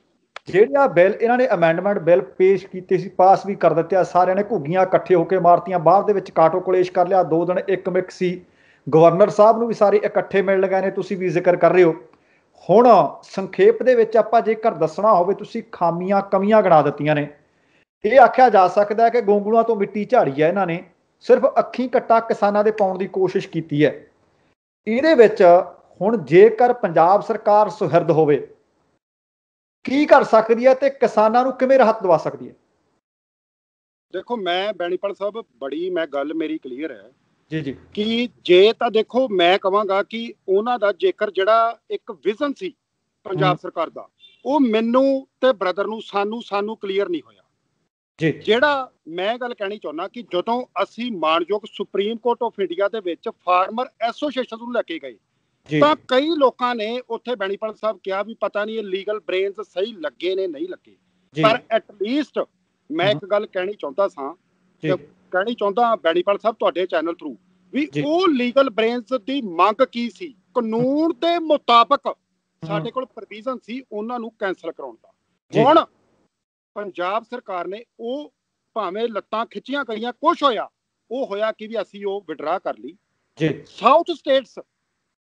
ਜਿਹੜਾ ਬਿੱਲ ਇਹਨਾਂ ਨੇ ਅਮੈਂਡਮੈਂਟ ਬਿੱਲ ਪੇਸ਼ ਕੀਤੇ ਸੀ, ਪਾਸ ਵੀ ਕਰ ਦਿੱਤੇ, ਸਾਰਿਆਂ ਨੇ ਘੁੱਗੀਆਂ ਇਕੱਠੇ ਹੋ ਕੇ ਮਾਰਤੀਆਂ, ਬਾਹਰ ਦੇ ਵਿੱਚ ਕਾਟੋ ਕਲੇਸ਼ ਕਰ ਲਿਆ। 2 ਦਿਨ ਇੱਕ ਮਿਕ ਸੀ, ਗਵਰਨਰ ਸਾਹਿਬ ਨੂੰ ਵੀ ਸਾਰੇ ਇਕੱਠੇ ਮਿਲਣ ਗਏ ਨੇ, ਤੁਸੀਂ ਵੀ ਜ਼ਿਕਰ ਕਰ ਰਹੇ ਹੋ। ਹੁਣ ਸੰਖੇਪ ਦੇ ਵਿੱਚ ਆਪਾਂ ਜੇਕਰ ਦੱਸਣਾ ਹੋਵੇ, ਤੁਸੀਂ ਖਾਮੀਆਂ ਕਮੀਆਂ ਗਿਣਾ ਦਿੱਤੀਆਂ ਨੇ। ਇਹ ਆਖਿਆ ਜਾ ਸਕਦਾ ਹੈ ਕਿ ਗੋਂਗਲੂਆਂ ਤੋਂ ਮਿੱਟੀ ਝਾੜੀ ਹੈ ਇਹਨਾਂ ਨੇ, ਸਿਰਫ ਅੱਖੀਂ ਕੱਟਾ ਕਿਸਾਨਾਂ ਦੇ ਪਾਉਣ ਦੀ ਕੋਸ਼ਿਸ਼ ਕੀਤੀ ਹੈ। ਇਹਦੇ ਵਿੱਚ ਹੁਣ ਜੇਕਰ ਪੰਜਾਬ ਸਰਕਾਰ ਸੁਹਿਰਦ ਹੋਵੇ ਕੀ ਕਰ ਸਕਦੀ ਹੈ ਤੇ ਕਿਸਾਨਾਂ ਨੂੰ ਕਿਵੇਂ ਰਾਹਤ ਦਵਾ ਸਕਦੀ ਹੈ? ਦੇਖੋ ਮੈਂ ਬੈਣੀਪਾਲ ਸਾਹਿਬ ਬੜੀ ਮੈਂ ਗੱਲ ਮੇਰੀ ਕਲੀਅਰ ਹੈ ਜੀ ਜੀ ਕਿ ਜੇ ਤਾਂ ਦੇਖੋ ਮੈਂ ਕਹਾਂਗਾ ਕਿ ਉਹਨਾਂ ਦਾ ਜੇਕਰ ਜਿਹੜਾ ਇੱਕ ਵਿਜ਼ਨ ਸੀ ਪੰਜਾਬ ਸਰਕਾਰ ਦਾ, ਉਹ ਮੈਨੂੰ ਤੇ ਬ੍ਰਦਰ ਨੂੰ ਸਾਨੂੰ ਕਲੀਅਰ ਨਹੀਂ ਹੋਇਆ। ਜੀ ਜਿਹੜਾ ਮੈਂ ਗੱਲ ਕਹਿਣੀ ਚਾਹੁੰਦਾ ਕਿ ਜਦੋਂ ਅਸੀਂ ਮਾਨਯੋਗ ਸੁਪਰੀਮ ਕੋਰਟ ਆਫ ਇੰਡੀਆ ਦੇ ਵਿੱਚ ਫਾਰਮਰ ਐਸੋਸੀਏਸ਼ਨ ਨੂੰ ਲੈ ਕੇ ਗਏ ਤਾਂ ਕਈ ਲੋਕਾਂ ਨੇ ਉੱਥੇ ਬੈਣੀਪਾਲ ਸਾਹਿਬ ਕਿਹਾ ਵੀ ਪਤਾ ਨਹੀਂ ਇਹ ਲੀਗਲ ਬ੍ਰੇਨਸ ਸਹੀ ਲੱਗੇ ਨੇ ਨਹੀਂ ਲੱਗੇ, ਪਰ ਐਟਲੀਸਟ ਮੈਂ ਇੱਕ ਗੱਲ ਕਹਿਣੀ ਚਾਹੁੰਦਾ ਬੈਣੀਪਾਲ ਸਾਹਿਬ ਤੁਹਾਡੇ ਚੈਨਲ ਥਰੂ ਵੀ ਉਹ ਲੀਗਲ ਬ੍ਰੇਨਸ ਦੀ ਮੰਗ ਕੀ ਸੀ, ਕਾਨੂੰਨ ਦੇ ਮੁਤਾਬਕ ਸਾਡੇ ਕੋਲ ਪ੍ਰੋਵੀਜ਼ਨ ਸੀ ਉਹਨਾਂ ਨੂੰ ਕੈਂਸਲ ਕਰਾਉਣ ਦਾ। ਹੁਣ ਪੰਜਾਬ ਸਰਕਾਰ ਨੇ ਉਹ ਭਾਵੇਂ ਲੱਤਾਂ ਖਿੱਚੀਆਂ ਗਈਆਂ, ਕੁਛ ਹੋਇਆ ਉਹ ਹੋਇਆ ਕਿ ਵੀ ਅਸੀਂ ਉਹ ਵਿਡਰਾ ਕਰ ਲਈ। ਸਾਊਥ ਸਟੇਟਸ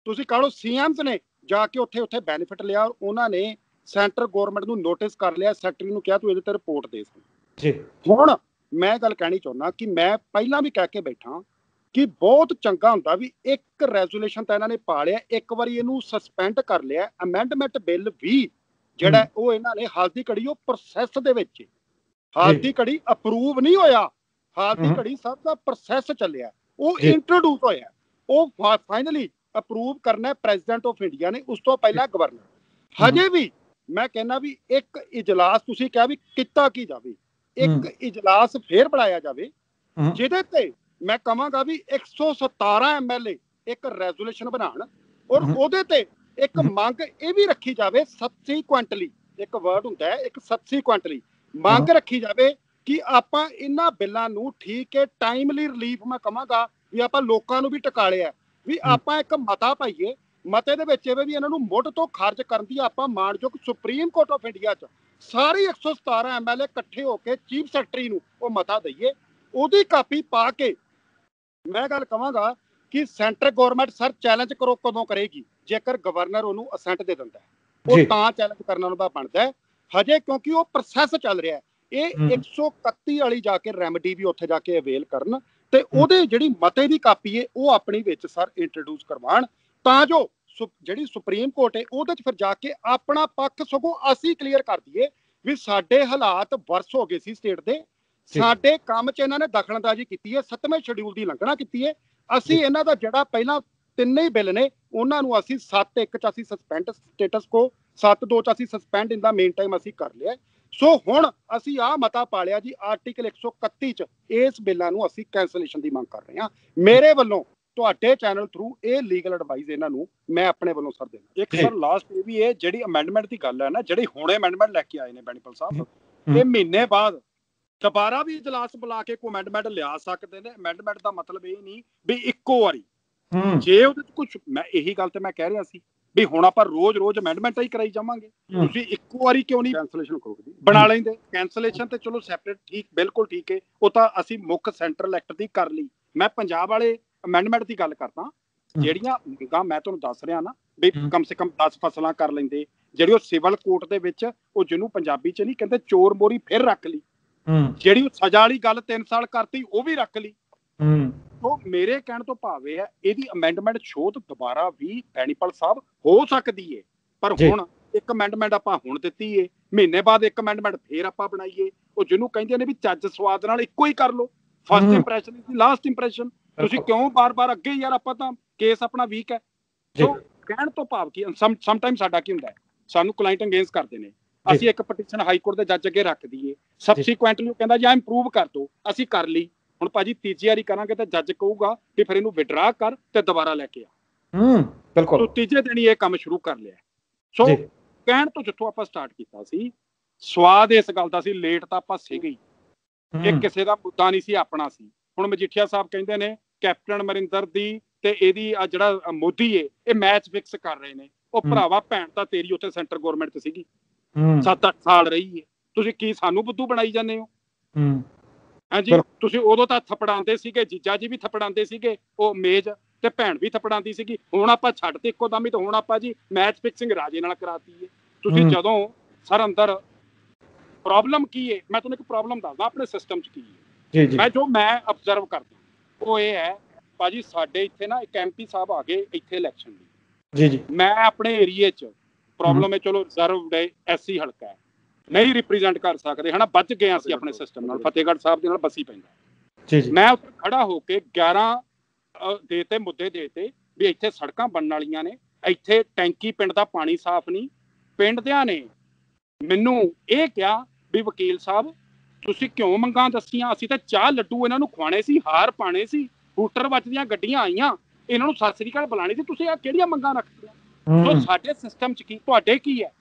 ਤੁਸੀਂ ਕਹ ਲਓ ਸੀਐਮਸ ਨੇ ਜਾ ਕੇ ਉੱਥੇ ਬੈਨੀਫਿਟ ਲਿਆ, ਔਰ ਉਹਨਾਂ ਨੇ ਸੈਂਟਰ ਗੌਰਮੈਂਟ ਨੂੰ ਨੋਟਿਸ ਕਰ ਲਿਆ, ਸੈਕਟਰੀ ਨੂੰ ਕਿਹਾ ਤੂੰ ਇਹਦੇ ਤੇ ਰਿਪੋਰਟ ਦੇ ਜੀ। ਹੁਣ ਮੈਂ ਗੱਲ ਕਹਿਣੀ ਚਾਹੁੰਦਾ ਕਿ ਮੈਂ ਪਹਿਲਾਂ ਵੀ ਕਹਿ ਕੇ ਬੈਠਾ ਕਿ ਬਹੁਤ ਚੰਗਾ ਹੁੰਦਾ ਵੀ ਇੱਕ ਰੈਜ਼ੋਲੂਸ਼ਨ ਤਾਂ ਇਹਨਾਂ ਨੇ ਪਾ ਲਿਆ, ਇੱਕ ਵਾਰੀ ਇਹਨੂੰ ਸਸਪੈਂਡ ਕਰ ਲਿਆ, ਅਮੈਂਡਮੈਂਟ ਬਿੱਲ ਵੀ ਜਿਹੜਾ ਉਹ ਇਹਨਾਂ ਨੇ ਹਾਲ ਦੀ ਘੜੀ ਉਹ ਪ੍ਰੋਸੈਸ ਦੇ ਵਿੱਚ, ਹਾਲ ਦੀ ਘੜੀ ਅਪਰੂਵ ਨਹੀਂ ਹੋਇਆ, ਹਾਲ ਦੀ ਘੜੀ ਸਭ ਦਾ ਪ੍ਰੋਸੈਸ ਚੱਲਿਆ, ਉਹ ਇੰਟਰੋਡਿਊਸ ਹੋਇਆ, ਉਹ ਫਾਈਨਲੀ ਅਪਰੂਵ ਕਰਨਾ ਪ੍ਰੈਜ਼ੀਡੈਂਟ ਆਫ ਇੰਡੀਆ ਨੇ, ਉਸ ਤੋਂ ਪਹਿਲਾਂ ਗਵਰਨਰ। ਹਜੇ ਵੀ ਮੈਂ ਕਹਿੰਦਾ ਵੀ ਇੱਕ ਇਜਲਾਸ ਤੁਸੀਂ ਕਿਹਾ ਵੀ ਕੀਤਾ ਕੀ ਜਾਵੇ, ਇੱਕ ਇਜਲਾਸ ਫੇਰ ਬੁਲਾਇਆ ਜਾਵੇ ਜਿਹਦੇ ਤੇ ਮੈਂ ਕਹਾਂਗਾ ਵੀ 117 ਐਮਐਲਏ ਇੱਕ ਰੈਜ਼ੋਲੂਸ਼ਨ ਬਣਾਉਣ, ਔਰ ਉਹਦੇ ਤੇ ਇੱਕ ਮੰਗ ਇਹ ਵੀ ਰੱਖੀ ਜਾਵੇ ਸਬਸੀਕੁਐਂਟਲੀ, ਇੱਕ ਵਰਡ ਹੁੰਦਾ ਹੈ ਇੱਕ ਸਬਸੀਕੁਐਂਟਲੀ, ਮੰਗ ਰੱਖੀ ਜਾਵੇ ਕਿ ਆਪਾਂ ਇਹਨਾਂ ਬਿੱਲਾਂ ਨੂੰ ਠੀਕ ਹੈ ਟਾਈਮਲੀ ਰਿਲੀਫ, ਮੈਂ ਕਹਾਂਗਾ ਵੀ ਆਪਾਂ ਲੋਕਾਂ ਨੂੰ ਵੀ ਟਿਕਾਲਿਆ ਵੀ ਆਪਾਂ ਇੱਕ ਮਤਾ ਪਾਈਏ, ਮਤੇ ਦੇ ਵਿੱਚ ਇਹ ਵੀ ਇਹਨਾਂ ਨੂੰ ਮੁੱਢ ਤੋਂ ਖਾਰਜ ਕਰਨ ਦੀ ਆਪਾਂ ਮਾਨਯੋਗ ਸੁਪਰੀਮ ਕੋਰਟ ਆਫ ਇੰਡੀਆ 'ਚ ਸਾਰੇ 117 ਐਮਐਲਏ ਇਕੱਠੇ ਹੋ ਕੇ ਚੀਫ ਸੈਕਟਰੀ ਨੂੰ ਉਹ ਮਤਾ ਦਈਏ, ਉਹਦੀ ਕਾਪੀ ਪਾ ਕੇ ਮੈਂ ਗੱਲ ਕਹਾਂਗਾ ਕਿ ਸੈਂਟਰ ਗਵਰਨਮੈਂਟ ਸਰ ਚੈਲੰਜ ਕਰੋ ਕਦੋਂ ਕਰੇਗੀ, ਜੇਕਰ ਗਵਰਨਰ ਉਹਨੂੰ ਅਸੈਂਟ ਦੇ ਦਿੰਦਾ ਉਹ ਤਾਂ ਚੈਲੰਜ ਕਰਨਾ ਉਹਦਾ ਬਣਦਾ ਹੈ। ਹਜੇ ਕਿਉਂਕਿ ਉਹ ਪ੍ਰੋਸੈਸ ਚੱਲ ਰਿਹਾ, ਇਹ 131 ਵਾਲੀ ਜਾ ਕੇ ਰੈਮਡੀ ਵੀ ਉੱਥੇ ਜਾ ਕੇ ਅਵੇਲ ਕਰਨ ਤੇ ਉਹਦੇ ਜਿਹੜੀ ਮਤੇ ਦੀ ਕਾਪੀ ਹੈ ਉਹ ਆਪਣੀ ਵਿੱਚ ਸਰ ਇੰਟਰੋਡਿਊਸ ਕਰਵਾਉਣ, ਤਾਂ ਜੋ ਜਿਹੜੀ ਸੁਪਰੀਮ ਕੋਰਟ ਹੈ ਉਹਦੇ 'ਚ ਫਿਰ ਜਾ ਕੇ ਆਪਣਾ ਪੱਖ ਸਗੋਂ ਅਸੀਂ ਕਲੀਅਰ ਕਰ ਦਈਏ ਵੀ ਸਾਡੇ ਹਾਲਾਤ ਵਰਸ ਹੋ ਗਏ ਸੀ ਸਟੇਟ ਦੇ, ਸਾਡੇ ਕੰਮ 'ਚ ਇਹਨਾਂ ਨੇ ਦਖਲਅੰਦਾਜ਼ੀ ਕੀਤੀ ਹੈ, 7ਵੇਂ ਸ਼ਡਿਊਲ ਦੀ ਉਲੰਘਣਾ ਕੀਤੀ ਹੈ, ਅਸੀਂ ਇਹਨਾਂ ਦਾ ਜਿਹੜਾ ਪਹਿਲਾਂ ਤਿੰਨੇ ਹੀ ਬਿੱਲ ਨੇ ਉਹਨਾਂ ਨੂੰ ਅਸੀਂ 7-1 'ਚ ਅਸੀਂ ਸਸਪੈਂਡ ਸਟੇਟਸ ਕੋ 7-2 'ਚ ਅਸੀਂ ਸਸਪੈਂਡ ਇਨ ਦਾ ਮੇਨ ਟਾਈਮ ਅਸੀਂ ਕਰ ਲਿਆ। ਸੋ ਹੁਣ ਅਸੀਂ ਆਹ ਮਤਾ ਪਾ ਲਿਆ ਜੀ ਆਰਟੀਕਲ 131 'ਚ, ਇਸ ਬਿੱਲਾਂ ਨੂੰ ਅਸੀਂ ਕੈਂਸਲੇਸ਼ਨ ਦੀ ਮੰਗ ਕਰ ਰਹੇ ਹਾਂ। ਮੇਰੇ ਵੱਲੋਂ ਤੁਹਾਡੇ ਚੈਨਲ ਥਰੂ ਇਹ ਲੀਗਲ ਐਡਵਾਈਸ ਇਹਨਾਂ ਨੂੰ ਮੈਂ ਆਪਣੇ ਵੱਲੋਂ ਸਰ ਦੇਣਾ। ਇੱਕ ਸਰ ਲਾਸਟ ਇਹ ਵੀ ਹੈ ਜਿਹੜੀ ਅਮੈਂਡਮੈਂਟ ਦੀ ਗੱਲ ਹੈ ਨਾ, ਜਿਹੜੀ ਹੁਣੇ ਅਮੈਂਡਮੈਂਟ ਲੈ ਕੇ ਆਏ ਨੇ ਬੈਣੀਪਾਲ ਸਾਹਿਬ, ਇਹ ਮਹੀਨੇ ਬਾਅਦ ਦੁਬਾਰਾ ਵੀ ਇਜਲਾਸ ਬੁਲਾ ਕੇ ਕੋਈ ਅਮੈਂਡਮੈਂਟ ਲਿਆ ਸਕਦੇ ਨੇ। ਅਮੈਂਡਮੈਂਟ ਦਾ ਮਤਲਬ ਇਹ ਨਹੀਂ ਵੀ ਇੱਕੋ ਵਾਰੀ, ਜੇ ਉਹਦੇ ਚ ਕੁਝ, ਮੈਂ ਇਹੀ ਗੱਲ ਤੇ ਮੈਂ ਕਹਿ ਰਿਹਾ ਸੀ ਵੀ ਹੁਣ ਆਪਾਂ ਰੋਜ਼ ਅਮੈਂਡਮੈਂਟਾਂ ਹੀ ਕਰਾਈ ਜਾਵਾਂਗੇ, ਤੁਸੀਂ ਇੱਕੋ ਵਾਰੀ ਕਿਉਂ ਨਹੀਂ ਕੈਂਸਲੇਸ਼ਨ ਕਰੋਗੇ, ਬਣਾ ਲੈਂਦੇ ਕੈਂਸਲੇਸ਼ਨ ਤੇ ਚਲੋ ਸੈਪਰੇਟ, ਠੀਕ ਬਿਲਕੁਲ ਠੀਕ ਹੈ, ਉਹ ਤਾਂ ਅਸੀਂ ਮੁੱਖ ਸੈਂਟਰਲ ਐਕਟ ਦੀ ਕਰ ਲਈ। ਮੈਂ ਪੰਜਾਬ ਵਾਲੇ ਅਮੈਂਡਮੈਂਟ ਦੀ ਗੱਲ ਕਰਦਾ, ਜਿਹੜੀਆਂ ਮੰਗਾਂ ਮੈਂ ਤੁਹਾਨੂੰ ਦੱਸ ਰਿਹਾ ਨਾ ਵੀ ਕਮ ਸੇ ਕਮ 10 ਫਸਲਾਂ ਕਰ ਲੈਂਦੇ, ਜਿਹੜੀ ਉਹ ਸਿਵਲ ਕੋਰਟ ਦੇ ਵਿੱਚ ਉਹ ਜਿਹਨੂੰ ਪੰਜਾਬੀ ਚ ਨਹੀਂ ਕਹਿੰਦੇ ਚੋਰ ਮੋਰੀ ਫਿਰ ਰੱਖ ਲਈ, ਜਿਹੜੀ ਉਹ ਸਜ਼ਾ ਵਾਲੀ ਗੱਲ 3 ਸਾਲ ਕਰਤੀ ਉਹ ਵੀ ਰੱਖ ਲਈ। ਉਹ ਮੇਰੇ ਕਹਿਣ ਤੋਂ ਭਾਵ ਇਹ ਹੈ ਇਹਦੀ ਅਮੈਂਡਮੈਂਟ ਸ਼ੋਧ ਦੁਬਾਰਾ ਵੀ ਬੈਣੀਪਾਲ ਸਾਹਿਬ ਹੋ ਸਕਦੀ ਹੈ, ਪਰ ਹੁਣ ਇੱਕ ਅਮੈਂਡਮੈਂਟ ਆਪਾਂ ਹੁਣ ਦਿੱਤੀ ਏ, ਮਹੀਨੇ ਬਾਅਦ ਇੱਕ ਅਮੈਂਡਮੈਂਟ ਫੇਰ ਆਪਾਂ ਬਣਾਈਏ, ਉਹ ਜਿਹਨੂੰ ਕਹਿੰਦੇ ਨੇ ਵੀ ਚੱਜ ਸਵਾਦ ਨਾਲ ਇੱਕੋ ਹੀ ਕਰ ਲਓ, first impression is last impression, ਤੁਸੀਂ ਕਿਉਂ ਬਾਰ-ਬਾਰ ਅੱਗੇ ਯਾਰ ਆਪਾਂ ਤਾਂ ਕੇਸ ਆਪਣਾ ਵੀਕ ਹੈ। ਸੋ ਕਹਿਣ ਤੋਂ ਭਾਵ ਕੀ ਸਮਟਾਈਮ ਸਾਡਾ ਕੀ ਹੁੰਦਾ ਹੈ, ਸਾਨੂੰ ਕਲਾਇੰਟ ਅੰਗੇਜ ਕਰਦੇ ਨੇ, ਅਸੀਂ ਇੱਕ ਪਟੀਸ਼ਨ ਹਾਈ ਕੋਰਟ ਦੇ ਜੱਜ ਅੱਗੇ ਰੱਖ ਦਈਏ, ਸਬਸੀਕੁਐਂਟਲੀ ਉਹ ਕਹਿੰਦਾ ਜਾਂ ਇੰਪਰੂਵ ਕਰ ਦੋ, ਅਸੀਂ ਕਰ ਲਈ, ਹੁਣ ਭਾਜੀ ਤੀਜੀ ਵਾਰੀ ਕਰਾਂਗੇ ਤਾਂ ਜੱਜ ਕਹੂਗਾ ਕਿ ਫਿਰ ਇਹਨੂੰ ਵਿਡਰਾ ਕਰ ਤੇ ਦੁਬਾਰਾ ਲੈ ਕੇ ਆ। ਬਿਲਕੁਲ ਤੀਜੇ ਦਿਨ ਹੀ ਇਹ ਕੰਮ ਸ਼ੁਰੂ ਕਰ ਲਿਆ। ਸੋ ਕਹਿਣ ਤੋਂ ਜਿੱਥੋਂ ਆਪਾਂ ਸਟਾਰਟ ਕੀਤਾ ਸੀ, ਸਵਾਦ ਇਸ ਗੱਲ ਦਾ ਸੀ, ਲੇਟ ਤਾਂ ਆਪਾਂ ਸੀਗੇ ਹੀ, ਇਹ ਕਿਸੇ ਦਾ ਮੁੱਦਾ ਨਹੀਂ ਸੀ, ਆਪਣਾ ਸੀ। ਹੁਣ ਮਜੀਠੀਆ ਸਾਹਿਬ ਕਹਿੰਦੇ ਨੇ ਕੈਪਟਨ ਅਮਰਿੰਦਰ ਦੀ ਤੇ ਇਹਦੀ ਆ ਜਿਹੜਾ ਮੋਦੀ ਏ ਇਹ ਮੈਚ ਫਿਕਸ ਕਰ ਰਹੇ ਨੇ, ਉਹ ਭਰਾਵਾ ਭੈਣ ਤਾਂ ਤੇਰੀ ਉੱਥੇ ਸੈਂਟਰ ਗੌਰਮੈਂਟ ਚ ਸੀਗੀ, 7-8 ਸਾਲ ਰਹੀ ਏ, ਤੁਸੀਂ ਕੀ ਸਾਨੂੰ ਬੁੱਧੂ ਬਣਾਈ ਜਾਂਦੇ ਹੋ? ਹਾਂਜੀ, ਤੁਸੀਂ ਉਦੋਂ ਤਾਂ ਥਪੜਾਉਂਦੇ ਸੀਗੇ, ਜੀਜਾ ਜੀ ਵੀ ਥਪੜਾਉਂਦੇ ਸੀਗੇ, ਉਹ ਮੇਜ ਤੇ ਭੈਣ ਵੀ ਥਪੜਾਉਂਦੀ ਸੀਗੀ, ਹੁਣ ਆਪਾਂ ਛੱਡ ਤੇ ਇੱਕੋ ਦਮ ਹੀ, ਤੇ ਹੁਣ ਆਪਾਂ ਜੀ ਮੈਚ ਫਿਕਸਿੰਗ ਰਾਜੇ ਨਾਲ ਕਰਾਤੀ ਏ। ਤੁਸੀਂ ਜਦੋਂ ਸਰ ਅੰਦਰ ਪ੍ਰੋਬਲਮ ਕੀ ਹੈ, ਮੈਂ ਤੁਹਾਨੂੰ ਇੱਕ ਪ੍ਰੋਬਲਮ ਦੱਸਦਾ ਆਪਣੇ ਸਿਸਟਮ ਚ ਕੀ ਹੈ, ਮੈਂ ਜੋ ਮੈਂ ਅਬਜ਼ਰਵ ਕਰਦਾ ਉਹ ਇਹ ਹੈ ਭਾਜੀ, ਸਾਡੇ ਇੱਥੇ ਨਾ ਇੱਕ MP ਸਾਹਿਬ ਆ ਗਏ ਇੱਥੇ ਇਲੈਕਸ਼ਨ ਲਈ, ਮੈਂ ਆਪਣੇ ਏਰੀਏ ਚ ਪ੍ਰੋਬਲਮ ਹੈ, ਚਲੋ ਰਿਜ਼ਰਵਡ ਹੈ, ਐਸਸੀ ਹਲਕਾ ਹੈ, ਨਹੀਂ ਰਿਪਰੈਜ਼ੈਂਟ ਕਰ ਸਕਦੇ ਹਨਾ, ਬਚ ਗਏ ਅਸੀਂ ਆਪਣੇ ਸਿਸਟਮ ਨਾਲ, ਫਤਿਹਗੜ੍ਹ ਸਾਹਿਬ ਦੇ ਨਾਲ ਬਸੀ ਪੈਂਦਾ। ਮੈਂ ਉੱਥੇ ਖੜਾ ਹੋ ਕੇ 11 ਦੇਤੇ ਮੁੱਦੇ ਦੇਤੇ ਵੀ ਇੱਥੇ ਸੜਕਾਂ ਬਣਨ ਵਾਲੀਆਂ ਨੇ, ਇੱਥੇ ਟੈਂਕੀ ਪਿੰਡ ਦਾ ਪਾਣੀ ਸਾਫ਼ ਨਹੀਂ। ਪਿੰਡ ਦਿਆਂ ਨੇ ਮੈਨੂੰ ਇਹ ਕਿਹਾ ਵੀ ਵਕੀਲ ਸਾਹਿਬ ਤੁਸੀਂ ਕਿਉਂ ਮੰਗਾਂ ਦੱਸੀਆਂ, ਅਸੀਂ ਤਾਂ ਚਾਹ ਲੱਡੂ ਇਹਨਾਂ ਨੂੰ ਖਵਾਣੇ ਸੀ, ਹਾਰ ਪਾਣੇ ਸੀ, ਹੂਟਰ ਵੱਜਦੀਆਂ ਗੱਡੀਆਂ ਆਈਆਂ, ਇਹਨਾਂ ਨੂੰ ਸਤਿ ਸ੍ਰੀ ਅਕਾਲ ਬੁਲਾਣੀ ਸੀ, ਤੁਸੀਂ ਆ ਕਿਹੜੀਆਂ ਮੰਗਾਂ ਰੱਖਦੀਆਂ? ਸੋ ਸਾਡੇ ਸਿਸਟਮ 'ਚ ਕੀ, ਤੁਹਾਡੇ ਕੀ ਹੈ,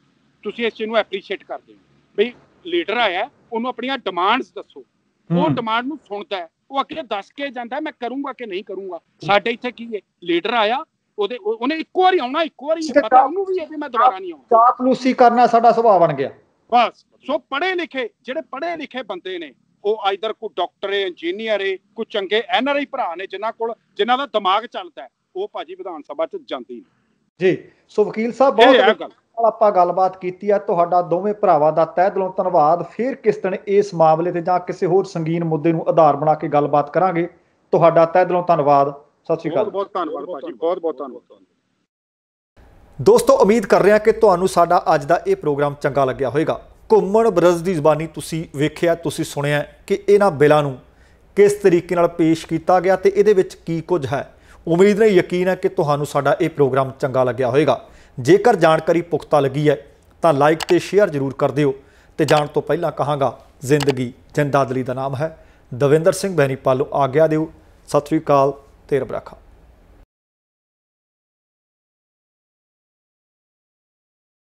ਤੁਸੀਂ ਇਸ ਚੀਜ਼ ਨੂੰ ਐਪਰੀਸ਼ੀਏਟ ਕਰਦੇ ਹੋ ਬਈ ਲੀਡਰ ਆਇਆ, ਉਹਨੂੰ ਆਪਣੀਆਂ ਡਿਮਾਂਡਸ ਦੱਸੋ, ਉਹ ਡਿਮਾਂਡ ਨੂੰ ਸੁਣਦਾ ਹੈ, ਉਹ ਅੱਗੇ ਦੱਸ ਕੇ ਜਾਂਦਾ ਮੈਂ ਕਰੂੰਗਾ ਕਿ ਨਹੀਂ ਕਰੂੰਗਾ। ਸਾਡੇ ਇੱਥੇ ਕੀ ਹੈ, ਲੀਡਰ ਆਇਆ, ਉਹਨੇ ਇੱਕੋ ਵਾਰੀ ਆਉਣਾ, ਇੱਕੋ ਵਾਰੀ ਪਤਾ ਉਹਨੂੰ ਵੀ ਹੈ ਕਿ ਮੈਂ ਦੁਬਾਰਾ ਨਹੀਂ ਆਉਣਾ। ਚਾਪਲੂਸੀ ਕਰਨਾ ਸਾਡਾ ਸੁਭਾਅ ਬਣ ਗਿਆ ਬਸ। ਸੋ ਪੜ੍ਹੇ ਲਿਖੇ, ਜਿਹੜੇ ਪੜ੍ਹੇ ਲਿਖੇ ਬੰਦੇ ਨੇ, ਉਹ ਆਈਦਰ ਕੋਈ ਡਾਕਟਰ ਹੈ, ਇੰਜੀਨੀਅਰ ਹੈ, ਕੋਈ ਚੰਗੇ NRI ਭਰਾ ਨੇ ਜਿਨ੍ਹਾਂ ਦਾ ਦਿਮਾਗ ਚੱਲਦਾ, ਉਹ ਭਾਜੀ ਵਿਧਾਨ ਸਭਾ 'ਚ ਜਾਂਦੀ ਜੀ। ਸੋ ਵਕੀਲ ਸਾਹਿਬ ਬਹੁਤ ਆਪਾਂ ਗੱਲਬਾਤ ਕੀਤੀ ਹੈ, ਤੁਹਾਡਾ ਦੋਵੇਂ ਭਰਾਵਾਂ ਦਾ ਤਹਿ ਦਿਲੋਂ ਧੰਨਵਾਦ। ਫਿਰ ਕਿਸ ਦਿਨ ਇਸ ਮਾਮਲੇ ਤੇ ਜਾਂ ਕਿਸੇ ਹੋਰ ਸੰਗੀਨ ਮੁੱਦੇ ਨੂੰ ਆਧਾਰ ਬਣਾ ਕੇ ਗੱਲਬਾਤ ਕਰਾਂਗੇ। ਤੁਹਾਡਾ ਤਹਿ ਦਿਲੋਂ ਧੰਨਵਾਦ। ਸਤਿ ਸ਼੍ਰੀ ਅਕਾਲ। ਬਹੁਤ ਧੰਨਵਾਦ ਭਾਜੀ, ਬਹੁਤ ਬਹੁਤ ਧੰਨਵਾਦ। ਦੋਸਤੋ, ਉਮੀਦ ਕਰ ਰਿਹਾ ਕਿ ਤੁਹਾਨੂੰ ਸਾਡਾ ਅੱਜ ਦਾ ਇਹ ਪ੍ਰੋਗਰਾਮ ਚੰਗਾ ਲੱਗਿਆ ਹੋਵੇਗਾ। ਘੁੰਮਣ ਬਰਜ਼ ਦੀ ਜ਼ਬਾਨੀ ਤੁਸੀਂ ਵੇਖਿਆ, ਤੁਸੀਂ ਸੁਣਿਆ ਕਿ ਇਹਨਾਂ ਬਿੱਲਾਂ ਨੂੰ ਕਿਸ ਤਰੀਕੇ ਨਾਲ ਪੇਸ਼ ਕੀਤਾ ਗਿਆ ਤੇ ਇਹਦੇ ਵਿੱਚ ਕੀ ਕੁਝ ਹੈ। ਉਮੀਦ ਨਹੀਂ, ਯਕੀਨ ਹੈ ਕਿ ਤੁਹਾਨੂੰ ਸਾਡਾ ਇਹ ਪ੍ਰੋਗਰਾਮ ਚੰਗਾ ਲੱਗਿਆ ਹੋਵੇਗਾ। ਜੇਕਰ ਜਾਣਕਾਰੀ ਪੁਖਤਾ ਲੱਗੀ ਹੈ ਤਾਂ ਲਾਈਕ ਤੇ ਸ਼ੇਅਰ ਜ਼ਰੂਰ ਕਰ ਦਿਓ। ਤੇ ਜਾਣ ਤੋਂ ਪਹਿਲਾਂ ਕਹਾਂਗਾ, ਜ਼ਿੰਦਗੀ ਜਿੰਦਾਦਲੀ ਦਾ ਨਾਮ ਹੈ। ਦਵਿੰਦਰ ਸਿੰਘ ਬੈਨੀਪਾਲ ਨੂੰ ਆਗਿਆ ਦਿਓ। ਸਤਿ ਸ਼੍ਰੀ ਅਕਾਲ ਤੇ ਰੱਬ ਰਾਖਾ।